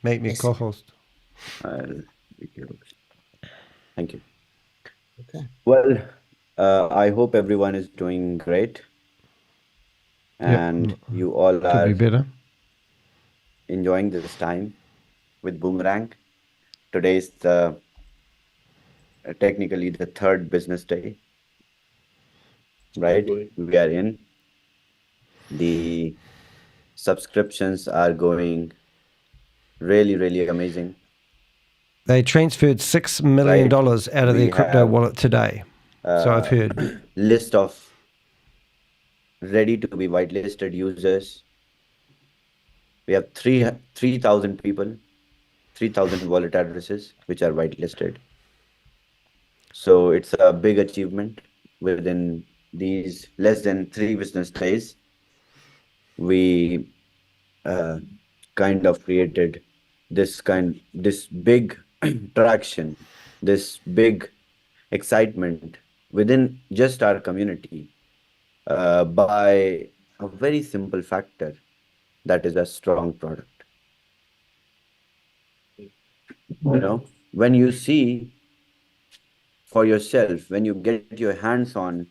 Make me co-host. I'll make you host. Thank you. Okay. Well, I hope everyone is doing great, and you all Could are be better. enjoying this time with Boomerang. Today is the technically the third business day, right? We are in. The subscriptions are going really, really amazing. They transferred $6 million out of their crypto wallet today. So I've heard. List of ready to be whitelisted users. We have 3,000 people, 3,000 wallet addresses which are whitelisted. So it's a big achievement within these less than 3 business days. We kind of created this big traction, this big excitement within just our community by a very simple factor, that is a strong product. You know, when you see for yourself, when you get your hands on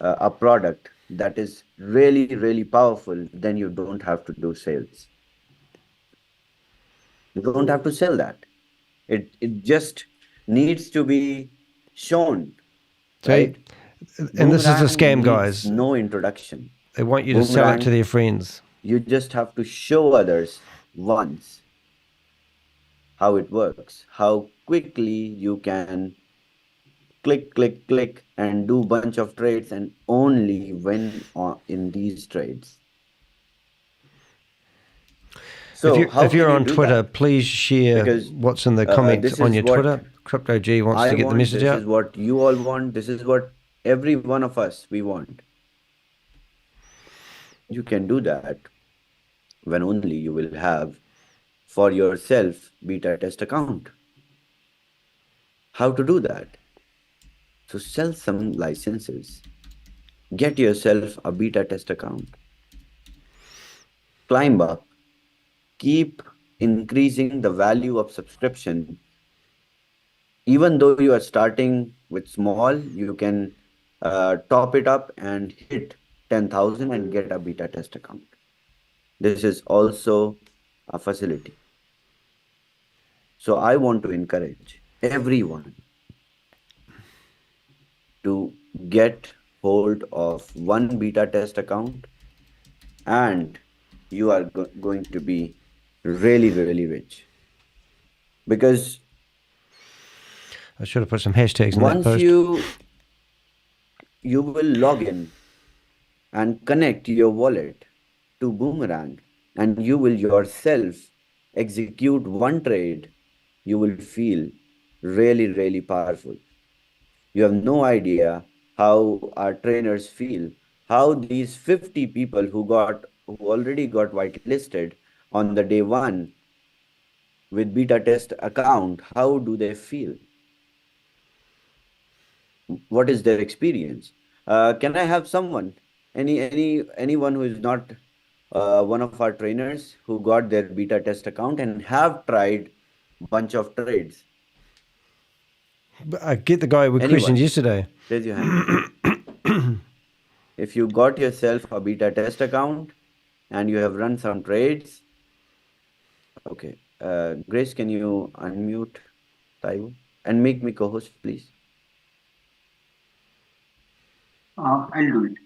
a product that is really, really powerful, then you don't have to do sales. You don't have to sell that. It just needs to be shown. Right? And this is the scam, Boomerang guys. needs no introduction. They want you to sell it to Boomerang, their friends. You just have to show others once how it works, how quickly you can click, click, click, and do bunch of trades and only win in these trades. So if you're on Twitter, please share what's in the comments on your Twitter. Crypto G wants to get the message out. This is what you all want. This is what every one of us we want. You can do that when only you will have for yourself beta test account. How to do that? So sell some licenses. Get yourself a beta test account. Climb up. Keep increasing the value of subscription. Even though you are starting with small, you can top it up and hit 10,000 and get a beta test account. This is also a facility. So I want to encourage everyone to get hold of one beta test account, and you are going to be really, really rich. Because I should have put some hashtags in that post. Once you will log in and connect your wallet to Boomerang, and you will yourself execute one trade, you will feel really, really powerful. You have no idea how our trainers feel, how these 50 people who already got whitelisted on the day one with beta test account, how do they feel? what is their experience. Can I have someone, anyone who is not one of our trainers who got their beta test account and have tried bunch of trades? I get the guy we questioned yesterday. Raise your hand. If you got yourself a beta test account and you have run some trades, okay. Grace, can you unmute Taiwo and make me co-host, please? I'll do it.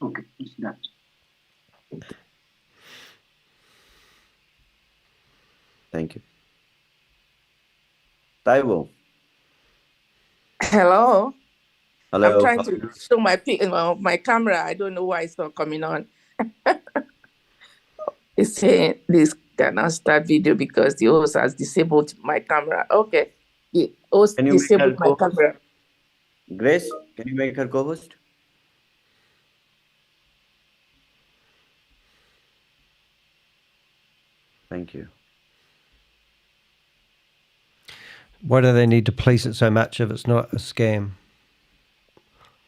Okay, it's done. Thank you. Taiwo. Hello. Hello. I'm trying to show my camera. I don't know why it's not coming on. It's saying this cannot start video because the host has disabled my camera. Okay. The host disabled my camera. Grace, can you make her co-host? Thank you. Why do they need to police it so much if it's not a scam?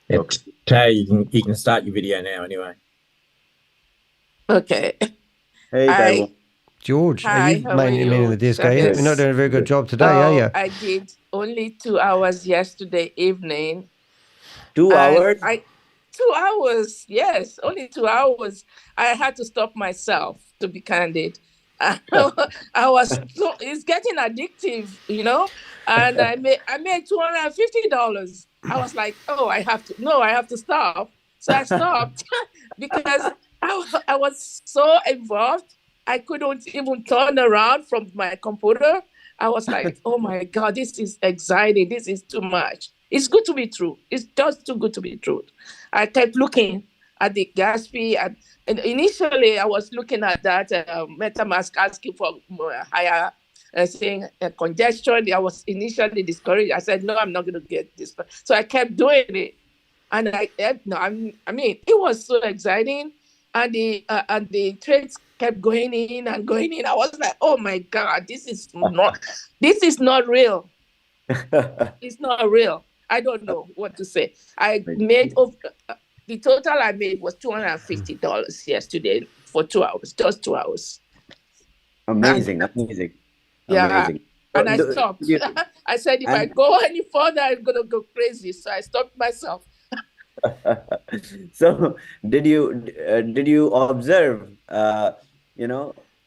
Okay, you can start your video now anyway. Okay. Hey, Taiwo. George, Hi, are you how are manning you? the desk? Are you? Yes. You're not doing a very good job today, are you? I did only 2 hours yesterday evening. 2 hours? 2 hours, yes, only 2 hours. I had to stop myself, to be candid. It's getting addictive, you know. And I made $250. I was like, oh, I have to stop. So I stopped because I was so involved. I couldn't even turn around from my computer. I was like, oh my God, this is exciting. This is too much. It's good to be true. It's just too good to be true. I kept looking at the gas fee. And initially, I was looking at that MetaMask asking for higher, saying congestion. I was initially discouraged. I said, no, I'm not going to get this. So I kept doing it. And I mean, it was so exciting. And the trades kept going in and going in. I was like, oh my God, this is not real. It's not real. I don't know what to say. I made the total I made was $250 yesterday for 2 hours, just 2 hours. Amazing. Yeah. Amazing. And I stopped. I said, if I go any further, I'm gonna go crazy. So I stopped myself. So did you observe,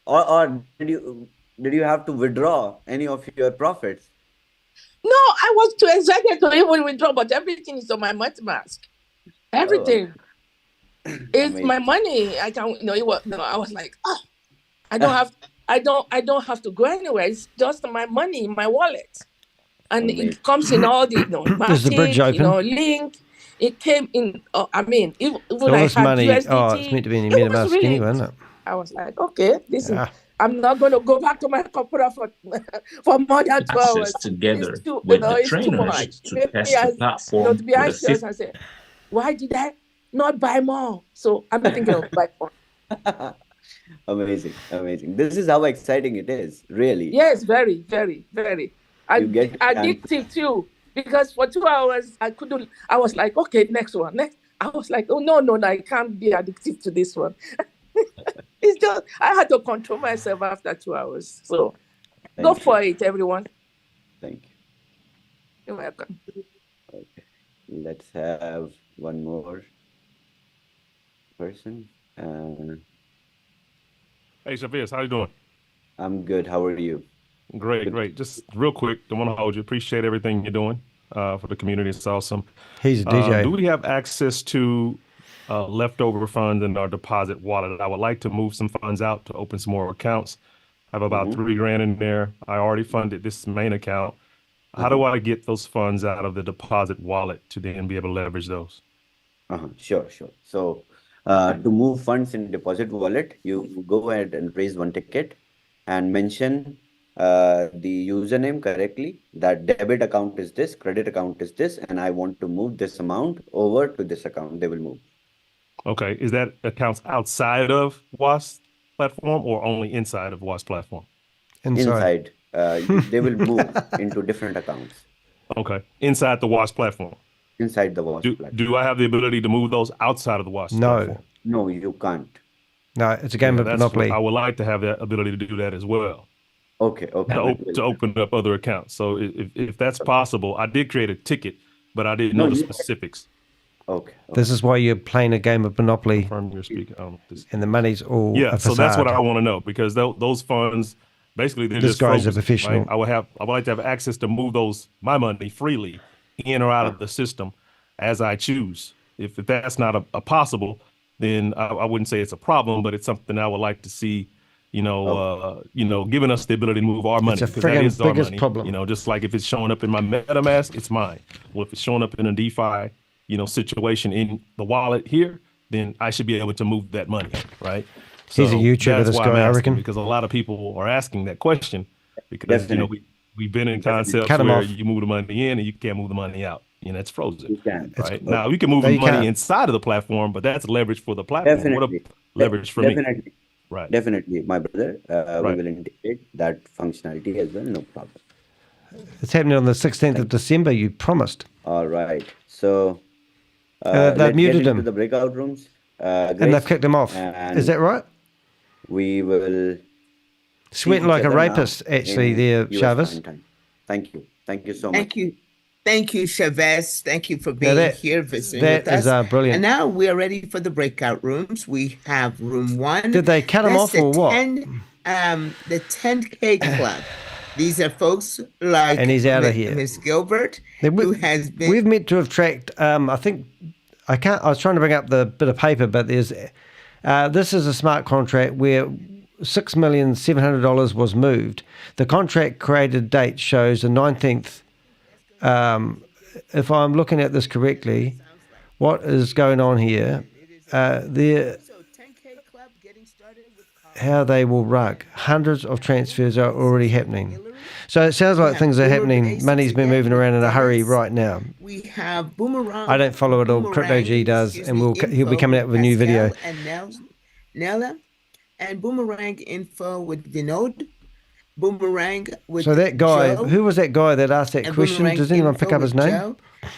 or did you have to withdraw any of your profits? No, I was too excited to even withdraw, but everything is on my MetaMask. Everything. It's my money. I can I was like, oh, I don't have to go anywhere. It's just my money in my wallet. And it comes in all the Is the bridge open? link. It came in. I mean, even all I this had money. USDT, Oh, it's meant to be in your MetaMask anyway, isn't it? I was like, okay, this is. I'm not going to go back to my computer for more than 2 hours. Together it's too, with the it's too trainers much. to test the platform To be anxious and say, why did I not buy more? So I'm thinking of buy more. Amazing. This is how exciting it is, really. Yes, very, very, very. Addictive too. Because for 2 hours, I was like, okay, next. I was like, oh, no, I can't be addictive to this one. It's just, I had to control myself after 2 hours. So go for it, everyone. Thank you. You're welcome. Okay, let's have one more person. Hey, Shafiz, how you doing? I'm good. How are you? Great. Just real quick, don't want to hold you. Appreciate everything you're doing for the community. It's awesome. He's a DJ. Do we have access to leftover funds in our deposit wallet? I would like to move some funds out to open some more accounts. I have about $3,000 in there. I already funded this main account. How do I get those funds out of the deposit wallet to then be able to leverage those? Sure. So to move funds in deposit wallet, you go ahead and raise one ticket and mention the username correctly, that debit account is this, credit account is this, and I want to move this amount over to this account. They will move. Okay. Is that accounts outside of WAS platform or only inside of WAS platform? Inside. They will move into different accounts. Okay. Inside the WAS platform. inside the WASP platform. Do I have the ability to move those outside of the WASP No. platform? No, you can't. No, it's a game of Monopoly. I would like to have that ability to do that as well. Okay. To open up other accounts. So if that's possible, I did create a ticket, but I didn't know the specifics. Okay. This is why you're playing a game of Monopoly. Confirm you're speaking. And the money's all Yeah, a so that's what facade. I want to know, because those funds, basically, they're This just guy's a frozen, professional. right? I would like to have access to move my money freely in or out of the system as I choose. If that's not a possible, then I wouldn't say it's a problem, but it's something I would like to see. Giving us the ability to move our money, It's a because that friggin' is our biggest money. problem. Just like if it's showing up in my MetaMask, it's mine. Well, if it's showing up in a DeFi, situation in the wallet here, then I should be able to move that money, right? He's a YouTuber, that's this why guy, I'm I asking, reckon. because a lot of people are asking that question, because Definitely. we've been in concepts Cut 'em where off. you move the money in and you can't move the money out. It's frozen. You can. Right? Now you can move No, the you money can't. inside of the platform, but that's leverage for the platform. Definitely. What a leverage for me. Definitely. Right. Definitely, my brother. We Right. will integrate that functionality as well. No problem. It's happening on the 16th of December, you promised. All right. So they've let's muted get into him. the breakout rooms. And they've Grace, kicked him off. and Is that right? we will see Sweating each like a other now rapist, actually, in there, US Chavez. prime time. Thank you. Thank you so much. Thank you. Thank you, Chavez. Thank you for being that- here, visiting that with us. is, brilliant. And now we are ready for the breakout rooms. We have room 1. Did they cut him That's off the or what? the 10K club. These are folks like And he's out of here. Ms. Gilbert, who has been. We've meant to have tracked, I think, I was trying to bring up the bit of paper, but there's, this is a smart contract where $6,700,000 was moved. The contract created date shows the 19th. If I'm looking at this correctly, what is going on here? How they will rug. Hundreds of transfers are already happening. So it sounds like things are happening. Money's been moving around in a hurry right now. We have Boomerang. I don't follow it all. Crypto G does, and he'll be coming out with a new video. And Nella, and Boomerang info with Vinod. Boomerang with So that guy, Joe, who was that guy that asked that and question? Boomerang Does anyone info pick up his with name? Joe.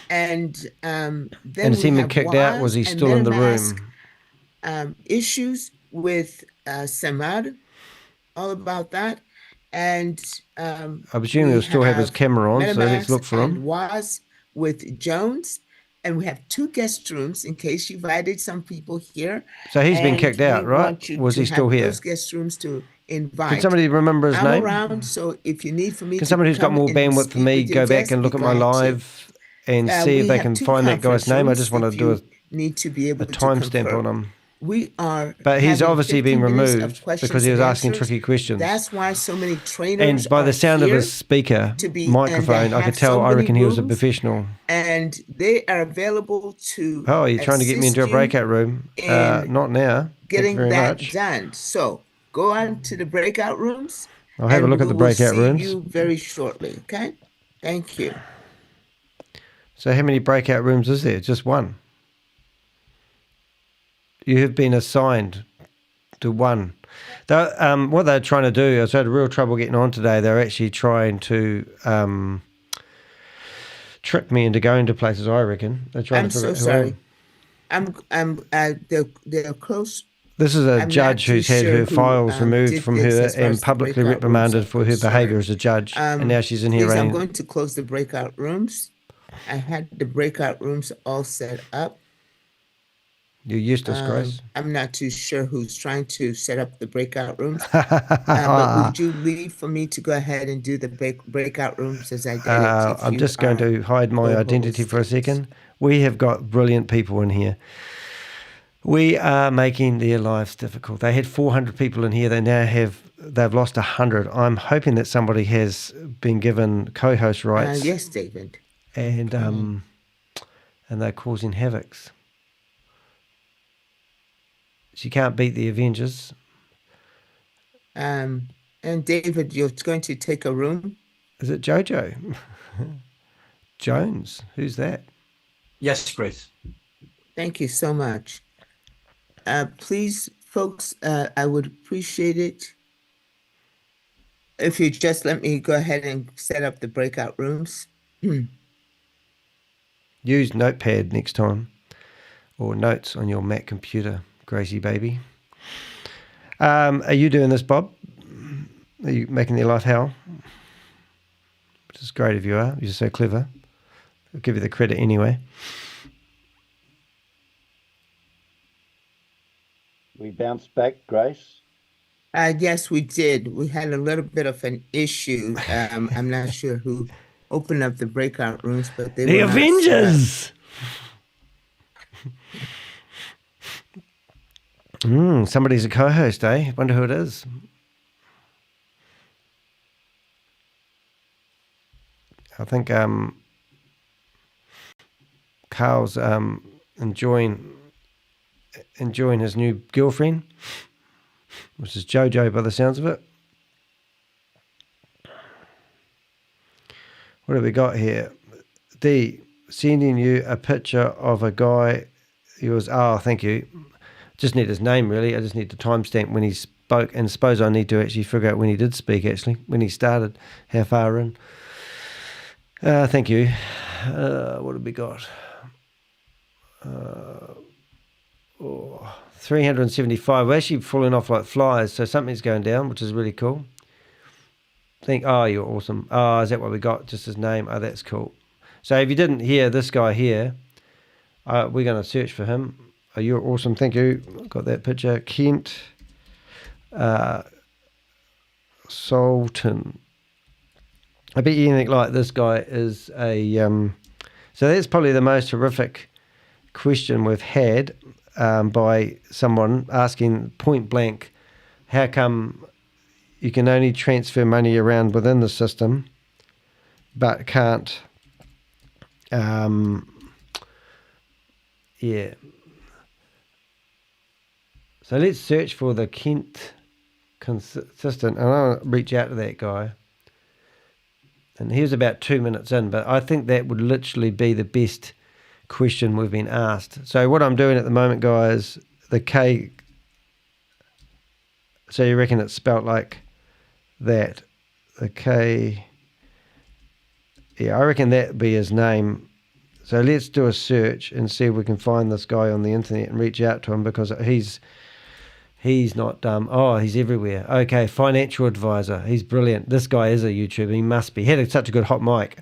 And then And has he we been have kicked out? Was he Waz and still in the MetaMask, room? Issues with Samad, all about that. And I presume he'll still have his camera on, so let's look for him. And Was with Jones. And we have 2 guest rooms in case you've added some people here. So he's been And kicked out, we right? want you Was to he still have here? Those guest rooms to invite. Can somebody remember his I'm name? around, so if you need for me Can to somebody who's got come more and bandwidth for speak me with your go back guests, and look be at my glad to. live and see We if they have can 2 find that guy's conference name? I rooms just want to if do you need to be a able to timestamp confirm. on him. We are But he's having obviously 15 been minutes of removed questions because he was and asking answers. tricky questions. That's why so many trainers And by are the sound of here his speaker to be, microphone, and I could have tell. so I many reckon he was a rooms, professional. and they are available to. Oh, you're trying to get me into a assist you breakout room? in Not now. Thank you getting very that much. done. So go on to the breakout rooms. I'll have a and look at we the will breakout see rooms. you very shortly. Okay. Thank you. So how many breakout rooms is there? Just one. You have been assigned to one. What they're trying to do, I had real trouble getting on today. They're actually trying to trick me into going to places, I reckon. They're trying I'm to figure so out who I am. sorry. They're close. This is a I'm judge not too who's had sure her who, files removed did from this her as far and as the publicly breakout rooms reprimanded are for her concerned. behaviour as a judge. And now she's in here Please, I'm running. going to close the breakout rooms. I had the breakout rooms all set up. You're useless, Grace. I'm not too sure who's trying to set up the breakout rooms. But would you leave for me to go ahead and do the breakout rooms as I did it? if I'm you just going are to hide my identity for a second. We have got brilliant people in here. We are making their lives difficult. They had 400 people in here. They've lost 100. I'm hoping that somebody has been given co-host rights. Yes, David. And they're causing havocs. She can't beat the Avengers. And David, you're going to take a room? Is it Jojo? Jones? Who's that? Yes, Grace. Thank you so much. Please, folks, I would appreciate it if you just let me go ahead and set up the breakout rooms. Use Notepad next time, or Notes on your Mac computer, Gracie baby. Are you doing this, Bob? Are you making their life hell? Which is great if you are. You're so clever. I'll give you the credit anyway. We bounced back, Grace. Yes, we did. We had a little bit of an issue. I'm not sure who opened up the breakout rooms, but they The were not set up. Avengers! Somebody's a co-host, eh? Wonder who it is. I think Carl's enjoying his new girlfriend, which is Jojo by the sounds of it. What have we got here? D, sending you a picture of a guy. Thank you. Just need his name, really. I just need the timestamp when he spoke, and suppose I need to actually figure out when he did speak, actually, when he started, how far in. Thank you. What have we got? 375. We're actually falling off like flies, so something's going down, which is really cool. You're awesome. Is that what we got? Just his name? Oh, that's cool. So if you didn't hear this guy here, we're going to search for him. Oh, you're awesome. Thank you. Got that picture. Kent Sultan. I bet you think like this guy is a... so that's probably the most horrific question we've had by someone asking point blank, how come you can only transfer money around within the system but can't... yeah. So let's search for the Kent consistent, and I'll reach out to that guy. And he was about 2 minutes in, but I think that would literally be the best question we've been asked. So what I'm doing at the moment, guys, the K, so you reckon it's spelt like that? The K, yeah, I reckon that would be his name. So let's do a search and see if we can find this guy on the internet and reach out to him, because he's not dumb. Oh, he's everywhere. Okay, financial advisor. He's brilliant. This guy is a YouTuber. He must be. He had such a good hot mic.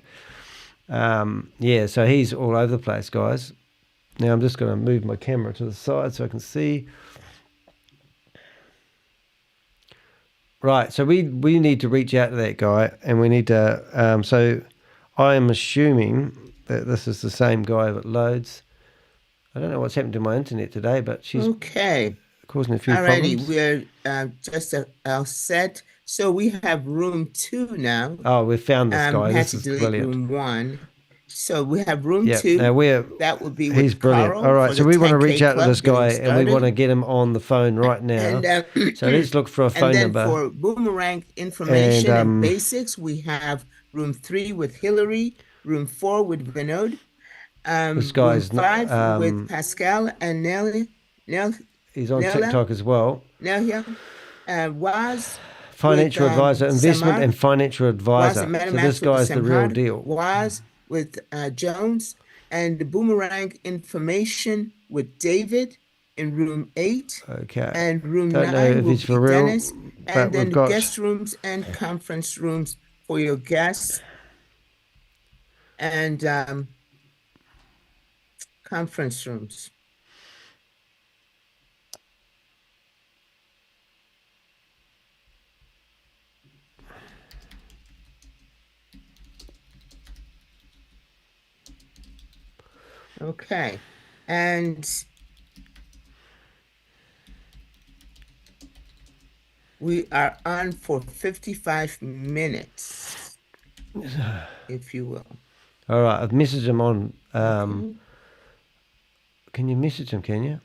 Yeah, so he's all over the place, guys. Now I'm just going to move my camera to the side so I can see. Right, so we need to reach out to that guy, and we need to... so I am assuming that this is the same guy that loads. I don't know what's happened to my internet today, but she's... Okay. Causing a few Alrighty, problems. we're just all set. So we have room 2 now. Oh, we found this guy. We had This to is delete brilliant. room 1. So we have room 2. Now that would be he's with brilliant. Carl All right, for so the we want to 10K reach out to club this guy, getting and we want to started. get him on the phone right now. And, so let's look for a phone and then number. for Boomerang information and, And, basics, we have room 3 with Hillary, room 4 with Vinod, This guy's room not- 5 with Pascal and Nelly. He's on Nella? TikTok as well. Now was Financial with, advisor, investment Samar. and financial Was advisor. the So Mathematics this with guy's the real Samhad. deal. Was with Jones, and the Boomerang information with David in room 8. Okay. And room Don't know 9 if will it's be for real, Dennis. but And then we've got- guest rooms and conference rooms for your guests. And conference rooms. Okay, and we are on for 55 minutes, if you will. All right, I've messaged him on. Can you message him, can you?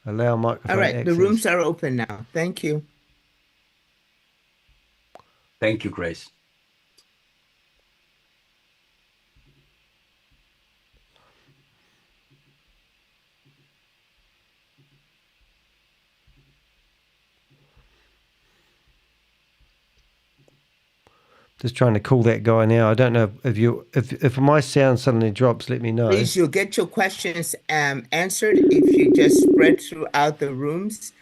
Allow microphone All right, access. the rooms are open now. Thank you. Thank you, Grace. Just trying to call that guy now. I don't know if my sound suddenly drops, let me know. Please, you'll get your questions answered if you just spread throughout the rooms.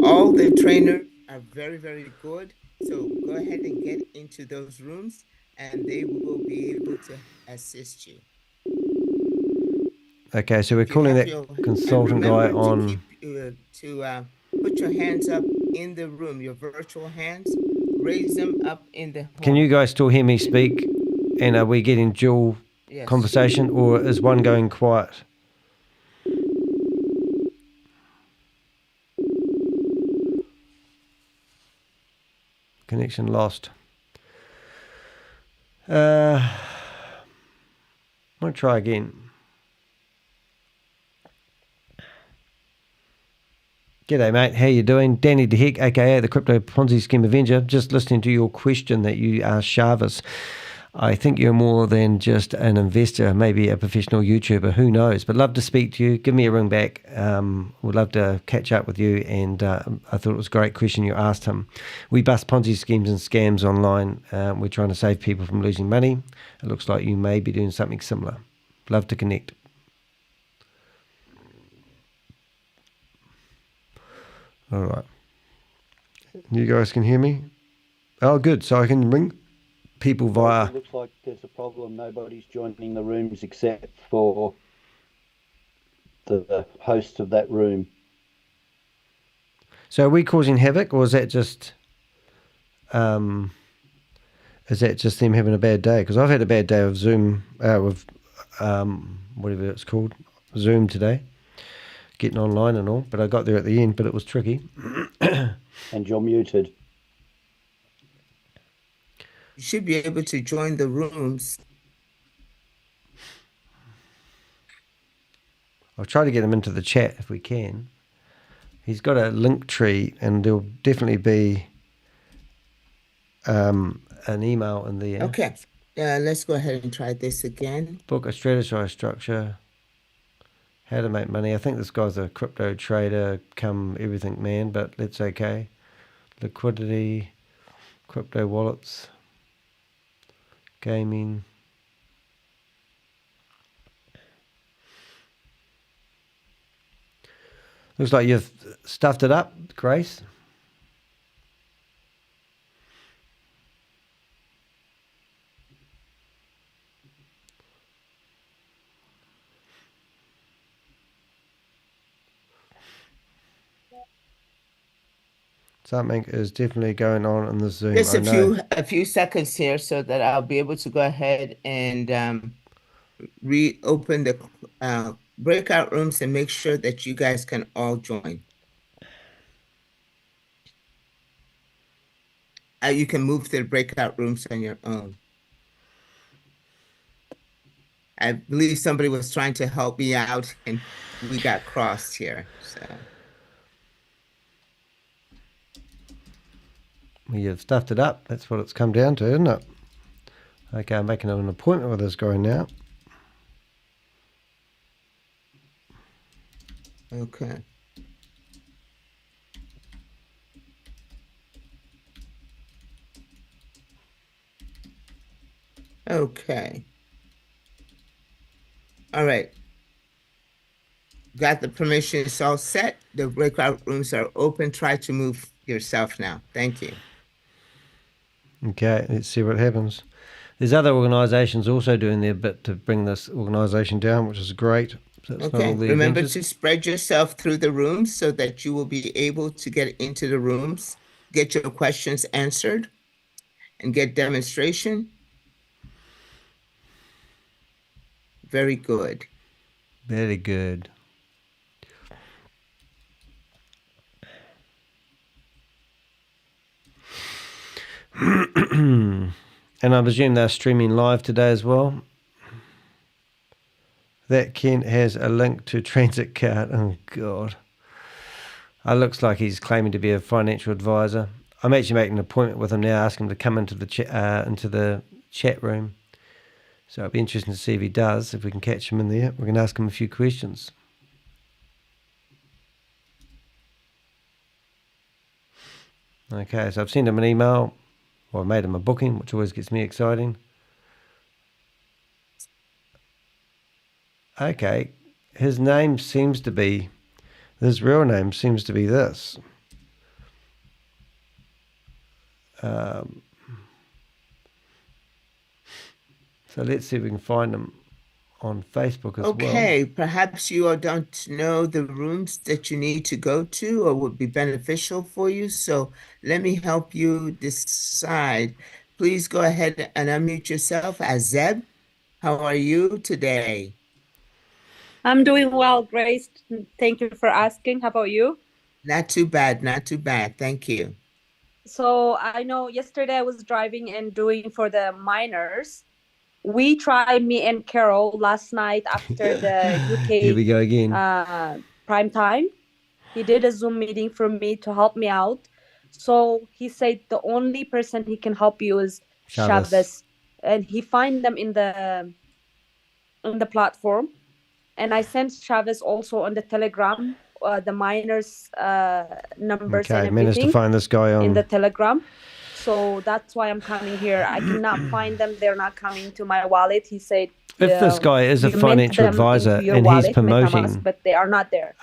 All the trainers are very, very good. So go ahead and get into those rooms and they will be able to assist you. Okay, so we're calling that consultant guy on. To put your hands up in the room, your virtual hands, raise them up in the. Can you guys still hear me speak? And are we getting dual conversation, or is one going quiet? Connection lost. I'll try again. G'day, mate. How you doing? Danny the Heck, aka the Crypto Ponzi Scheme Avenger. Just listening to your question that you asked Sharvis. I think you're more than just an investor, maybe a professional YouTuber. Who knows? But love to speak to you. Give me a ring back. Would love to catch up with you. And I thought it was a great question you asked him. We bust Ponzi schemes and scams online. We're trying to save people from losing money. It looks like you may be doing something similar. Love to connect. All right. You guys can hear me? Oh, good. So I can ring people via... It looks like there's a problem. Nobody's joining the rooms except for the host of that room. So are we causing havoc, or is that just them having a bad day? Because I've had a bad day of Zoom, with whatever it's called, Zoom today. Getting online and all, but I got there at the end, but it was tricky. And you're muted. You should be able to join the rooms. I'll try to get him into the chat if we can. He's got a link tree, and there'll definitely be an email in there. Okay, let's go ahead and try this again. Book a strategized structure. How to make money. I think this guy's a crypto trader, come everything man, but that's okay. Liquidity, crypto wallets, gaming. Looks like you've stuffed it up, Grace. Something is definitely going on in the Zoom. Just a few seconds here so that I'll be able to go ahead and reopen the breakout rooms and make sure that you guys can all join. You can move to the breakout rooms on your own. I believe somebody was trying to help me out and we got crossed here. So. Well, you've stuffed it up. That's what it's come down to, isn't it? Okay, I'm making an appointment with this guy now. Okay. Okay. All right. Got the permissions all set. The breakout rooms are open. Try to move yourself now. Thank you. Okay, let's see what happens. There's other organisations also doing their bit to bring this organisation down, which is great. So it's not Okay, all the remember Avengers. to spread yourself through the rooms so that you will be able to get into the rooms, get your questions answered, and get demonstration. Very good. Very good. And I presume they're streaming live today as well. That Kent has a link to transit card. Oh, God. It looks like he's claiming to be a financial advisor. I'm actually making an appointment with him now, asking him to come into the chat room. So it'll be interesting to see if he does, if we can catch him in there. We can ask him a few questions. Okay, so I've sent him an email. Well, I made him a booking, which always gets me exciting. Okay, his name seems to be, his real name seems to be this. So let's see if we can find him on Facebook as well. Okay, perhaps you all don't know the rooms that you need to go to or would be beneficial for you. So let me help you decide. Please go ahead and unmute yourself. Azeb, how are you today? I'm doing well, Grace. Thank you for asking. How about you? Not too bad, not too bad. Thank you. So I know yesterday I was driving and doing for the miners. We tried, me and Carol, last night after the UK Here we go again. prime time. He did a Zoom meeting for me to help me out. So he said the only person he can help you is Chavez. And he find them in the platform. And I sent Chavez also on the Telegram, the miners' numbers Okay, and managed to everything find this guy on in the Telegram. So that's why I'm coming here. I cannot find them. They're not coming to my wallet. He said, if this guy is a you financial mint them advisor into your and wallet, he's promoting, MetaMask, but they are not there.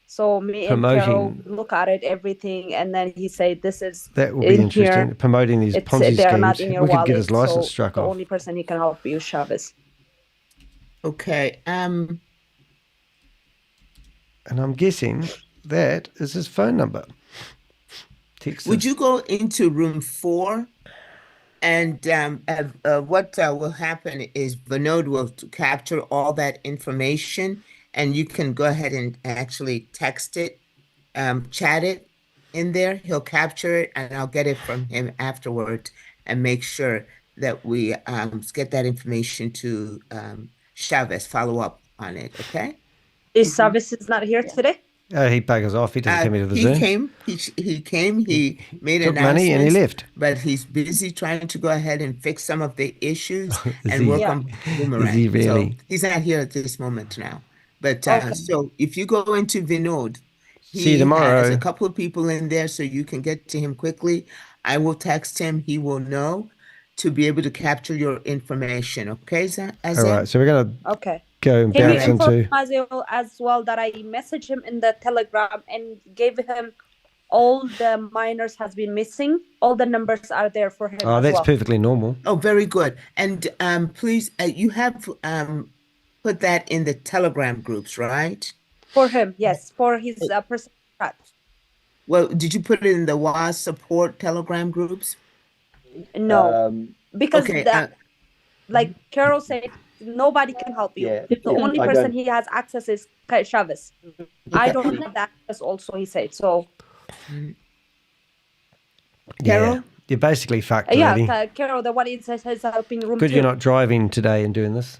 So me and Carol look at it, everything, and then he said, "This is that will be in interesting. here. Promoting these Ponzi They are schemes, not in your we could wallet." get his license so struck the off. only person he can help you is Chavez. Okay. And I'm guessing that is his phone number. Texas. Would you go into room 4? And what will happen is Vinod will capture all that information, and you can go ahead and actually text it, chat it in there. He'll capture it, and I'll get it from him afterward and make sure that we get that information to Chavez, follow up on it, okay? Is Chavez is not here today? He buggers off. He doesn't come into the Zoom. He came. He made took money and he left. But he's busy trying to go ahead and fix some of the issues and work on Boomerang. Is he really? So he's not here at this moment now. But Okay. so if you go into Vinod, See you tomorrow. has a couple of people in there, so you can get to him quickly. I will text him. He will know to be able to capture your information. Okay, All right. So we're gonna Okay. go and Can you bounce inform into. as well that I messaged him in the Telegram and gave him all the miners has been missing. All the numbers are there for him. Oh, as that's well. perfectly normal. Oh, very good. And please, you have put that in the Telegram groups, right? For him, yes, for his personal chat. Well, did you put it in the WAS support Telegram groups? No, because okay, like Carol said, nobody can help you. Yeah, The only I person don't- he has access is Chavez. I don't have that access also, he said. So Yeah, you're basically fucked, lady. yeah, Carol, the one is helping room Good, 2. you're not driving today and doing this.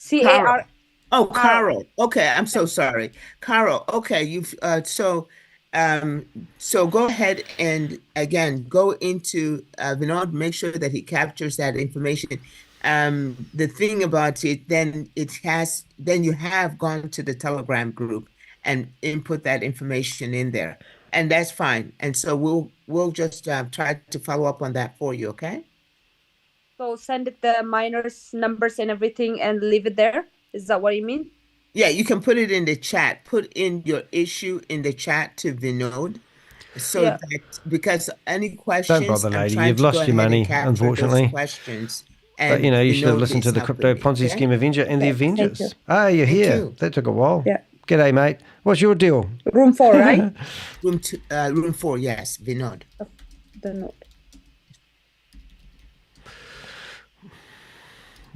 CAR. Oh, Carol. Okay, I'm so sorry, Carol. Okay, you've so go ahead and again go into Vinod. Make sure that he captures that information. The thing about it, then you have gone to the Telegram group and input that information in there, and that's fine. And so we'll just try to follow up on that for you. Okay. So send it the miners numbers and everything and leave it there. Is that what you mean? Yeah, you can put it in the chat. Put in your issue in the chat to Vinod, so Yeah. that because any questions, Don't bother, I'm lady. trying You've to go lost your ahead and money, capture those unfortunately. questions. But And you know, you should have Vinod listened to is the helping Crypto me, Ponzi okay? Scheme Avenger and the Okay, thank Avengers. you. Ah, you're Thank here. you. That took a while. Yeah. G'day, mate. What's your deal? Room 4, right? Room 4, yes, Vinod. The note.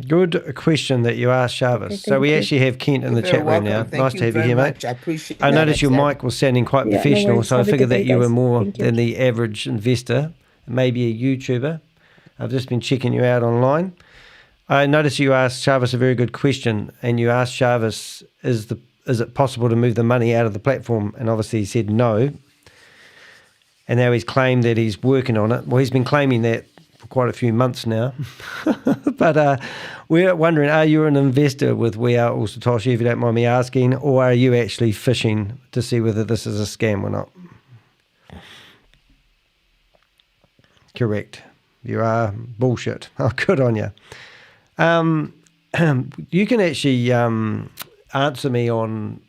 Good question that you asked, Chavez. Okay, so we thank you. actually have Kent in the You're chat very room now. welcome. Thank Nice you to have you very here, much. mate. I appreciate I that, noticed your Azeb. mic was sounding quite Yeah, no professional, worries. so I Have a figured good that day, you were guys. more Thank you. than the average investor, maybe a YouTuber. I've just been checking you out online. I noticed you asked Chavez a very good question, and you asked Chavez, is it possible to move the money out of the platform? And obviously he said no. And now he's claimed that he's working on it. Well, he's been claiming that for quite a few months now. But we're wondering, are you an investor with We Are All Satoshi, if you don't mind me asking, or are you actually fishing to see whether this is a scam or not? Correct. You are bullshit. Oh, good on you. You can actually answer me on,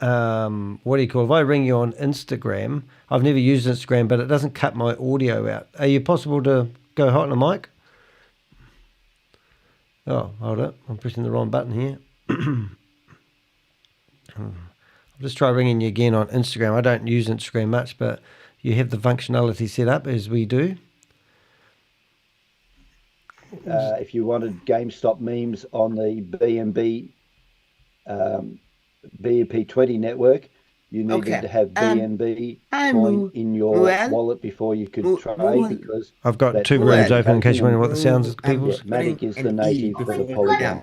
what do you call it? If I ring you on Instagram, I've never used Instagram, but it doesn't cut my audio out. Are you possible to go hot on the mic? Oh, hold it. I'm pressing the wrong button here. I'll just try ringing you again on Instagram. I don't use Instagram much, but you have the functionality set up as we do. If you wanted GameStop memes on the BNB20 network, you needed to have BNB coin in your wallet before you could trade, because I've got two rooms open in case you wonder what the sounds of people. Matic is the native for the Polygon.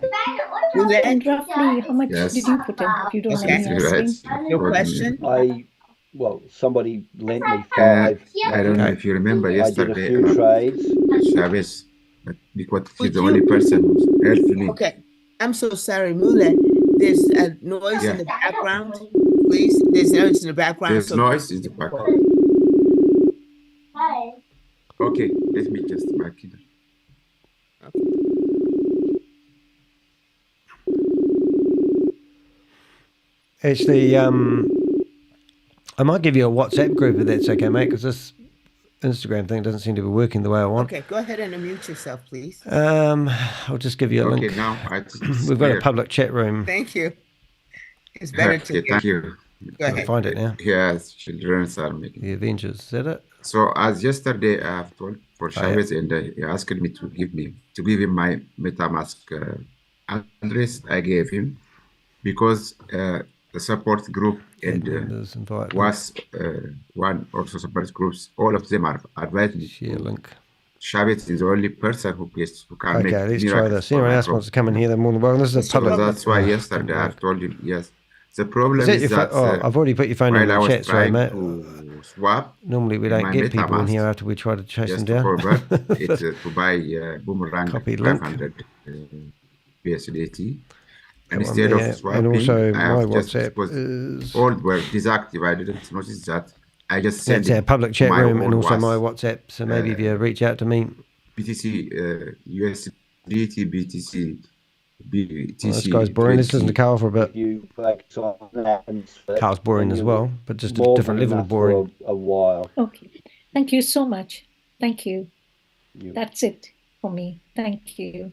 And roughly how much did you put in, if you don't mind me asking? Your question? Somebody lent me 5. I don't know if you remember yesterday. I did a few trades. Chavez, because he's the only person who's helped me. Okay, I'm so sorry, Mule. There's a noise in the background. Please, there's noise in the background. There's noise in the background. Hi. Okay, let me just back it. Actually, I might give you a WhatsApp group if that's okay, mate, because this Instagram thing doesn't seem to be working the way I want. Okay, go ahead and unmute yourself, please. I'll just give you a link. Now we've got a public chat room. Thank you. It's better to thank you. Go ahead. Find it now. Yes, children's army. The Avengers, is that it? So as yesterday I have told for Chavez, and he asked me to give him my MetaMask address. I gave him because the support group and was one also support groups. All of them are advised. Share link. Chavez is the only person who can make. Okay, let's try this. Anyone else wants to come in here? They're more than welcome. This is a public. That's why yesterday I told him yes. The problem is that I've already put your phone in the chat, sorry, mate. Swap. Normally we don't get people in here after we try to chase them down. It's to buy Boomerang Copy link. 500 BSDT. And instead of swapping, and also I have my just, WhatsApp is all were deactivated. I didn't notice that. I just sent that's our public chat room and also my was, WhatsApp. So maybe if you reach out to me. BTC, USDT, BTC. This guy's boring. Let's listen to Carl for a bit. You focus on that, Carl's boring as well, but just a different level of boring. For a while. Okay. Thank you so much. Thank you. That's it for me. Thank you.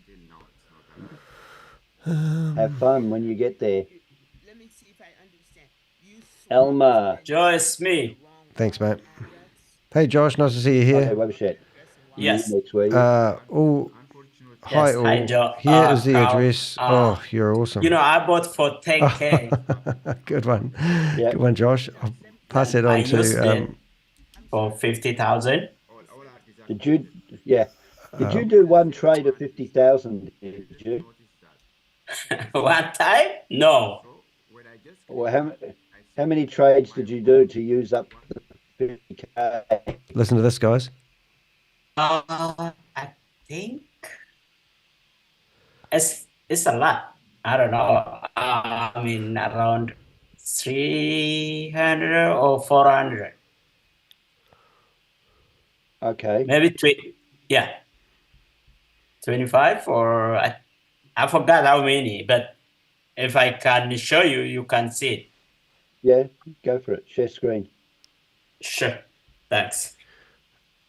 Have fun when you get there. Let me see if I understand. Elmer. Joyce, me. Thanks, mate. Hey, Josh. Nice to see you here. Okay, Webshed. Yes. Next week. Hi, Yes, all. hi, Joe. Here is the address. You're awesome. You know, I bought for 10K. Good one. Good one, Josh. I'll pass it on I used it to. For 50,000. Did you? Yeah. Did you do one trade of 50,000? Did you? One time? No. Well, how many trades did you do to use up the 50K? Listen to this, guys. I think it's a lot. I don't know. I mean, around 300 or 400. Okay. Maybe 25 or I forgot how many, but if I can show you, you can see it. Yeah, go for it. Share screen. Sure. Thanks.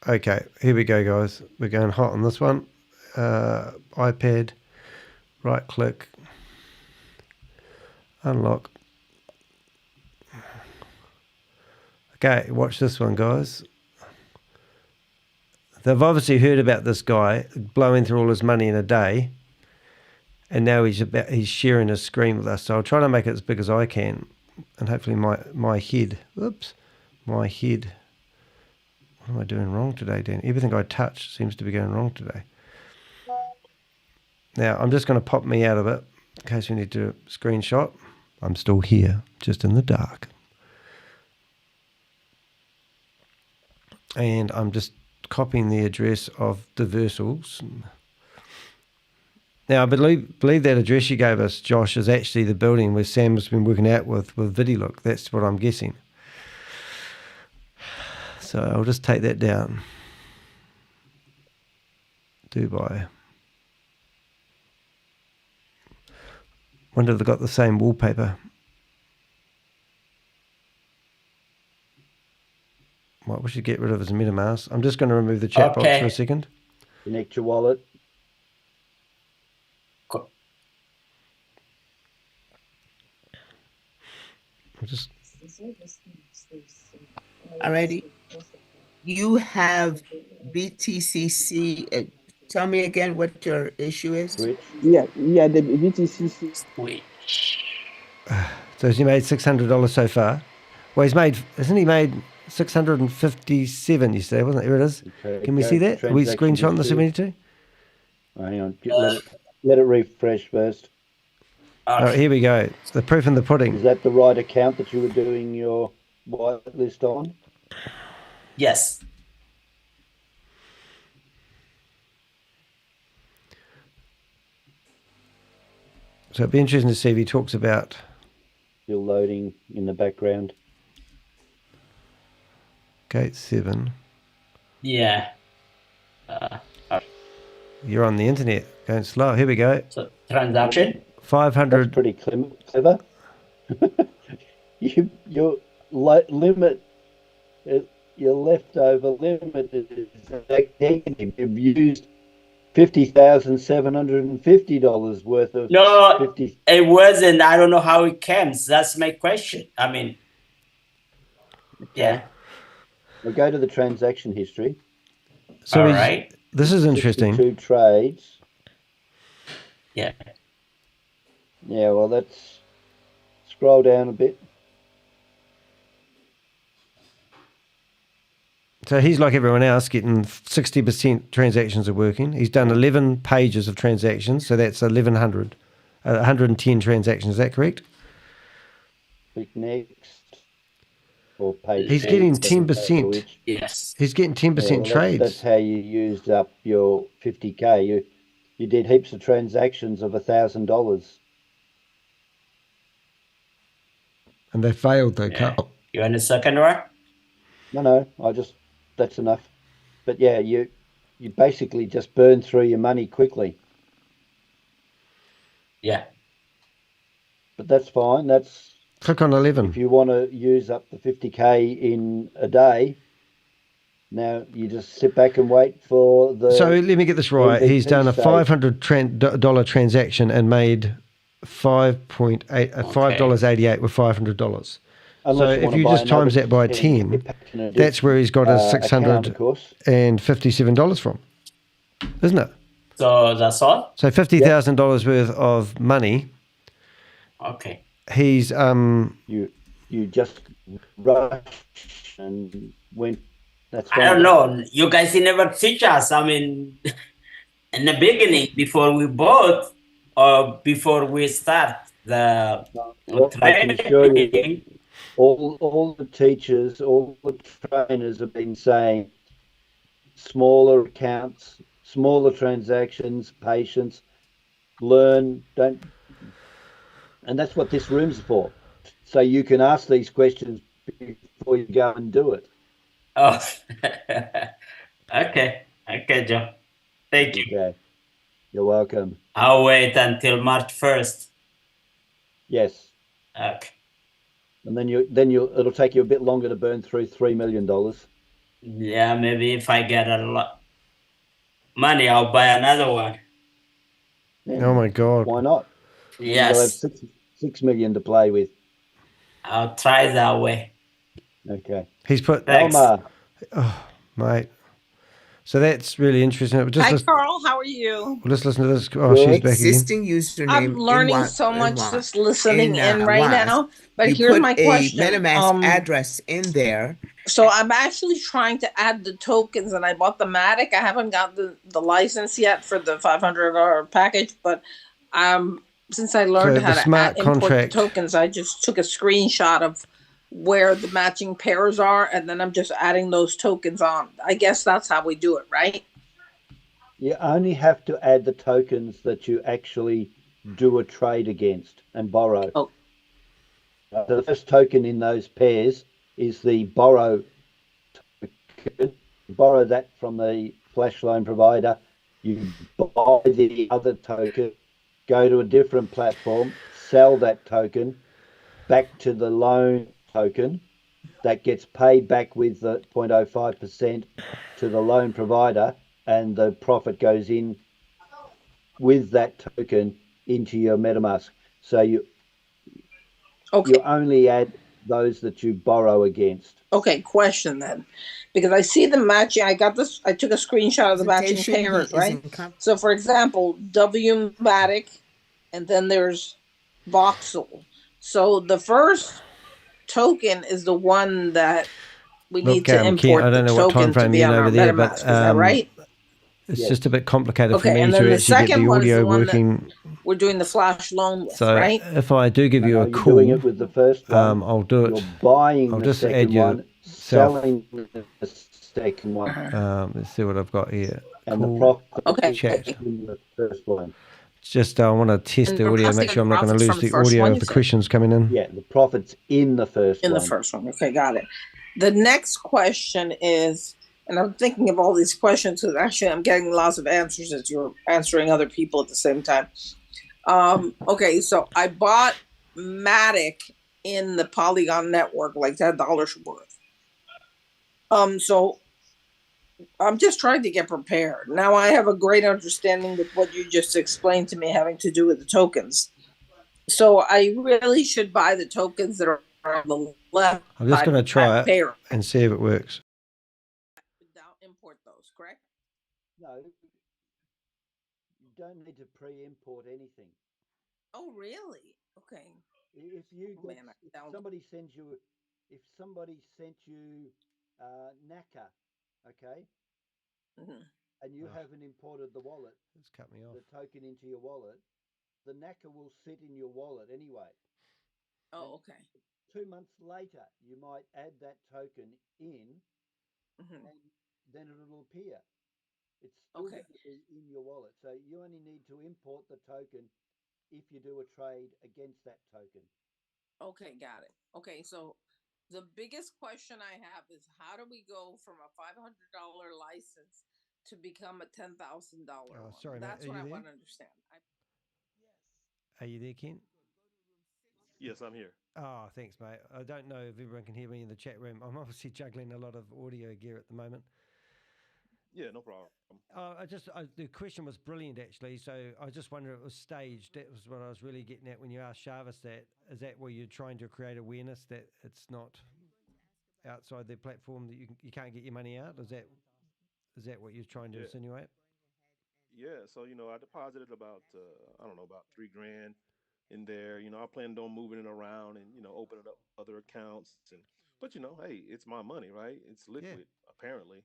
Okay, here we go, guys. We're going hot on this one. iPad, right click, unlock. Okay, watch this one, guys. They've obviously heard about this guy blowing through all his money in a day, and now he's sharing his screen with us. So I'll try to make it as big as I can, and hopefully my head. My head. What am I doing wrong today, Dan? Everything I touch seems to be going wrong today. Now, I'm just going to pop me out of it in case we need to screenshot. I'm still here, just in the dark. And I'm just copying the address of Diversals. Now, I believe that address you gave us, Josh, is actually the building where Sam has been working out with VidiLook. That's what I'm guessing. So I'll just take that down. Dubai. Wonder if they've got the same wallpaper. What we should get rid of is MetaMask. I'm just going to remove the chat box for a second. Connect your wallet. Just Alrighty. You have BTCC. Tell me again what your issue is. Yeah, the BTCC. So has he made $600 so far? Well, hasn't he made 657 yesterday, wasn't it? Here it is. Okay, Can we see that? Are we screenshotting this if we need to? Hang on, let it refresh first. Oh, here we go. The proof in the pudding. Is that the right account that you were doing your whitelist on? Yes. So it'd be interesting to see if he talks about... Still loading in the background. Gate 7. Yeah. You're on the internet, going slow. Here we go. So transaction. 500. That's pretty clever. Your limit, your leftover limit is negative. You've used $50,750 worth of. No, 50. it wasn't. I don't know how it came. That's my question. I mean, yeah. We'll go to the transaction history. So all right. This is interesting. 2 trades. Yeah. Yeah, well, let's scroll down a bit. So he's like everyone else, getting 60% transactions are working. He's done 11 pages of transactions, so that's 110 transactions. Is that correct? Click next. Or page. He's getting 10%. Yes. He's getting 10% trades. That's how you used up your 50K. You did heaps of transactions of $1,000. And they failed, they Yeah. cut. You want a second one? No, that's enough. But yeah, you basically just burn through your money quickly. Yeah. But that's fine. That's click on 11. If you want to use up the 50K in a day, now you just sit back and wait for the. So let me get this right. MVP He's done a stage. $500 transaction and made $5.88 with $500. Unless So you if wanna you buy just times another that by 10, 10, that's where he's got his account, of course. $657 from, isn't it? So that's all? So $50,000 worth of money. Okay. You He's just rushed and went. That's I don't know. You guys never teach us. I mean, in the beginning, before we bought or before we start the I can assure you, all the teachers, all the trainers have been saying smaller accounts, smaller transactions, patience, learn, don't. And that's what this room's for. So you can ask these questions before you go and do it. Oh, okay, Joe. Thank you. Okay, you're welcome. I'll wait until March 1st. Yes. Okay. And then it'll take you a bit longer to burn through $3 million. Yeah, maybe if I get a lot money, I'll buy another one. Yeah, oh my God. why not? Yes. You'll have $6 million to play with. I'll try that way. Okay. He's put Thanks. Elma. Oh, mate. So that's really interesting. Just Hi, Carl. How are you? Let's listen to this. Oh, she's back again. Existing username. I'm learning so much just listening in right now. But here's my question. MetaMask address in there. So I'm actually trying to add the tokens, and I bought the Matic. I haven't got the license yet for the $500 package, but since I learned So how the to smart import the contract- tokens, I just took a screenshot of where the matching pairs are, and then I'm just adding those tokens on. I guess that's how we do it, right? You only have to add the tokens that you actually do a trade against and borrow. Oh. The first token in those pairs is the borrow token. Borrow that from the flash loan provider, You buy the other token, go to a different platform, sell that token back to the loan token that gets paid back with the 0.05% to the loan provider, and the profit goes in with that token into your MetaMask. So you only add those that you borrow against. Okay, question then, because I see the matching. I got this. I took a screenshot of the matching Presentation, he pairs, is right? in So, for example, W-Matic, and then there's Voxel. So the first token is the one that we need to Kent, import I don't the know what time token to frame be you're in on our over there, but MetaMask. Is that right? it's just a bit complicated for Okay, me and then to the actually get second the one is the audio one that working. we're doing the flash loan with, So right? if I do give you a You're call, doing it with the first one. I'll do it. You're buying I'll the just add second you one, selling the second one, let's see what I've got here. and the Call profit chat. in the first one. It's just I want to test And the we're audio, make passing sure I'm not going to profits lose from the the first audio one, of you the said? questions coming in. Yeah, the profit's in the first In one. the first one. Okay, got it. The next question is, and I'm thinking of all these questions because actually I'm getting lots of answers as you're answering other people at the same time. Okay, so I bought Matic in the Polygon network, like $10 worth. So I'm just trying to get prepared. Now I have a great understanding with what you just explained to me having to do with the tokens. So I really should buy the tokens that are on the left. I'm just going to try it pair. and see if it works. Import those, correct? No, you don't need to pre-import anything. Oh, really? Okay. If you Oh, get, man, if somebody sends you, if somebody sent you NACA, okay, and you haven't imported the wallet, it's cut me off. the token into your wallet, the NACA will sit in your wallet anyway. Oh, okay. 2 months later, you might add that token in, and then it'll appear. It's still going to be in your wallet. So you only need to import the token if you do a trade against that token. Okay, got it. Okay, so the biggest question I have is how do we go from a $500 license to become a $10,000 one? Sorry, mate, That's are what you I there? want to understand. Are you there, Ken? Yes, I'm here. Oh, thanks, mate. I don't know if everyone can hear me in the chat room. I'm obviously juggling a lot of audio gear at the moment. Yeah, no problem. The question was brilliant, actually. So I just wonder if it was staged. That was what I was really getting at when you asked Jarvis that. Is that where you're trying to create awareness that it's not outside their platform that you can't get your money out? Is that what you're trying to insinuate? Yeah, so I deposited about about $3,000 in there. I planned on moving it around and opening up other accounts but hey, it's my money, right? It's liquid apparently,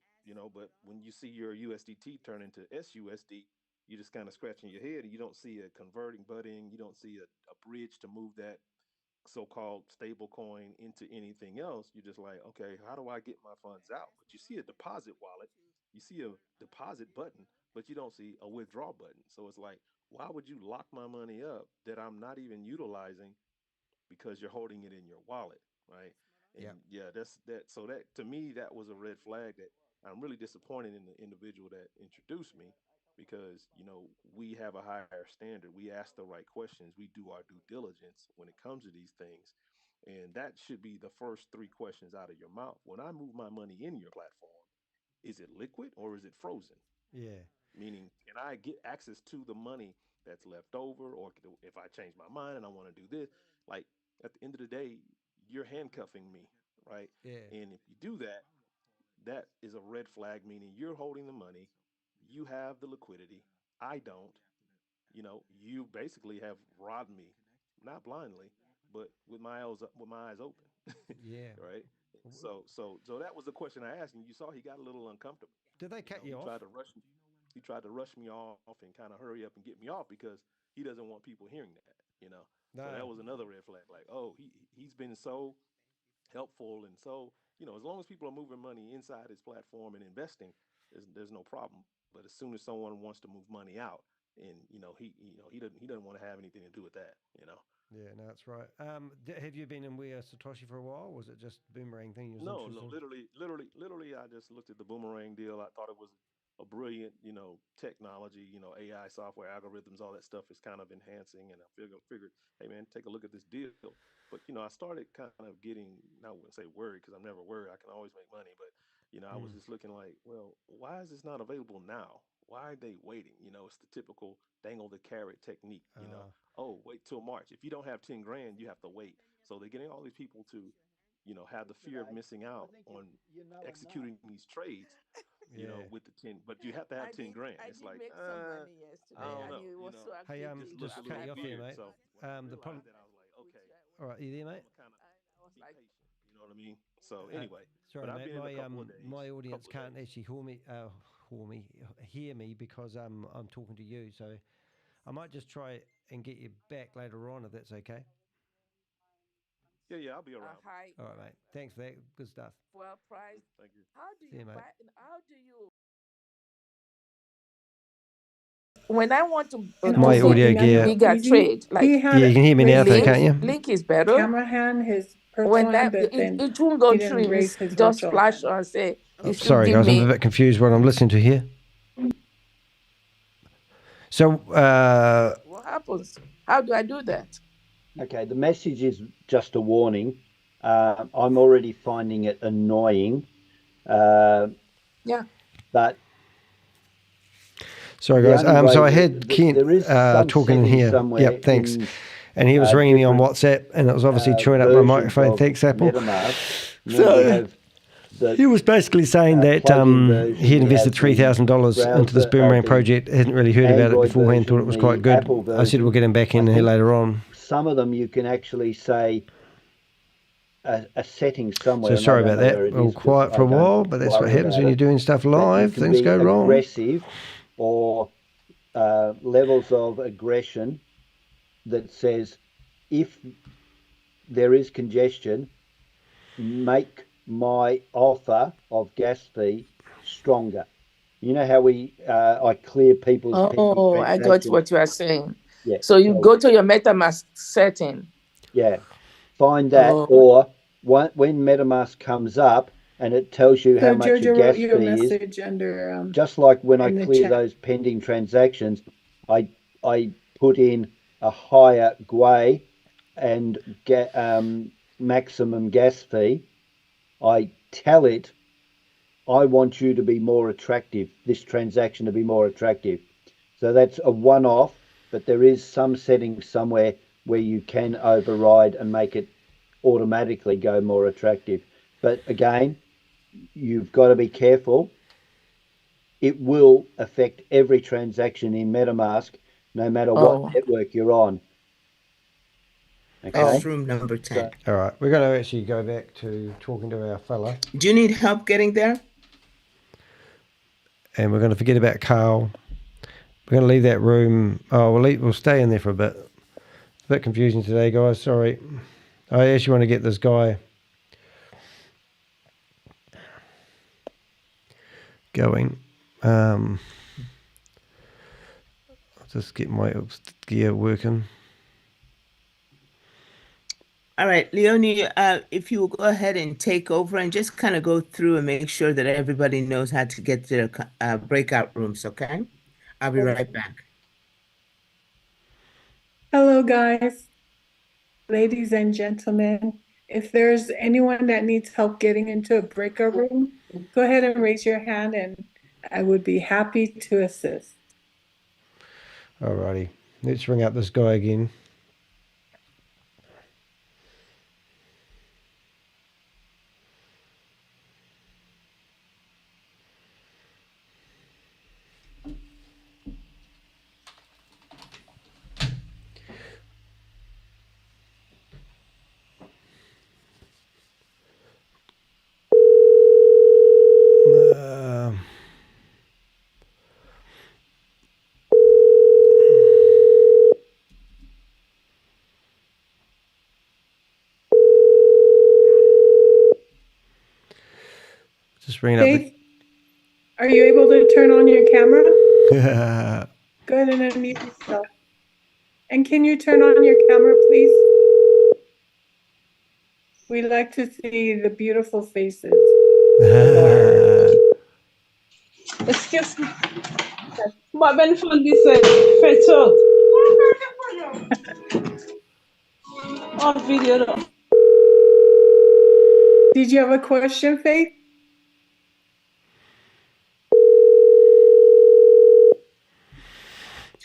but when you see your USDT turn into SUSD, you're just kind of scratching your head and you don't see a converting button, you don't see a bridge to move that so-called stable coin into anything else. You're just like, okay, how do I get my funds out? But you see a deposit wallet, you see a deposit button, but you don't see a withdraw button. So it's like, why would you lock my money up that I'm not even utilizing because you're holding it in your wallet, right? And that's that. So that to me, that was a red flag that I'm really disappointed in the individual that introduced me because we have a higher standard. We ask the right questions. We do our due diligence when it comes to these things, and that should be the first three questions out of your mouth. When I move my money in your platform, is it liquid or is it frozen? Yeah. Meaning, can I get access to the money that's left over, or if I change my mind and I want to do this, like at the end of the day, you're handcuffing me, right? Yeah. And if you do that, that is a red flag, meaning you're holding the money, you have the liquidity, I don't. You basically have robbed me, not blindly, but with my eyes open. Yeah. Right. So that was the question I asked, and you saw he got a little uncomfortable. Did they cut you off? He tried to rush me off and kind of hurry up and get me off because he doesn't want people hearing that. No. So that was another red flag. Like, oh, he's been so helpful and so as long as people are moving money inside his platform and investing, there's no problem. But as soon as someone wants to move money out, and he doesn't want to have anything to do with that. Yeah, no, that's right. Have you been in We Are Satoshi for a while? Or was it just Boomerang thing? No, literally, I just looked at the Boomerang deal. I thought it was a brilliant, technology, AI software, algorithms, all that stuff is kind of enhancing. And I figured, hey man, take a look at this deal. But I started kind of getting, I wouldn't say worried because I'm never worried. I can always make money. But I was just looking like, well, why is this not available now? Why are they waiting? It's the typical dangle the carrot technique. Oh, wait till March. If you don't have 10 grand, you have to wait. So they're getting all these people to, have the fear of missing out on executing these trades. With the 10, but you have to have 10 grand. It's like, make some money yesterday, I don't and know. it was so Hey, aggravating. just cut you off there, mate. So when I The realized problem. that, I was like, okay, All right, you there, mate? kind of I was be like, patient. You know what I mean? So anyway, Sorry, but I've mate. been in a couple of days. My audience can't actually hear me because I'm talking to you. So I might just try and get you back later on if that's okay. Yeah, I'll be around. Hi. All right, mate. Thanks for that. Good stuff. Well priced. Thank you. How do See you, you mate. buy? How do you? When I want to My audio gear. bigger trade, like Yeah, you can hear me now, though, can't you? Link is better. Camera hand, his personal When hand, that but then it won't go he didn't through, raise it's his just virtual flash hand. and say you should Sorry, give guys. me. I'm a bit confused what I'm listening to here. So, What happens? How do I do that? Okay, the message is just a warning. I'm already finding it annoying. Yeah. But sorry, the guys. only So way I had Kent there is some talking in setting here. somewhere Yep, thanks. in, And he was ringing me on different, WhatsApp, and it was obviously chewing up my versions microphone. of Thanks, Apple. MetaMask. And then So we have the he was basically saying that plug-in version. he had We invested have the $3,000 into this browser, Boomerang the project. Hadn't really heard about it Android beforehand. Thought it was version, quite the good. Apple I said we'll version. get him back in I here think later on. some of them you can actually say a setting somewhere. So and I sorry don't about know that. where it All is 'cause quiet for I a while, don't but that's what worry happens about when you're it. doing stuff But you live. can Things be go wrong. aggressive or levels of aggression that says if there is congestion, make my offer of gas fee stronger. You know how I clear people's pending Oh, I got transactions? what you are saying. Yeah. So you go to your MetaMask setting. Yeah. Find that, Oh. or when MetaMask comes up and it tells you how So much your Jojo gas wrote you a fee is, message under just like when I in the clear chat. those pending transactions, I put in a higher GWAI and get maximum gas fee. I tell it, I want you to be more attractive, this transaction to be more attractive. So that's a one-off, but there is some setting somewhere where you can override and make it automatically go more attractive. But again, you've got to be careful. It will affect every transaction in MetaMask, no matter what network you're on. Okay. That's room number 10. All right, we're going to actually go back to talking to our fella. Do you need help getting there? And we're going to forget about Carl. We're going to leave that room. Oh, we'll stay in there for a bit. It's a bit confusing today, guys. Sorry. I actually want to get this guy going. I'll just get my gear working. All right, Leonie, if you will go ahead and take over and just kind of go through and make sure that everybody knows how to get to their breakout rooms, okay? I'll be right back. Hello, guys, ladies and gentlemen. If there's anyone that needs help getting into a breakout room, go ahead and raise your hand and I would be happy to assist. Alrighty, let's ring up this guy again. Just ring it Faith, are you able to turn on your camera? up. Go ahead and unmute yourself. And can you turn on your camera, please? We like to see the beautiful faces. Excuse me. But Ben found this fetch on video. Did you have a question, Faith?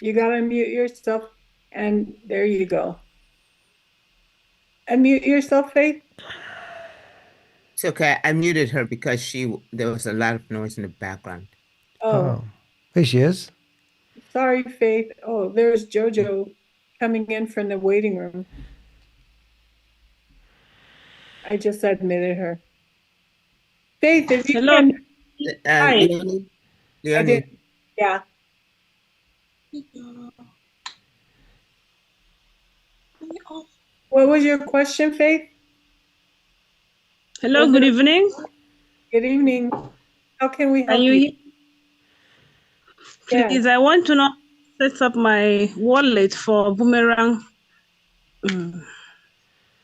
You gotta mute yourself, and there you go. Unmute yourself, Faith. It's okay. I muted her because there was a lot of noise in the background. Oh, There she is. sorry, Faith. Oh, there's Jojo coming in from the waiting room. I just admitted her. Faith, if you Hello. can. Hi. Leonie? I did. Yeah. What was your question, Faith? Hello, good evening. Good evening. How can we Are help you you? here? Please, I want to know set up my wallet for Boomerang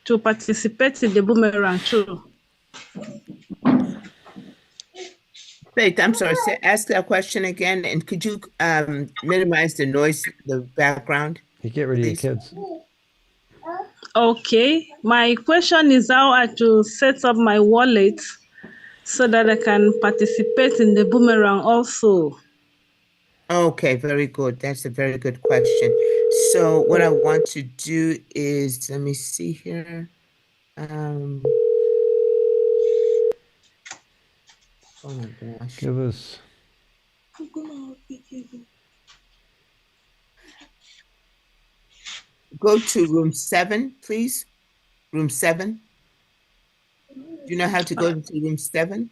to participate in the Boomerang too. Faith, I'm sorry. Ask that question again, and could you minimize the noise, the background? You get rid of your kids. Okay, my question is how I to set up my wallet so that I can participate in the Boomerang also. Okay, very good. That's a very good question. So what I want to do is, let me see here. Oh my gosh. Give us. Go to room 7, please. Room 7. Do you know how to go to room 7?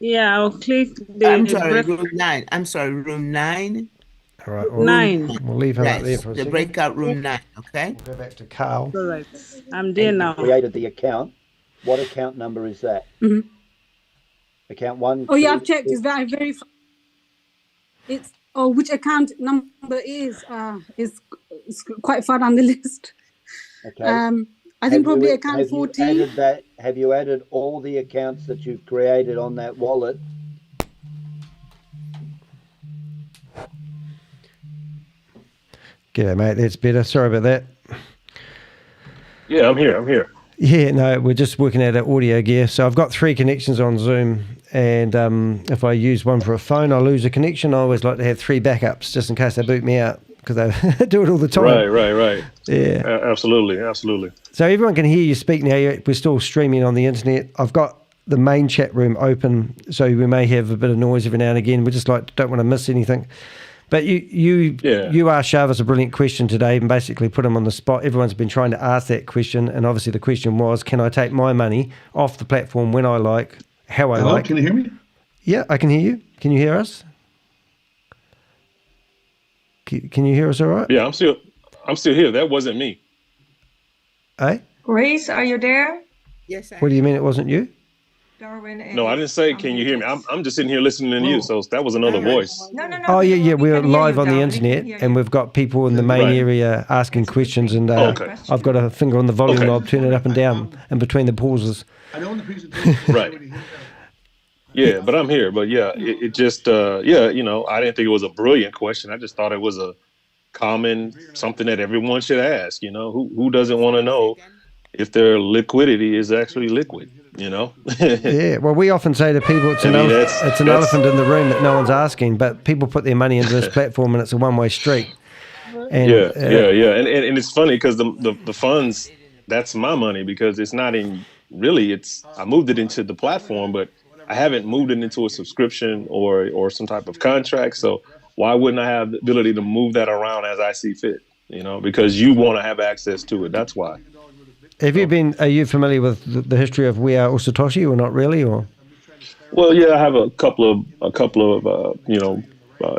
Yeah, I'll click the. I'm sorry, room 9. I'm sorry, room 9. All right. Room 9. We'll leave him up Yes, there for a the second. breakout room 9, okay? We'll go back to Carl. All right, I'm there now. Created the account. What account number is that? Account 1. Oh yeah, 2, I've checked. Is that verified? It's which account number is quite far down the list. Okay. I think probably account 14. Have you added all the accounts that you've created on that wallet? G'day, mate. That's better. Sorry about that. Yeah, I'm here. Yeah, no, we're just working out our audio gear. So I've got 3 connections on Zoom, and if I use one for a phone, I lose a connection. I always like to have 3 backups just in case they boot me out, because they do it all the time. Right. Yeah. Absolutely. So everyone can hear you speak now. We're still streaming on the internet. I've got the main chat room open, so we may have a bit of noise every now and again. We just don't want to miss anything. But you asked Shavas a brilliant question today and basically put him on the spot. Everyone's been trying to ask that question, and obviously the question was, can I take my money off the platform when I like, how I like? Can you hear me? Yeah, I can hear you. Can you hear us? Can you hear us all right? Yeah, I'm still here. That wasn't me. Eh? Grace, are you there? Yes. What do you mean it wasn't you? Darwin. No, I didn't say, can you hear me? I'm just sitting here listening to you. So that was another voice. No. Oh, yeah. We're live on the internet, and we've got people in the main area asking questions, and I've got a finger on the volume knob, turn it up and down in between the pauses. Right. Yeah, but I'm here. But yeah, it just, I didn't think it was a brilliant question. I just thought it was a common, something that everyone should ask. Who doesn't want to know if their liquidity is actually liquid? Yeah, well, we often say to people it's an elephant in the room that no one's asking, but people put their money into this platform and it's a one-way street. And, yeah. And it's funny because the funds, that's my money, because it's not in, really, I moved it into the platform, but I haven't moved it into a subscription or some type of contract. So why wouldn't I have the ability to move that around as I see fit? Because you want to have access to it. That's why. Are you familiar with the history of We Are All Satoshi, or not really, or? Well, yeah, I have a couple of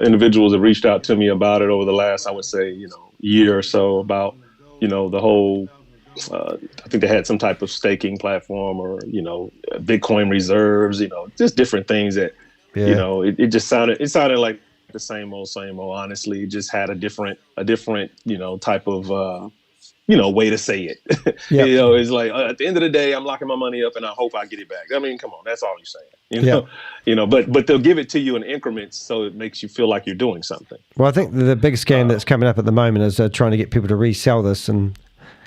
individuals have reached out to me about it over the last, I would say, year or so, about, the whole, I think they had some type of staking platform or, Bitcoin reserves, just different things that, it just sounded like the same old, honestly. It just had a different, type of, way to say it. Yep. It's like at the end of the day, I'm locking my money up and I hope I get it back. I mean, come on, that's all you're saying. But they'll give it to you in increments, so it makes you feel like you're doing something. Well, I think the big scam that's coming up at the moment is trying to get people to resell this and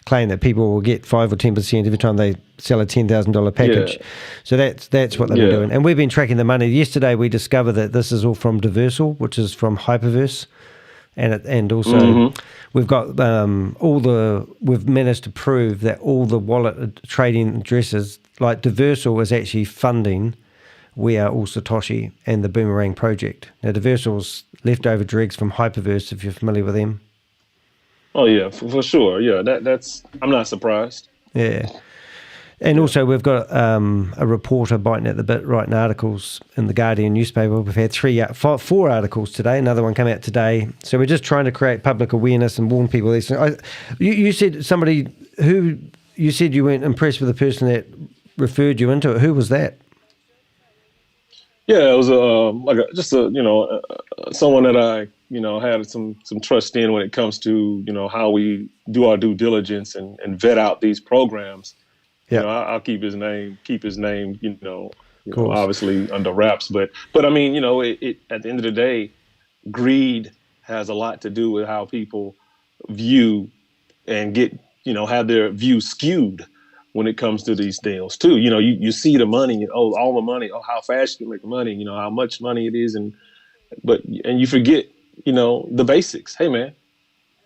claim that people will get 5 or 10% every time they sell a $10,000 package. Yeah. So that's what they've been doing. And we've been tracking the money. Yesterday we discovered that this is all from Diversal, which is from Hyperverse. And also we've got we've managed to prove that all the wallet trading addresses, like Diversal is actually funding We Are All Satoshi and the Boomerang project. Now Diversal's leftover dregs from Hyperverse, if you're familiar with them. Oh yeah, for sure. Yeah, that's. I'm not surprised. Yeah, and also we've got a reporter biting at the bit, writing articles in the Guardian newspaper. We've had 4 articles today. Another one came out today. So we're just trying to create public awareness and warn people. These things. You said somebody who you said you weren't impressed with the person that referred you into it. Who was that? Yeah, it was someone that I had some trust in when it comes to how we do our due diligence and vet out these programs. Yeah, I'll keep his name obviously under wraps, but I mean it at the end of the day, greed has a lot to do with how people view and get have their view skewed when it comes to these deals too. You see the money, all the money, how fast you can make money, how much money it is, and you forget, the basics. Hey man,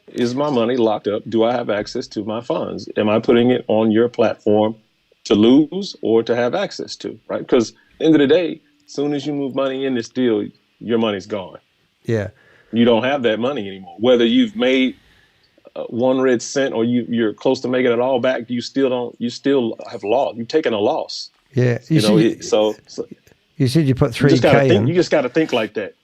is my money locked up? Do I have access to my funds? Am I putting it on your platform to lose or to have access to, right? Because at the end of the day, as soon as you move money in this deal, your money's gone. Yeah. You don't have that money anymore. Whether you've made 1 red cent or you're close to making it all back, you still have lost. You've taken a loss. Yeah. You said you put 3K in. You just got to think like that.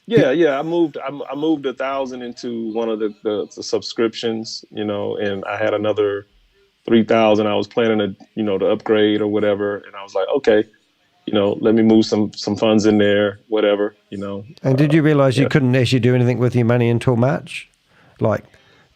Yeah. I moved 1,000 into one of the subscriptions, and I had another 3,000. I was planning to upgrade or whatever, and I was like, okay, let me move some funds in there, whatever, And did you realize you couldn't actually do anything with your money until March? Like,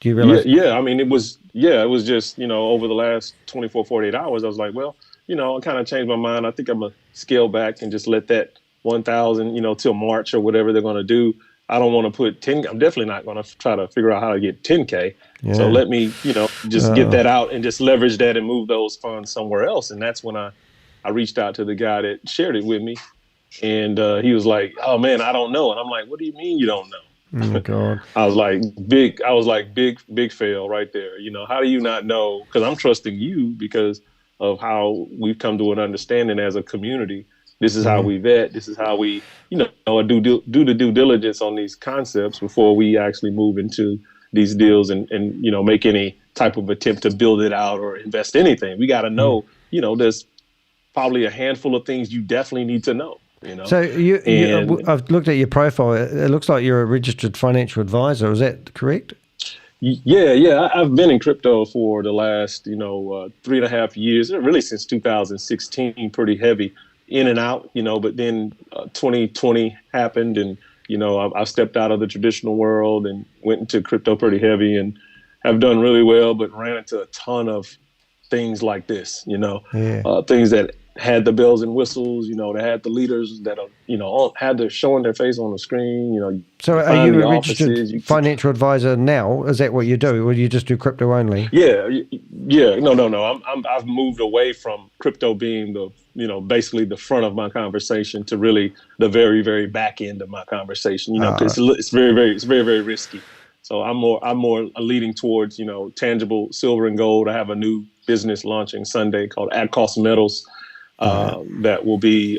do you realize? Yeah. I mean, it was just, over the last 24, 48 hours, I was like, well, I kind of changed my mind. I think I'm going to scale back and just let that 1,000, till March or whatever they're going to do. I don't want to put 10. I'm definitely not going to try to figure out how to get 10K. Yeah. So let me, just get that out and just leverage that and move those funds somewhere else. And that's when I reached out to the guy that shared it with me. And he was like, oh man, I don't know. And I'm like, what do you mean you don't know? Oh my God. I was like, big fail right there. How do you not know? Because I'm trusting you because of how we've come to an understanding as a community. This is how we vet. This is how we, do the due diligence on these concepts before we actually move into these deals and make any type of attempt to build it out or invest anything. We got to know, there's probably a handful of things you definitely need to know. So I've looked at your profile. It looks like you're a registered financial advisor. Is that correct? Yeah. I've been in crypto for the last, 3.5 years, really since 2016, pretty heavy in and out, but then 2020 happened and, I stepped out of the traditional world and went into crypto pretty heavy and have done really well, but ran into a ton of things like this, things that had the bells and whistles, they had the leaders that are, had their showing their face on the screen, So are you a registered financial advisor now? Is that what you do? Or do you just do crypto only? Yeah. No. I've moved away from crypto being the, basically the front of my conversation to really the very, very back end of my conversation, because it's very, very risky. So I'm more leaning towards, tangible silver and gold. I have a new business launching Sunday called At Cost Metals. That will be,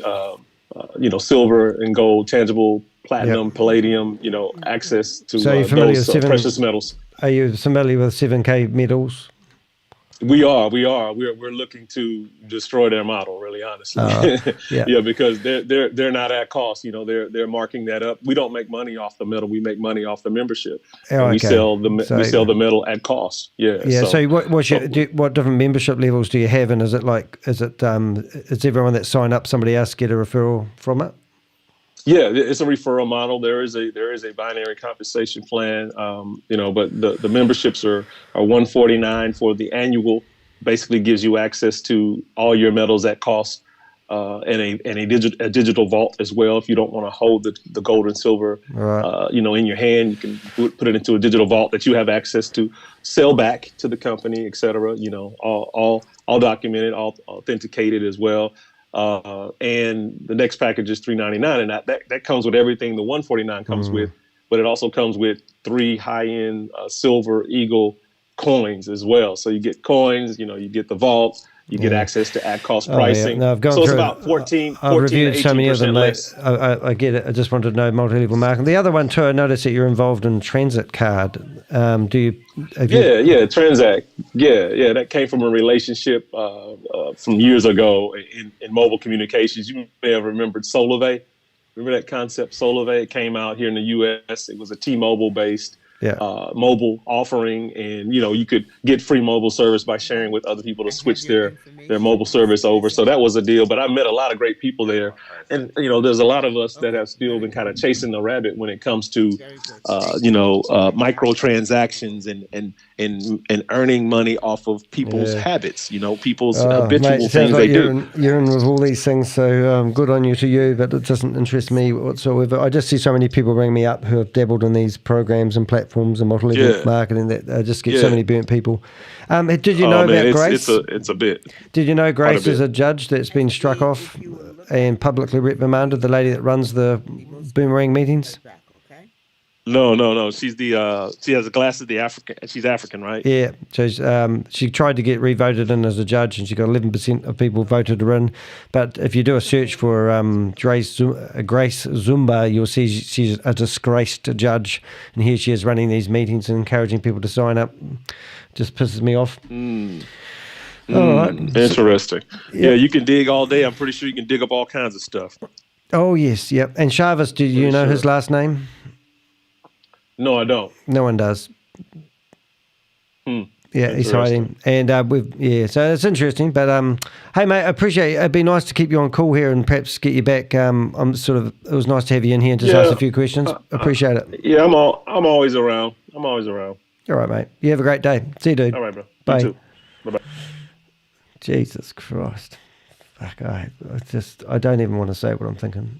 silver and gold, tangible, platinum, palladium, access to those precious metals. Are you familiar with 7K metals? We are. We're looking to destroy their model, really, honestly. Because they're not at cost. They're marking that up. We don't make money off the metal. We make money off the membership. We sell the the metal at cost. Yeah. So what different membership levels do you have? And is everyone that signed up somebody else get a referral from it? Yeah, it's a referral model. There is a binary compensation plan, but the memberships are $149 for the annual. Basically, gives you access to all your metals at cost, and a digital vault as well. If you don't want to hold the gold and silver, Right. in your hand, you can put it into a digital vault that you have access to, sell back to the company, et cetera. All documented, all authenticated as well. And the next package is $399, and that comes with everything the $149 comes with, but it also comes with 3 high-end silver eagle coins as well. So you get coins, you get the vault, you get access to at-cost pricing. No, I've gone so through. It's about 14 I've reviewed to 18% so many of them, mate. less. I get it. I just wanted to know multi-level marketing. The other one too, I noticed that you're involved in Transit Card. Yeah, Transact. Yeah, that came from a relationship from years ago in mobile communications. You may have remembered Solivay. Remember that concept, Solivay? It came out here in the U.S. It was a T-Mobile based mobile offering, and you could get free mobile service by sharing with other people to switch their mobile service over. So that was a deal. But I met a lot of great people there, and there's a lot of us that have still been kind of chasing the rabbit when it comes to microtransactions and earning money off of people's habits. People's habitual mate, things like they do. You're in with all these things, so good on you to you. But it doesn't interest me whatsoever. I just see so many people ring me up who have dabbled in these programs and platforms and multi-level marketing that I just get so many burnt people. Did you know about Grace? It's a bit. Did you know Grace is a judge that's been struck off and publicly reprimanded? The lady that runs the Boomerang meetings. No. She's she has glasses. She's African, right? Yeah. So she tried to get re-voted in as a judge, and she got 11% of people voted her in. But if you do a search for Grace Zumba, you'll see she's a disgraced judge, and here she is running these meetings and encouraging people to sign up. Just pisses me off. All right. Interesting. Yeah, you can dig all day. I'm pretty sure you can dig up all kinds of stuff. Oh yes, yep. And Chavez, do you know his last name? No, I don't. No one does. Yeah, he's hiding. And so it's interesting. But hey, mate, I appreciate it. It'd be nice to keep you on call here and perhaps get you back. It was nice to have you in here and just ask a few questions. Appreciate it. Yeah, I'm always around. All right, mate. You have a great day. See you, dude. All right, bro. Bye. You too. Bye-bye. Jesus Christ. Fuck, I don't even want to say what I'm thinking.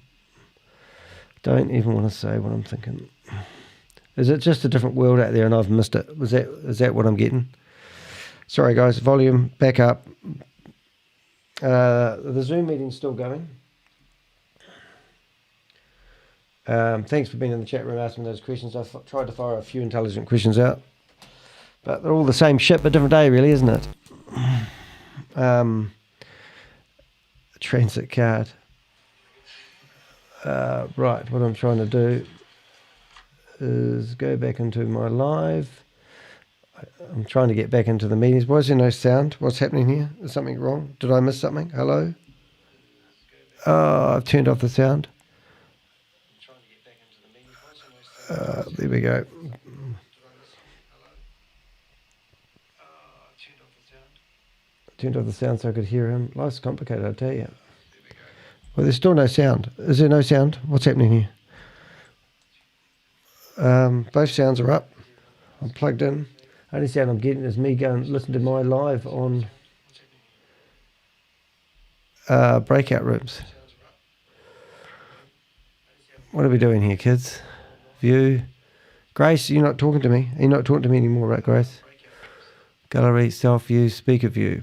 Is it just a different world out there and I've missed it? Is that what I'm getting? Sorry, guys. Volume back up. The Zoom meeting's still going. Thanks for being in the chat room asking those questions. I tried to fire a few intelligent questions out. But they're all the same shit, but different day, really, isn't it? Transit card. Right, what I'm trying to do is go back into my live. I'm trying to get back into the meetings. Why is there no sound? What's happening here? Is something wrong? Did I miss something? Hello? Oh, I've turned off the sound. There we go. Turned off the sound so I could hear him. Life's complicated, I tell you. Well, there's still no sound. Is there no sound? What's happening here? Both sounds are up. I'm plugged in. Only sound I'm getting is me going and listen to my live on breakout rooms. What are we doing here, kids? View. Grace, you're not talking to me. You're not talking to me anymore, right, Grace? Gallery, self-view, speaker view.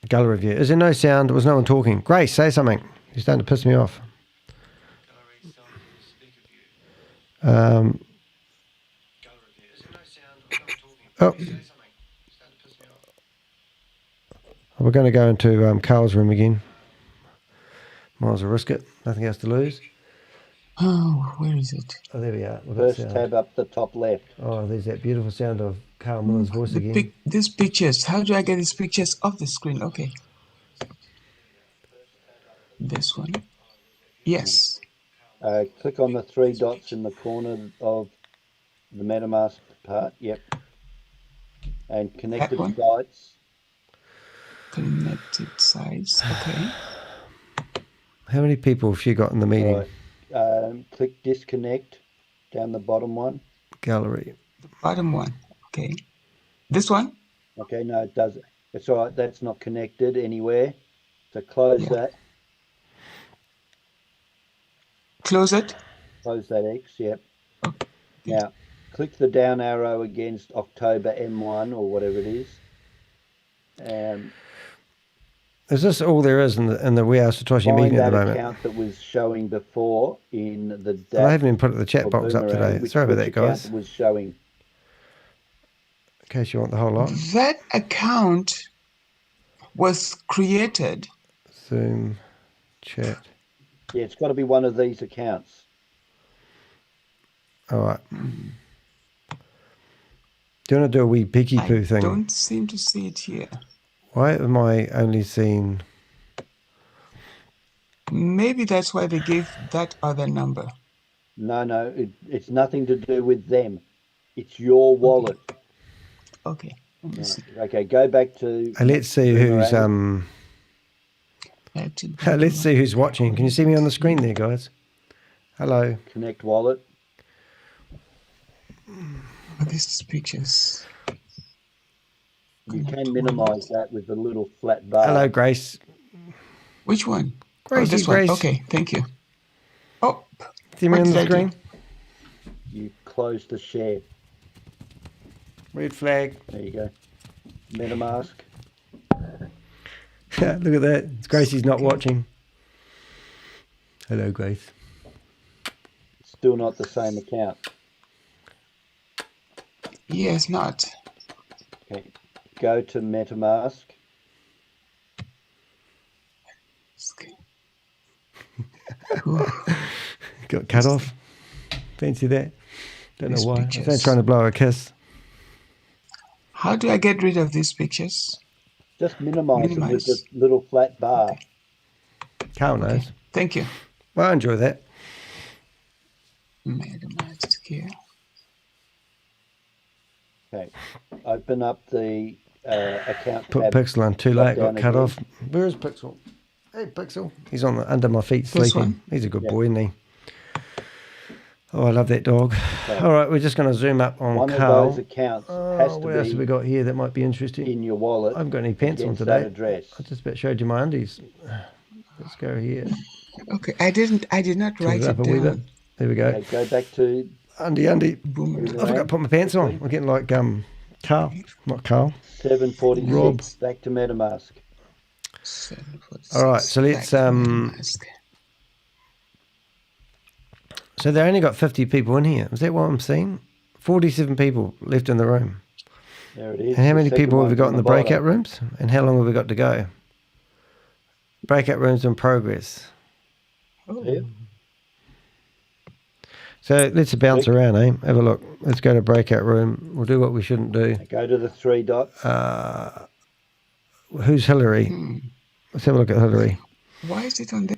Gallery view. Is there no sound? Was no one talking? Grace, say something. You're starting to piss me off. We're going to go into Carl's room again. Might as well risk it. Nothing else to lose. Oh, where is it? Oh, there we are. First tab up the top left. Oh, there's that beautiful sound of Carl Miller's voice again. These pictures. How do I get these pictures off the screen? Okay. This one. Yes. Click on the 3 dots in the corner of the MetaMask part. Yep. And connected sites. Connected sites. Okay. How many people have she got in the meeting? Right. Click disconnect down the bottom one. Gallery. The bottom one. Okay. This one? Okay, no, it doesn't. It's all right. That's not connected anywhere. So close that. Close it. Close that X, yep. Okay. Now, click the down arrow against October M1 or whatever it is. Is this all there is in the We Are Satoshi meeting at the moment? Account that was showing before in the I haven't even put the chat box up today. Sorry about that, guys. Was showing. In case you want the whole lot. That account was created. Zoom chat. Yeah, it's got to be one of these accounts. All right. Do you want to do a wee piggy poo thing? I don't seem to see it here. Why am I only seeing... Maybe that's why they gave that other number. No, it's nothing to do with them. It's your wallet. Okay. Right. Okay, go back to... let's see who's... let's see who's watching. Can you see me on the screen there, guys? Hello. Connect wallet. These pictures. You can minimize that with the little flat bar. Hello, Grace. Which one? Grace, this Grace. One. Okay, thank you. Oh, see me on the screen? You close the share. Red flag. There you go. MetaMask. Look at that. Gracie's not watching. Hello, Grace. Still not the same account. Yes, not. Okay. Go to MetaMask. Got cut off. Fancy that. Don't know why. Pictures. I was trying to blow a kiss. How do I get rid of these pictures? Just minimize it with this little flat bar. Carl knows. Okay. Thank you. Well, I enjoy that. MetaMask here. Okay. Open up the account. Put Pixel on too late. Got cut off. Where is Pixel? Hey, Pixel. He's on under my feet sleeping. He's a good boy, isn't he? Oh, I love that dog. Okay. All right, we're just going to zoom up on One Carl. of those accounts has to what else have we got here that might be interesting? In your wallet. I haven't got any pants on today. I just about showed you my undies. Let's go here. Okay, I did not write it up a wee bit. There we go. Okay, go back to Undy. Boomerang. I forgot to put my pants on. I'm getting like Carl, not Carl. 746. Rob. Back to MetaMask. All right, so let's So they only got 50 people in here. Is that what I'm seeing? 47 people left in the room. There it is. And how many people have we got in the breakout rooms? And how long have we got to go? Breakout rooms in progress. Oh. Yeah. So let's bounce around, eh? Have a look. Let's go to breakout room. We'll do what we shouldn't do. Go to the three dots. Who's Hillary? Let's have a look at Hillary. Why is it on there?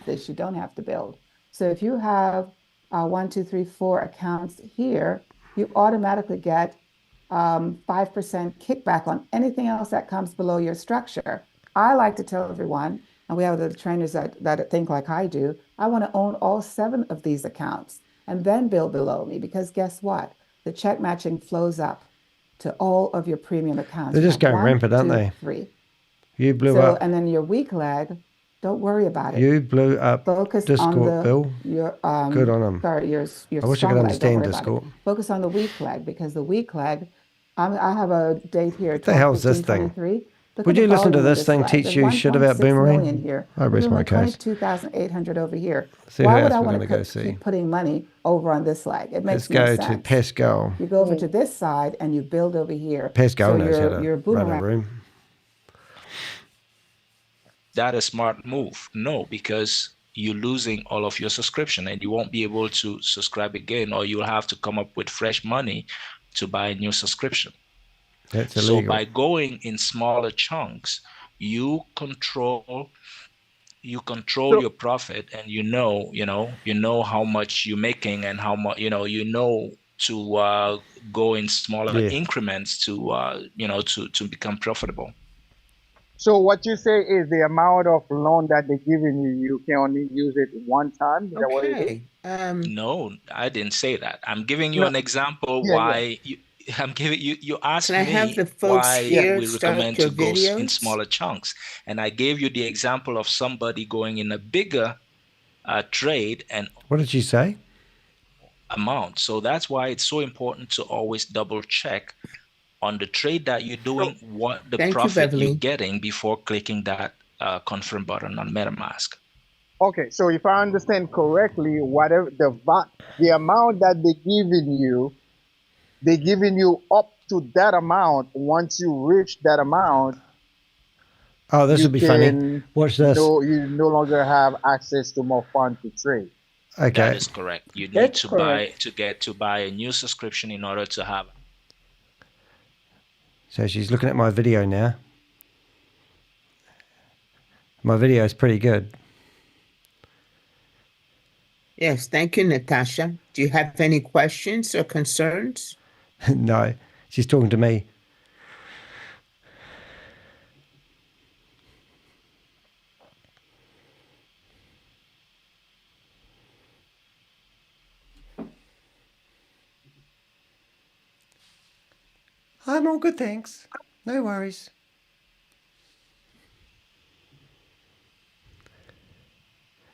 This you don't have to build. So if you have 1, 2, 3, 4 accounts here, you automatically get 5% kickback on anything else that comes below your structure. I like to tell everyone, and we have the trainers that think like I do, I want to own all 7 of these accounts and then build below me, because guess what? The check matching flows up to all of your premium accounts. They're just going rampant, aren't they? 3. You blew up. And then your weak leg, don't worry about it. You blew up Focus Discord, on Bill. Your, good on them. Sorry, your I wish I could understand Discord. Discord. Focus on the weak leg, because the weak leg, I have a date here. What the hell's this thing? Would you listen to this thing teach you shit about Boomerang? Here. I rest my case. 22,800 over here. See Why who would else I we're want going to go see? keep putting money over on this leg? It makes Let's no go sense. to Pascal. You go over to this side and you build over here. Pascal so knows how to your run a Boomerang room. That a smart move? No, because you're losing all of your subscription and you won't be able to subscribe again, or you'll have to come up with fresh money to buy a new subscription. That's illegal. So by going in smaller chunks, you control your profit, and you know how much you're making and how much to go in smaller increments to to become profitable. So what you say is the amount of loan that they're giving you, you can only use it one time. Is that what it is? Okay. No, I didn't say that. I'm giving you No. an example Yeah, yeah. why I'm giving you. You asked Can I have me the folks why here we start recommend your to go in videos? smaller chunks, and I gave you the example of somebody going in a bigger trade and What did you say? amount. So that's why it's so important to always double check on the trade that you're doing, what the Thank you, profit you're Beverly. getting before clicking that confirm button on MetaMask. Okay, so if I understand correctly, whatever the amount that they're giving you up to that amount. Once you reach that amount, Oh, this you will be funny. can Watch this. you no longer have access to more funds to trade. Okay. That is correct. You need That's to correct. buy a new subscription in order to have. So she's looking at my video now. My video is pretty good. Yes, thank you, Natasha. Do you have any questions or concerns? No, she's talking to me. I'm all good, thanks. No worries.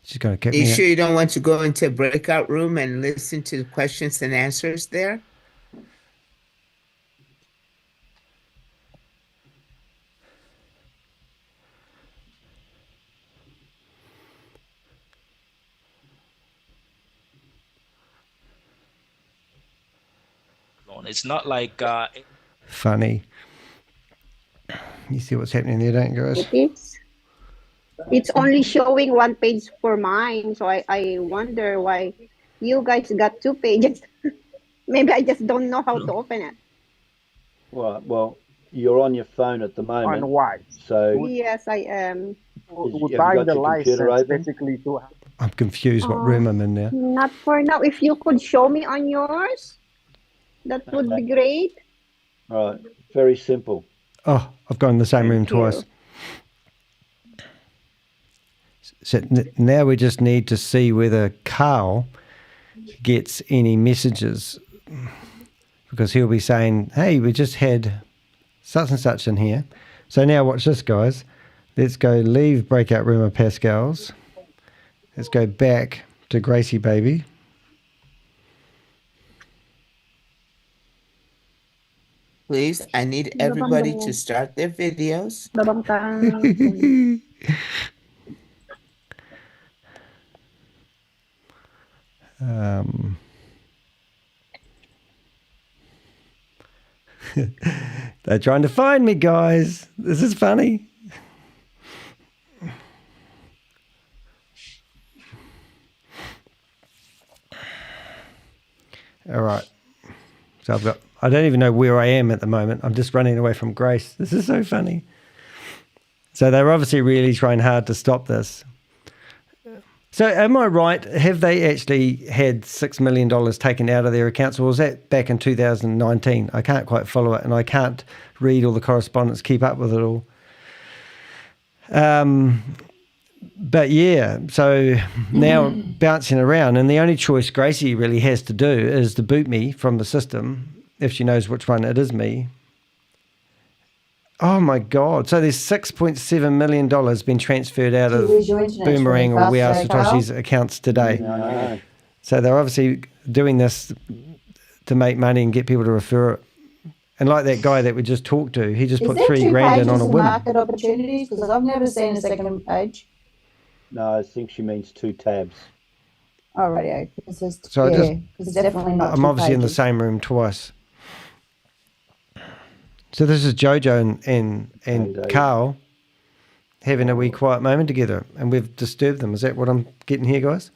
She's going to kick Are you me sure out. you don't want to go into a breakout room and listen to the questions and answers there? It's not like Funny. You see what's happening there, don't you, guys? It's only showing one page for mine, so I wonder why you guys got 2 pages. Maybe I just don't know how to open it. Well, you're on your phone at the moment. On what? So Yes, I am. have you Buying got the your computer license open? basically to I'm confused what room I'm in now. Not for now. If you could show me on yours, that would be great. All right. Very simple. Oh, I've gone in the same room twice. So now we just need to see whether Carl gets any messages, because he'll be saying, hey, we just had such and such in here. So now watch this, guys. Let's go leave breakout room of Pascal's. Let's go back to Gracie Baby. Please, I need everybody to start their videos. They're trying to find me, guys. This is funny. All right. So I don't even know where I am at the moment. I'm just running away from Grace. This is so funny. So they're obviously really trying hard to stop this. So am I right? Have they actually had $6 million taken out of their accounts, or was that back in 2019? I can't quite follow it, and I can't read all the correspondence, keep up with it all. But yeah, so now bouncing around, and the only choice Gracie really has to do is to boot me from the system, if she knows which one it is me. Oh my God. So there's $6.7 million been transferred out of Boomerang or We Are Satoshi's accounts today. No. So they're obviously doing this to make money and get people to refer it. And like that guy that we just talked to, he just put $3,000 in on a whim. Market opportunities? Because I've never seen a second page. No, I think she means 2 tabs. Alrighty, it's just, So yeah, it's definitely not I'm 2 obviously in the pages. same room twice. So this is Jojo and Carl having a wee quiet moment together, and we've disturbed them. Is that what I'm getting here, guys?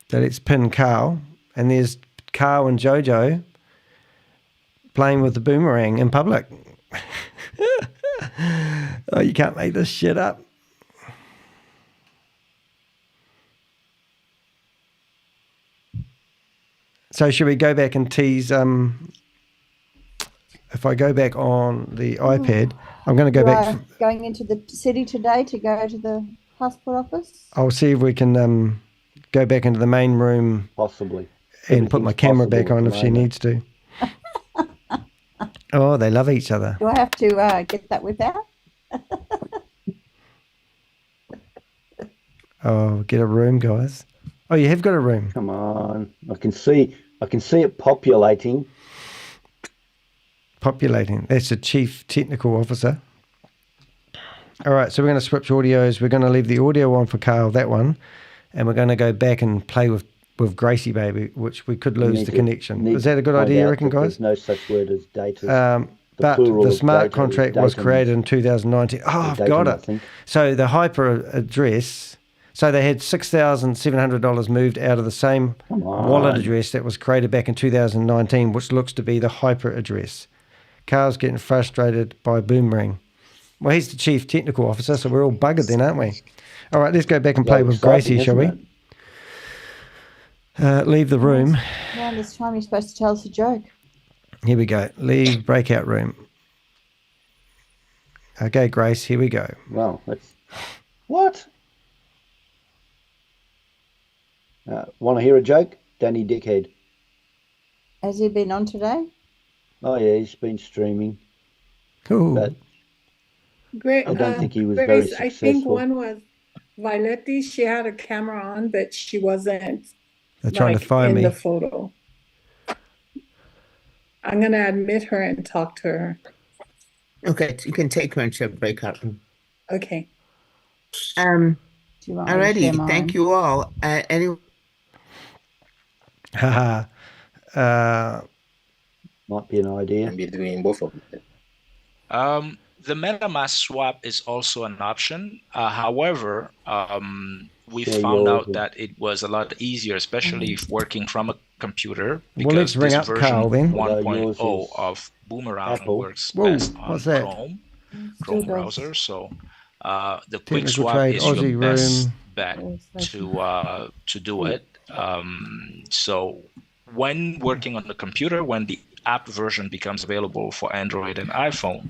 So let's pin Carl, and there's Carl and Jojo playing with the boomerang in public. Oh, you can't make this shit up. So should we go back and tease? If I go back on the iPad, I'm going to go back. Going into the city today to go to the passport office. I'll see if we can go back into the main room. Possibly. And put my camera back on if she needs to. Oh, they love each other. Do I have to get that whip out? Oh, get a room, guys. Oh, you have got a room. Come on. I can see it populating. Populating. That's the Chief Technical Officer. All right, so we're going to switch audios. We're going to leave the audio on for Carl, that one, and we're going to go back and play with Gracie Baby, which we could lose the connection. Is that a good idea, you reckon, guys? There's no such word as data. But the smart contract was created in 2019. Oh, I've got it. So the hyper address, so they had $6,700 moved out of the same wallet address that was created back in 2019, which looks to be the hyper address. Carl's getting frustrated by Boomerang. Well, he's the Chief Technical Officer, so we're all buggered then, aren't we? All right, let's go back and play with Gracie, shall we? Leave the room. Around this time, you're supposed to tell us a joke. Here we go. Leave breakout room. Okay, Grace, here we go. Wow, that's... What? Want to hear a joke? Danny Dickhead. Has he been on today? Oh, yeah, he's been streaming. Cool. But Great. I don't think he was Grace, very successful. I think one was Violetti. She had a camera on, but she wasn't. They're trying to find me. In the photo. I'm going to admit her and talk to her. Okay, you can take her into a breakout room. Okay. Alrighty, thank you all. Any? Haha. Might be an idea. Between both of them. The MetaMask swap is also an option. However, we found out that it was a lot easier, especially if working from a computer, because let's ring this up version Carl then. 1.0 of Boomerang works best on what's that? Chrome browser. So the quick Technical swap trade, is Aussie your best room. bet to do it. So when working on the computer, when the app version becomes available for Android and iPhone,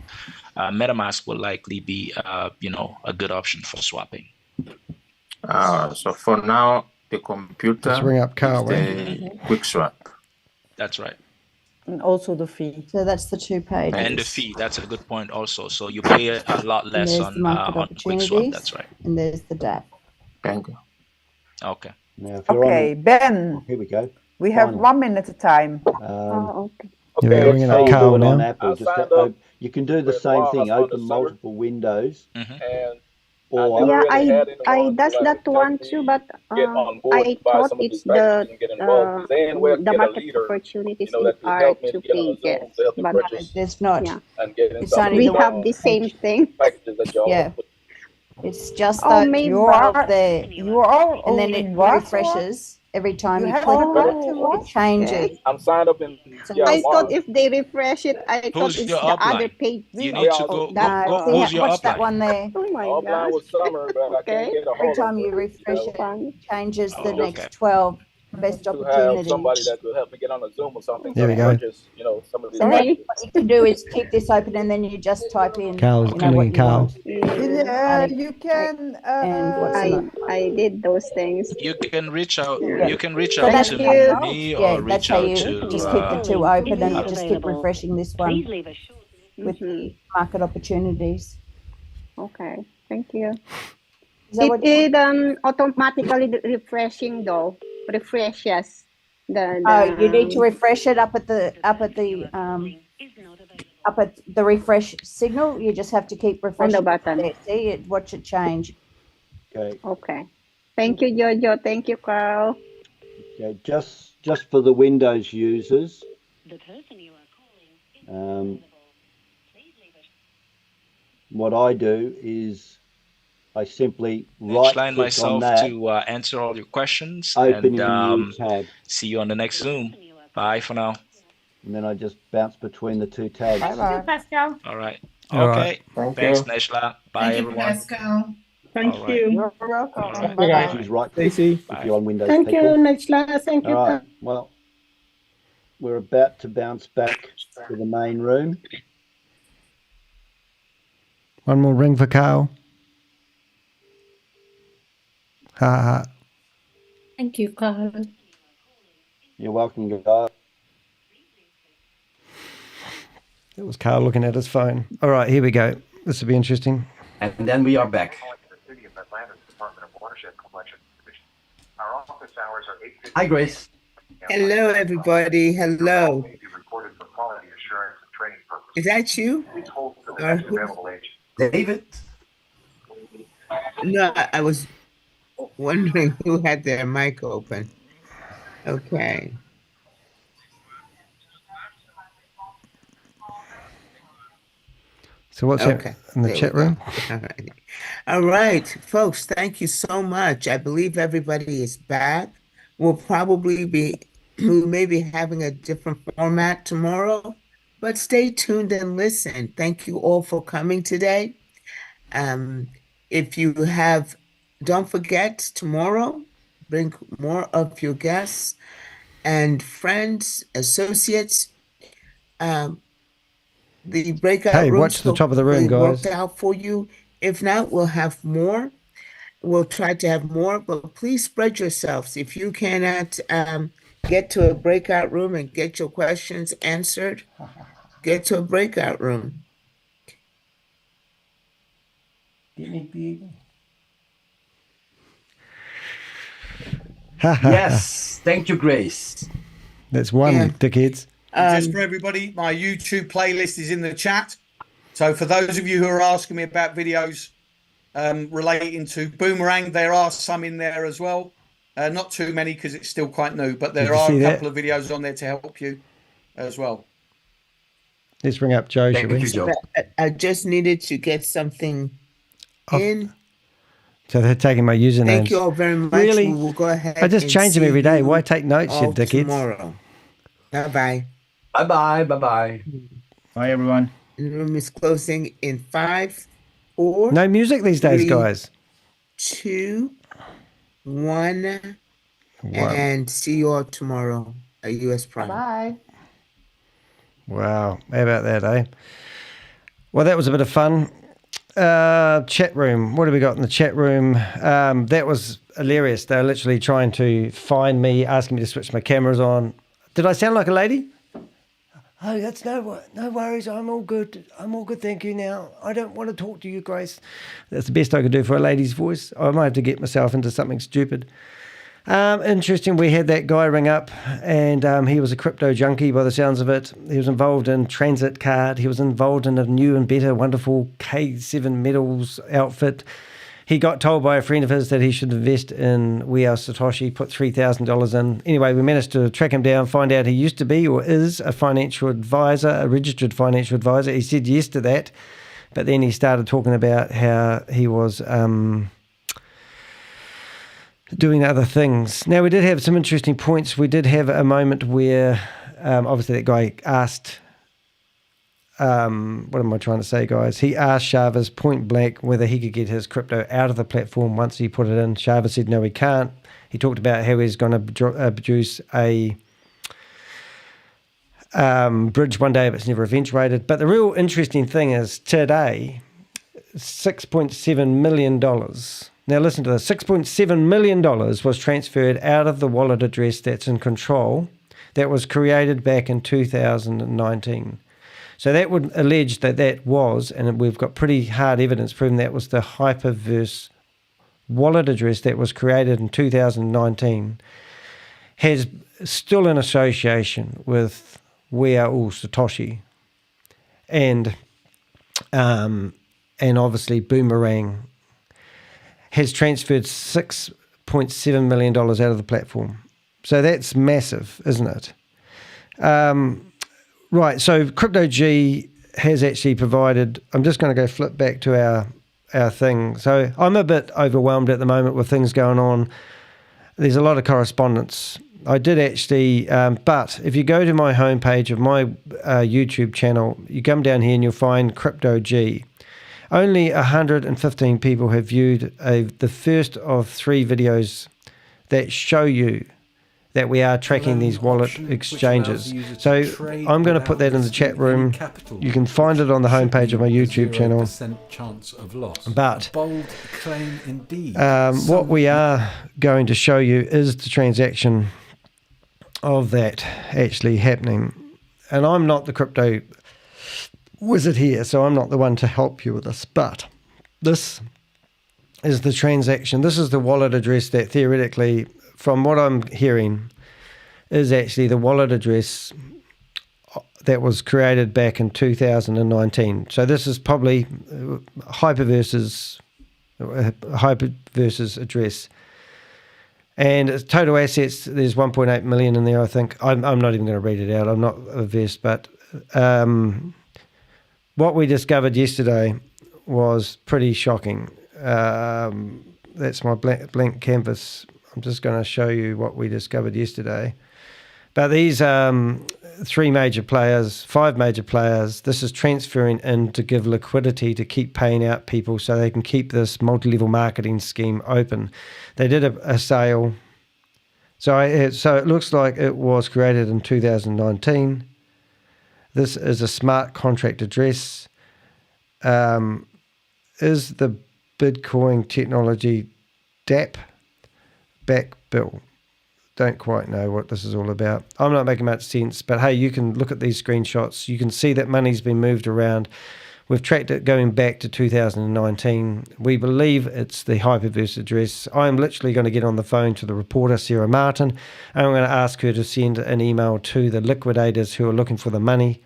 MetaMask will likely be a good option for swapping. So for now, the computer Let's ring up Carl, is the quick swap. That's right. And also the fee. So that's the 2 pages. And the fee, that's a good point also. So you pay a lot less there's on the market quick swap. opportunities, That's right. And there's the DAP. Thank you. Okay. Now, if you're Okay, Ben, here we go. we have Fine. 1 minute at a time. Okay. Yeah, we're ringing up Carl now. On Apple, you can do the same thing. Open multiple windows. Or Yeah, I does that one too, but I thought it's the market opportunities are 2 pages, but It's not. yeah, It's only we the have one the same thing. Yeah. It's just Oh, that maybe you are there, and then it what? refreshes every time you have click to it changes. I'm signed up in. I thought if they refresh it, I thought Who's it's your the upline? other page. You need to go. No, Who's see, your watch that upline? one there. Oh my Offline was gosh. summer, but I Okay. can't get a Every hold time of you it. refresh it, changes the Oh, next okay. 12 best To have opportunities. somebody that could help me get on a Zoom or something. There we so I go. Just, some of these. And then what you can do is keep this open, and then you just type in. Carl's you know, what calling you Carl. want. You can. And what's I did those things. You can reach out. Yeah. You can reach So out that's to how- me yeah, or that's reach how out you to. just keep the 2 open and Apple. just keep refreshing this one with market opportunities. Okay, thank you. Is that what- It automatically refreshing though. Refreshes the. Oh, you need to refresh it up at the refresh signal. You just have to keep refreshing On the button. there. See it, watch it change. Okay. Okay. Thank you, Jojo. Thank you, Carl. Okay. Just for the Windows users. What I do is I simply right Line click myself on that, to answer all your questions, open and a new tab, see you on the next Zoom. Bye for now. and then I just bounce between the 2 tabs. Pascal. All right. All Okay. right. Thanks, you. Neshla. Bye, everyone. Pascal. Thank All right. you. You're welcome. Use right click if you're on Windows. Thank you, people. Nechla. Thank you. All right. Well, we're about to bounce back to the main room. One more ring for Carl. Ha ha ha. Thank you, Carl. You're welcome, guys. It was Carl looking at his phone. All right, here we go. This will be interesting. And then we are back. Hi, Grace. Hello, everybody. Hello. Is that you? Or who? David? No, I was wondering who had their mic open. Okay. So what's Okay, in the there chat we go. room? All right. All right, folks, thank you so much. I believe everybody is back. We'll probably be, we may be having a different format tomorrow, but stay tuned and listen. Thank you all for coming today. If you have, don't forget tomorrow, bring more of your guests and friends, associates. The breakout Hey, rooms watch the top of the room, hopefully guys. worked out for you. If not, we'll have more. We'll try to have more, but please spread yourselves. If you cannot get to a breakout room and get your questions answered, get to a breakout room. Yes, thank you, Grace. That's one, dickheads. Just for everybody, my YouTube playlist is in the chat. So for those of you who are asking me about videos relating to Boomerang, there are some in there as well. Not too many because it's still quite new, but there are a couple of videos on there to help you as well. Let's bring up Joe, shall Thank we? you, Joe. I just needed to get something in. So they're taking my usernames. Thank you all very much. Really? We will go ahead. I just and change them see every day. you Why take notes, you all dickheads? tomorrow. Bye-bye. Bye-bye. Bye-bye. Bye, everyone. The room is closing in 5, 4. No music these days, 3, guys. 2, 1. And see you all tomorrow at US Prime. Bye. Wow. How about that, eh? Well, that was a bit of fun. Chat room. What have we got in the chat room? That was hilarious. They're literally trying to find me, asking me to switch my cameras on. Did I sound like a lady? Oh, that's no worries. I'm all good. Thank you now. I don't want to talk to you, Grace. That's the best I could do for a lady's voice. I might have to get myself into something stupid. Interesting. We had that guy ring up and he was a crypto junkie by the sounds of it. He was involved in Transit Card. He was involved in a new and better, wonderful K7 Metals outfit. He got told by a friend of his that he should invest in We Are Satoshi, put $3,000 in. Anyway, we managed to track him down, find out he used to be or is a financial advisor, a registered financial advisor. He said yes to that, but then he started talking about how he was doing other things. Now, we did have some interesting points. We did have a moment where obviously that guy asked, what am I trying to say, guys? He asked Chavez point blank whether he could get his crypto out of the platform once he put it in. Chavez said no, he can't. He talked about how he's going to produce a bridge one day, but it's never eventuated. But the real interesting thing is today, $6.7 million. Now listen to this, $6.7 million was transferred out of the wallet address that's in control that was created back in 2019. So that would allege that that was, and we've got pretty hard evidence proving that was the Hyperverse wallet address that was created in 2019, has still in association with We Are All Satoshi and obviously Boomerang has transferred $6.7 million out of the platform. So that's massive, isn't it? Right, so Crypto G has actually provided, I'm just going to go flip back to our thing. So I'm a bit overwhelmed at the moment with things going on. There's a lot of correspondence. I did actually, but if you go to my homepage of my YouTube channel, you come down here and you'll find Crypto G. Only 115 people have viewed the first of 3 videos that show you that we are tracking these wallet exchanges. So I'm going to put that in the chat room. You can find it on the homepage of my YouTube channel. Chance of loss. But Bold claim indeed. what we are going to show you is the transaction of that actually happening. And I'm not the crypto wizard here, so I'm not the one to help you with this. But this is the transaction. This is the wallet address that theoretically, from what I'm hearing, is actually the wallet address that was created back in 2019. So this is probably Hyperverse's address. And its total assets, there's 1.8 million in there, I think. I'm not even going to read it out. I'm not versed, but what we discovered yesterday was pretty shocking. That's my blank canvas. I'm just going to show you what we discovered yesterday. But these 5 major players, this is transferring in to give liquidity to keep paying out people so they can keep this multi-level marketing scheme open. They did a sale. So it looks like it was created in 2019. This is a smart contract address. Is the Bitcoin technology DApp back bill? Don't quite know what this is all about. I'm not making much sense, but hey, you can look at these screenshots. You can see that money's been moved around. We've tracked it going back to 2019. We believe it's the Hyperverse address. I'm literally going to get on the phone to the reporter, Sarah Martin, and I'm going to ask her to send an email to the liquidators who are looking for the money,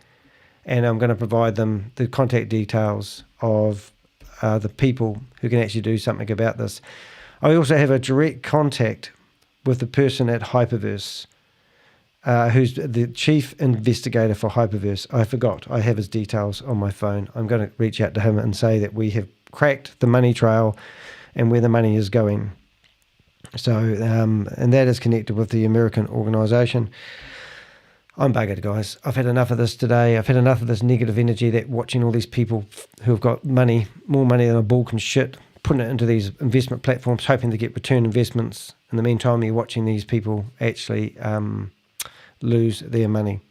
and I'm going to provide them the contact details of the people who can actually do something about this. I also have a direct contact with the person at Hyperverse, who's the chief investigator for Hyperverse. I forgot. I have his details on my phone. I'm going to reach out to him and say that we have cracked the money trail and where the money is going. So, and that is connected with the American organization. I'm buggered, guys. I've had enough of this today. I've had enough of this negative energy that watching all these people who have got money, more money than a bull can shit, putting it into these investment platforms, hoping to get return investments. In the meantime, you're watching these people actually lose their money.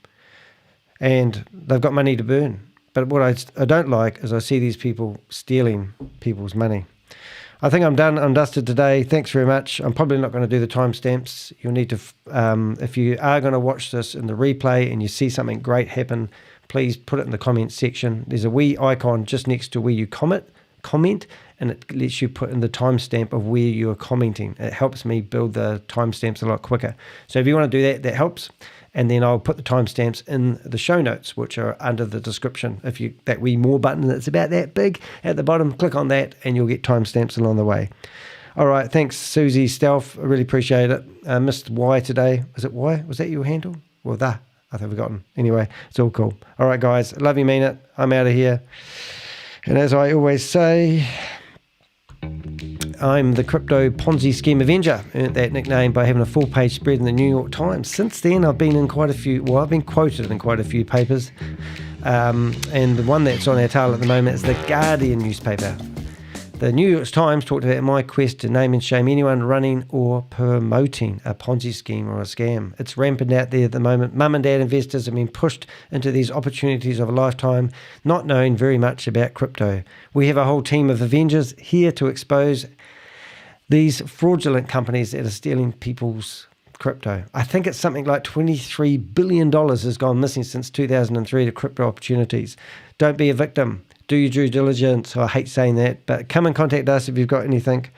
And they've got money to burn. But what I don't like is I see these people stealing people's money. I think I'm done. I'm dusted today. Thanks very much. I'm probably not going to do the timestamps. You'll need to, if you are going to watch this in the replay and you see something great happen, please put it in the comments section. There's a wee icon just next to where you comment, and it lets you put in the timestamp of where you are commenting. It helps me build the timestamps a lot quicker. So if you want to do that, that helps. And then I'll put the timestamps in the show notes, which are under the description. If you that wee more button that's about that big at the bottom, click on that and you'll get timestamps along the way. All right, thanks, Susie Stealth. I really appreciate it. Missed Y today. Was it Y? Was that your handle? Well, I've forgotten. Anyway, it's all cool. All right, guys. Love you, mean it. I'm out of here. And as I always say, I'm the Crypto Ponzi Scheme Avenger. Earned that nickname by having a full-page spread in the New York Times. Since then, I've been in quite a few, I've been quoted in quite a few papers. And the one that's on our tail at the moment is the Guardian newspaper. The New York Times talked about my quest to name and shame anyone running or promoting a Ponzi scheme or a scam. It's rampant out there at the moment. Mum and dad investors have been pushed into these opportunities of a lifetime, not knowing very much about crypto. We have a whole team of Avengers here to expose these fraudulent companies that are stealing people's crypto. I think it's something like $23 billion has gone missing since 2003 to crypto opportunities. Don't be a victim. Do your due diligence. I hate saying that, but come and contact us if you've got anything.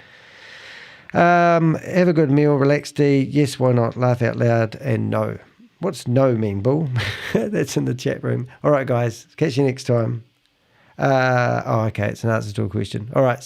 Have a good meal, relax, yes, why not, laugh out loud, and no. What's no mean, bull? That's in the chat room. All right, guys, catch you next time. Okay, it's an answer to a question. All right.